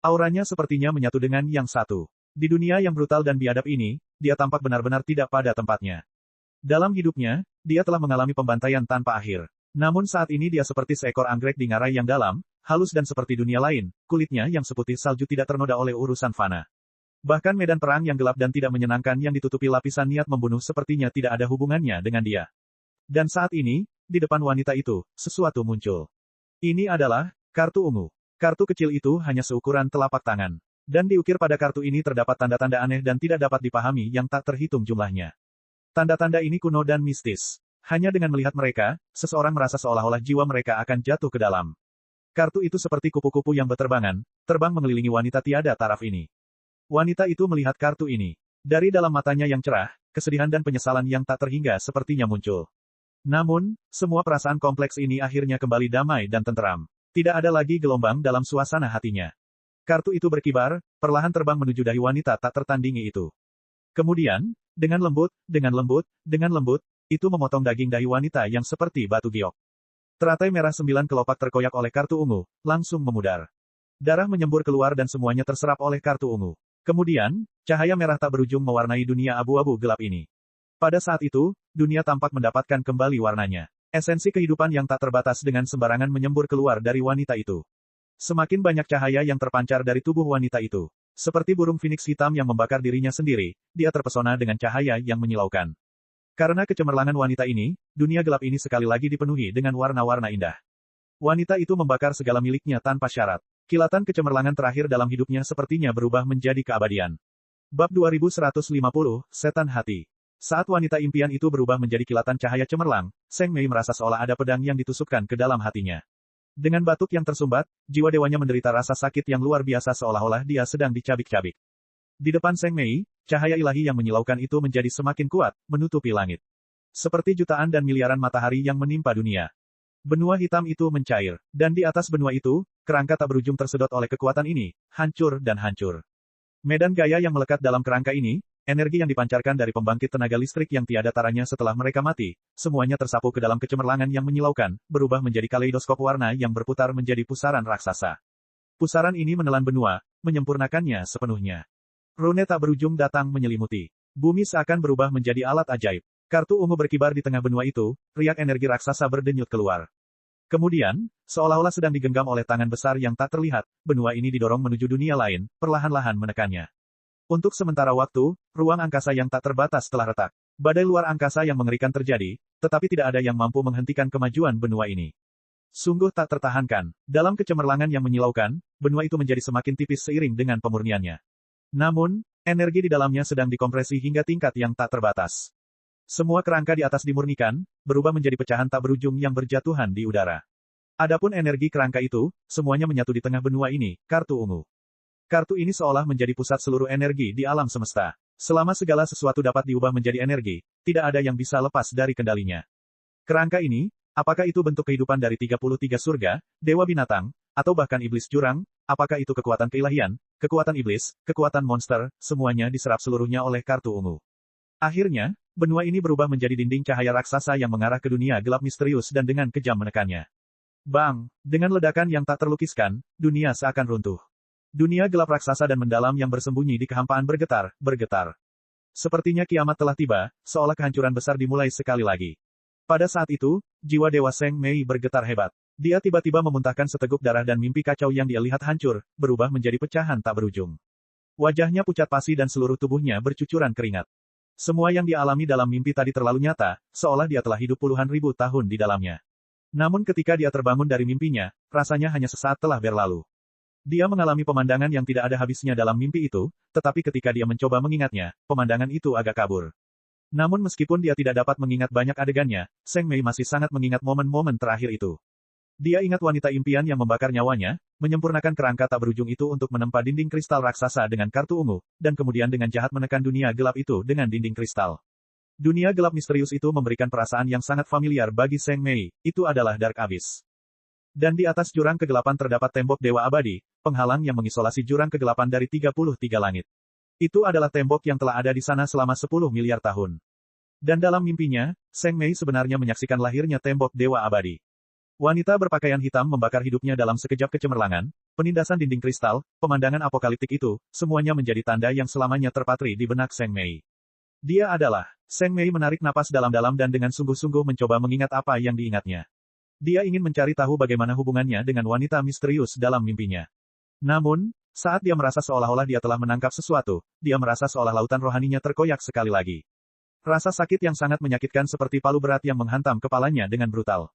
Auranya sepertinya menyatu dengan yang satu. Di dunia yang brutal dan biadab ini, dia tampak benar-benar tidak pada tempatnya. Dalam hidupnya, dia telah mengalami pembantaian tanpa akhir. Namun saat ini dia seperti seekor anggrek di ngarai yang dalam, halus dan seperti dunia lain, kulitnya yang seputih salju tidak ternoda oleh urusan fana. Bahkan medan perang yang gelap dan tidak menyenangkan yang ditutupi lapisan niat membunuh sepertinya tidak ada hubungannya dengan dia. Dan saat ini, di depan wanita itu, sesuatu muncul. Ini adalah kartu ungu. Kartu kecil itu hanya seukuran telapak tangan. Dan diukir pada kartu ini terdapat tanda-tanda aneh dan tidak dapat dipahami yang tak terhitung jumlahnya. Tanda-tanda ini kuno dan mistis. Hanya dengan melihat mereka, seseorang merasa seolah-olah jiwa mereka akan jatuh ke dalam. Kartu itu seperti kupu-kupu yang berterbangan, terbang mengelilingi wanita tiada taraf ini. Wanita itu melihat kartu ini. Dari dalam matanya yang cerah, kesedihan dan penyesalan yang tak terhingga sepertinya muncul. Namun, semua perasaan kompleks ini akhirnya kembali damai dan tenteram. Tidak ada lagi gelombang dalam suasana hatinya. Kartu itu berkibar, perlahan terbang menuju dahi wanita tak tertandingi itu. Kemudian, dengan lembut, itu memotong daging dahi wanita yang seperti batu giok. Teratai merah 9 kelopak terkoyak oleh kartu ungu, langsung memudar. Darah menyembur keluar dan semuanya terserap oleh kartu ungu. Kemudian, cahaya merah tak berujung mewarnai dunia abu-abu gelap ini. Pada saat itu, dunia tampak mendapatkan kembali warnanya. Esensi kehidupan yang tak terbatas dengan sembarangan menyembur keluar dari wanita itu. Semakin banyak cahaya yang terpancar dari tubuh wanita itu. Seperti burung phoenix hitam yang membakar dirinya sendiri, dia terpesona dengan cahaya yang menyilaukan. Karena kecemerlangan wanita ini, dunia gelap ini sekali lagi dipenuhi dengan warna-warna indah. Wanita itu membakar segala miliknya tanpa syarat. Kilatan kecemerlangan terakhir dalam hidupnya sepertinya berubah menjadi keabadian. Bab 2150, Setan Hati. Saat wanita impian itu berubah menjadi kilatan cahaya cemerlang, Seng Mei merasa seolah ada pedang yang ditusukkan ke dalam hatinya. Dengan batuk yang tersumbat, jiwa dewanya menderita rasa sakit yang luar biasa seolah-olah dia sedang dicabik-cabik. Di depan Seng Mei, cahaya ilahi yang menyilaukan itu menjadi semakin kuat, menutupi langit. Seperti jutaan dan miliaran matahari yang menimpa dunia. Benua hitam itu mencair, dan di atas benua itu, kerangka tak berujung tersedot oleh kekuatan ini, hancur dan hancur. Medan gaya yang melekat dalam kerangka ini, energi yang dipancarkan dari pembangkit tenaga listrik yang tiada taranya setelah mereka mati, semuanya tersapu ke dalam kecemerlangan yang menyilaukan, berubah menjadi kaleidoskop warna yang berputar menjadi pusaran raksasa. Pusaran ini menelan benua, menyempurnakannya sepenuhnya. Rune tak berujung datang menyelimuti. Bumi seakan berubah menjadi alat ajaib. Kartu ungu berkibar di tengah benua itu, riak energi raksasa berdenyut keluar. Kemudian, seolah-olah sedang digenggam oleh tangan besar yang tak terlihat, benua ini didorong menuju dunia lain, perlahan-lahan menekannya. Untuk sementara waktu, ruang angkasa yang tak terbatas telah retak. Badai luar angkasa yang mengerikan terjadi, tetapi tidak ada yang mampu menghentikan kemajuan benua ini. Sungguh tak tertahankan. Dalam kecemerlangan yang menyilaukan, benua itu menjadi semakin tipis seiring dengan pemurniannya. Namun, energi di dalamnya sedang dikompresi hingga tingkat yang tak terbatas. Semua kerangka di atas dimurnikan, berubah menjadi pecahan tak berujung yang berjatuhan di udara. Adapun energi kerangka itu, semuanya menyatu di tengah benua ini, kartu ungu. Kartu ini seolah menjadi pusat seluruh energi di alam semesta. Selama segala sesuatu dapat diubah menjadi energi, tidak ada yang bisa lepas dari kendalinya. Kerangka ini, apakah itu bentuk kehidupan dari 33 surga, dewa binatang, atau bahkan iblis jurang, apakah itu kekuatan keilahian, kekuatan iblis, kekuatan monster, semuanya diserap seluruhnya oleh kartu ungu. Akhirnya, benua ini berubah menjadi dinding cahaya raksasa yang mengarah ke dunia gelap misterius dan dengan kejam menekannya. Bang! Dengan ledakan yang tak terlukiskan, dunia seakan runtuh. Dunia gelap raksasa dan mendalam yang bersembunyi di kehampaan bergetar. Sepertinya kiamat telah tiba, seolah kehancuran besar dimulai sekali lagi. Pada saat itu, jiwa Dewa Seng Mei bergetar hebat. Dia tiba-tiba memuntahkan seteguk darah dan mimpi kacau yang dia lihat hancur, berubah menjadi pecahan tak berujung. Wajahnya pucat pasi dan seluruh tubuhnya bercucuran keringat. Semua yang dia alami dalam mimpi tadi terlalu nyata, seolah dia telah hidup puluhan ribu tahun di dalamnya. Namun ketika dia terbangun dari mimpinya, rasanya hanya sesaat telah berlalu. Dia mengalami pemandangan yang tidak ada habisnya dalam mimpi itu, tetapi ketika dia mencoba mengingatnya, pemandangan itu agak kabur. Namun meskipun dia tidak dapat mengingat banyak adegannya, Seng Mei masih sangat mengingat momen-momen terakhir itu. Dia ingat wanita impian yang membakar nyawanya, menyempurnakan kerangka tak berujung itu untuk menempa dinding kristal raksasa dengan kartu ungu, dan kemudian dengan jahat menekan dunia gelap itu dengan dinding kristal. Dunia gelap misterius itu memberikan perasaan yang sangat familiar bagi Seng Mei, itu adalah Dark Abyss. Dan di atas jurang kegelapan terdapat tembok dewa abadi, penghalang yang mengisolasi jurang kegelapan dari 33 langit. Itu adalah tembok yang telah ada di sana selama 10 miliar tahun. Dan dalam mimpinya, Seng Mei sebenarnya menyaksikan lahirnya tembok dewa abadi. Wanita berpakaian hitam membakar hidupnya dalam sekejap kecemerlangan, penindasan dinding kristal, pemandangan apokaliptik itu, semuanya menjadi tanda yang selamanya terpatri di benak Seng Mei. Dia adalah. Seng Mei menarik napas dalam-dalam dan dengan sungguh-sungguh mencoba mengingat apa yang diingatnya. Dia ingin mencari tahu bagaimana hubungannya dengan wanita misterius dalam mimpinya. Namun, saat dia merasa seolah-olah dia telah menangkap sesuatu, dia merasa seolah lautan rohaninya terkoyak sekali lagi. Rasa sakit yang sangat menyakitkan seperti palu berat yang menghantam kepalanya dengan brutal.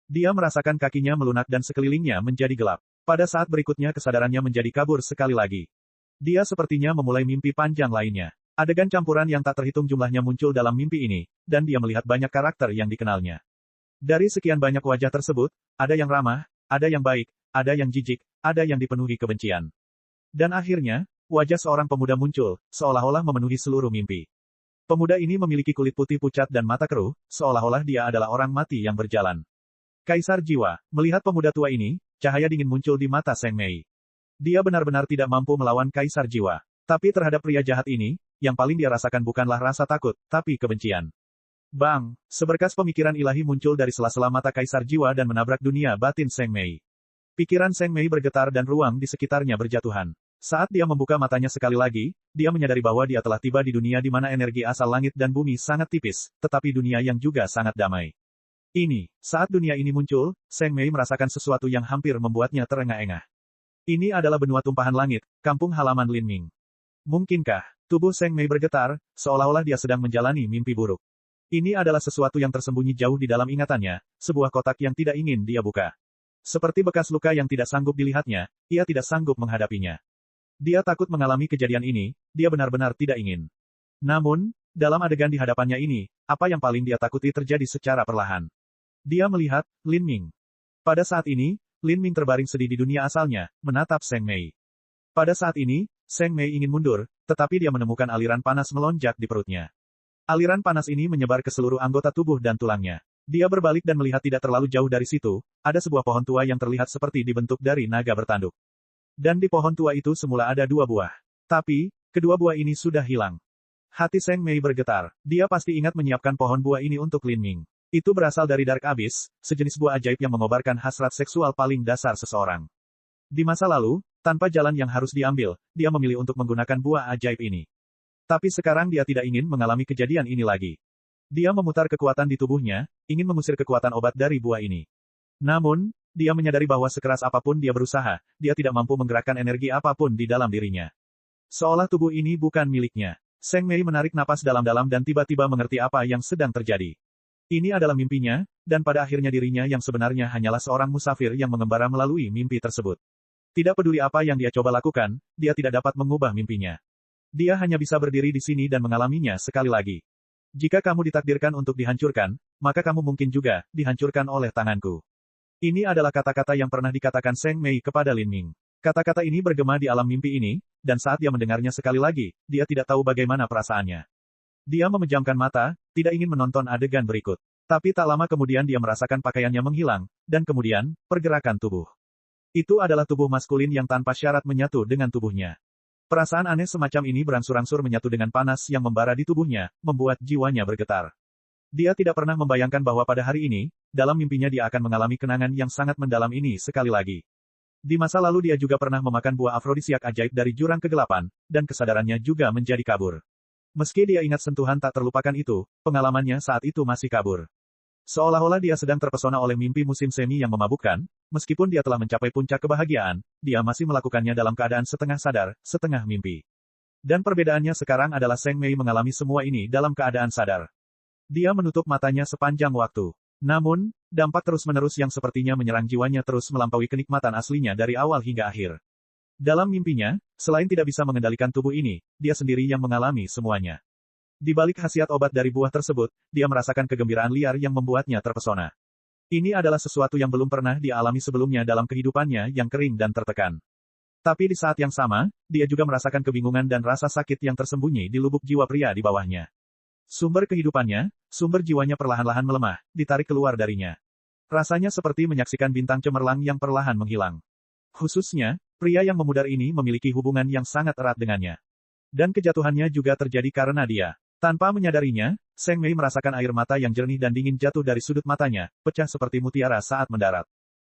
Dia merasakan kakinya melunak dan sekelilingnya menjadi gelap. Pada saat berikutnya kesadarannya menjadi kabur sekali lagi. Dia sepertinya memulai mimpi panjang lainnya. Adegan campuran yang tak terhitung jumlahnya muncul dalam mimpi ini, dan dia melihat banyak karakter yang dikenalnya. Dari sekian banyak wajah tersebut, ada yang ramah, ada yang baik, ada yang jijik, ada yang dipenuhi kebencian. Dan akhirnya, wajah seorang pemuda muncul, seolah-olah memenuhi seluruh mimpi. Pemuda ini memiliki kulit putih pucat dan mata keruh, seolah-olah dia adalah orang mati yang berjalan. Kaisar Jiwa, melihat pemuda tua ini, cahaya dingin muncul di mata Seng Mei. Dia benar-benar tidak mampu melawan Kaisar Jiwa. Tapi terhadap pria jahat ini, yang paling dia rasakan bukanlah rasa takut, tapi kebencian. Bang! Seberkas pemikiran ilahi muncul dari sela-sela mata Kaisar Jiwa dan menabrak dunia batin Seng Mei. Pikiran Seng Mei bergetar dan ruang di sekitarnya berjatuhan. Saat dia membuka matanya sekali lagi, dia menyadari bahwa dia telah tiba di dunia di mana energi asal langit dan bumi sangat tipis, tetapi dunia yang juga sangat damai. Saat dunia ini muncul, Seng Mei merasakan sesuatu yang hampir membuatnya terengah-engah. Ini adalah benua tumpahan langit, kampung halaman Lin Ming. Mungkinkah? Tubuh Seng Mei bergetar, seolah-olah dia sedang menjalani mimpi buruk. Ini adalah sesuatu yang tersembunyi jauh di dalam ingatannya, sebuah kotak yang tidak ingin dia buka. Seperti bekas luka yang tidak sanggup dilihatnya, ia tidak sanggup menghadapinya. Dia takut mengalami kejadian ini, dia benar-benar tidak ingin. Namun, dalam adegan di hadapannya ini, apa yang paling dia takuti terjadi secara perlahan. Dia melihat Lin Ming. Pada saat ini, Lin Ming terbaring sedih di dunia asalnya, menatap Seng Mei. Pada saat ini, Seng Mei ingin mundur, tetapi dia menemukan aliran panas melonjak di perutnya. Aliran panas ini menyebar ke seluruh anggota tubuh dan tulangnya. Dia berbalik dan melihat tidak terlalu jauh dari situ, ada sebuah pohon tua yang terlihat seperti dibentuk dari naga bertanduk. Dan di pohon tua itu semula ada 2 buah. Tapi, kedua buah ini sudah hilang. Hati Seng Mei bergetar. Dia pasti ingat menyiapkan pohon buah ini untuk Lin Ming. Itu berasal dari Dark Abyss, sejenis buah ajaib yang mengobarkan hasrat seksual paling dasar seseorang. Di masa lalu, tanpa jalan yang harus diambil, dia memilih untuk menggunakan buah ajaib ini. Tapi sekarang dia tidak ingin mengalami kejadian ini lagi. Dia memutar kekuatan di tubuhnya, ingin mengusir kekuatan obat dari buah ini. Namun, dia menyadari bahwa sekeras apapun dia berusaha, dia tidak mampu menggerakkan energi apapun di dalam dirinya. Seolah tubuh ini bukan miliknya. Seng Mei menarik napas dalam-dalam dan tiba-tiba mengerti apa yang sedang terjadi. Ini adalah mimpinya, dan pada akhirnya dirinya yang sebenarnya hanyalah seorang musafir yang mengembara melalui mimpi tersebut. Tidak peduli apa yang dia coba lakukan, dia tidak dapat mengubah mimpinya. Dia hanya bisa berdiri di sini dan mengalaminya sekali lagi. Jika kamu ditakdirkan untuk dihancurkan, maka kamu mungkin juga dihancurkan oleh tanganku. Ini adalah kata-kata yang pernah dikatakan Seng Mei kepada Lin Ming. Kata-kata ini bergema di alam mimpi ini, dan saat dia mendengarnya sekali lagi, dia tidak tahu bagaimana perasaannya. Dia memejamkan mata, tidak ingin menonton adegan berikut. Tapi tak lama kemudian dia merasakan pakaiannya menghilang, dan kemudian, pergerakan tubuh. Itu adalah tubuh maskulin yang tanpa syarat menyatu dengan tubuhnya. Perasaan aneh semacam ini berangsur-angsur menyatu dengan panas yang membara di tubuhnya, membuat jiwanya bergetar. Dia tidak pernah membayangkan bahwa pada hari ini, dalam mimpinya dia akan mengalami kenangan yang sangat mendalam ini sekali lagi. Di masa lalu dia juga pernah memakan buah afrodisiak ajaib dari jurang kegelapan, dan kesadarannya juga menjadi kabur. Meski dia ingat sentuhan tak terlupakan itu, pengalamannya saat itu masih kabur. Seolah-olah dia sedang terpesona oleh mimpi musim semi yang memabukkan, meskipun dia telah mencapai puncak kebahagiaan, dia masih melakukannya dalam keadaan setengah sadar, setengah mimpi. Dan perbedaannya sekarang adalah Seng Mei mengalami semua ini dalam keadaan sadar. Dia menutup matanya sepanjang waktu. Namun, dampak terus-menerus yang sepertinya menyerang jiwanya terus melampaui kenikmatan aslinya dari awal hingga akhir. Dalam mimpinya, selain tidak bisa mengendalikan tubuh ini, dia sendiri yang mengalami semuanya. Di balik khasiat obat dari buah tersebut, dia merasakan kegembiraan liar yang membuatnya terpesona. Ini adalah sesuatu yang belum pernah dia alami sebelumnya dalam kehidupannya yang kering dan tertekan. Tapi di saat yang sama, dia juga merasakan kebingungan dan rasa sakit yang tersembunyi di lubuk jiwa pria di bawahnya. Sumber kehidupannya, sumber jiwanya perlahan-lahan melemah, ditarik keluar darinya. Rasanya seperti menyaksikan bintang cemerlang yang perlahan menghilang. Khususnya, pria yang memudar ini memiliki hubungan yang sangat erat dengannya. Dan kejatuhannya juga terjadi karena dia. Tanpa menyadarinya, Seng Mei merasakan air mata yang jernih dan dingin jatuh dari sudut matanya, pecah seperti mutiara saat mendarat.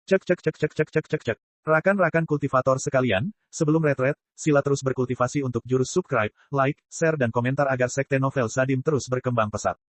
Cek cek cek cek cek cek cek cek. Rakan-rakan kultivator sekalian, sebelum retret, sila terus berkultivasi untuk jurus subscribe, like, share dan komentar agar sekte novel Sadim terus berkembang pesat.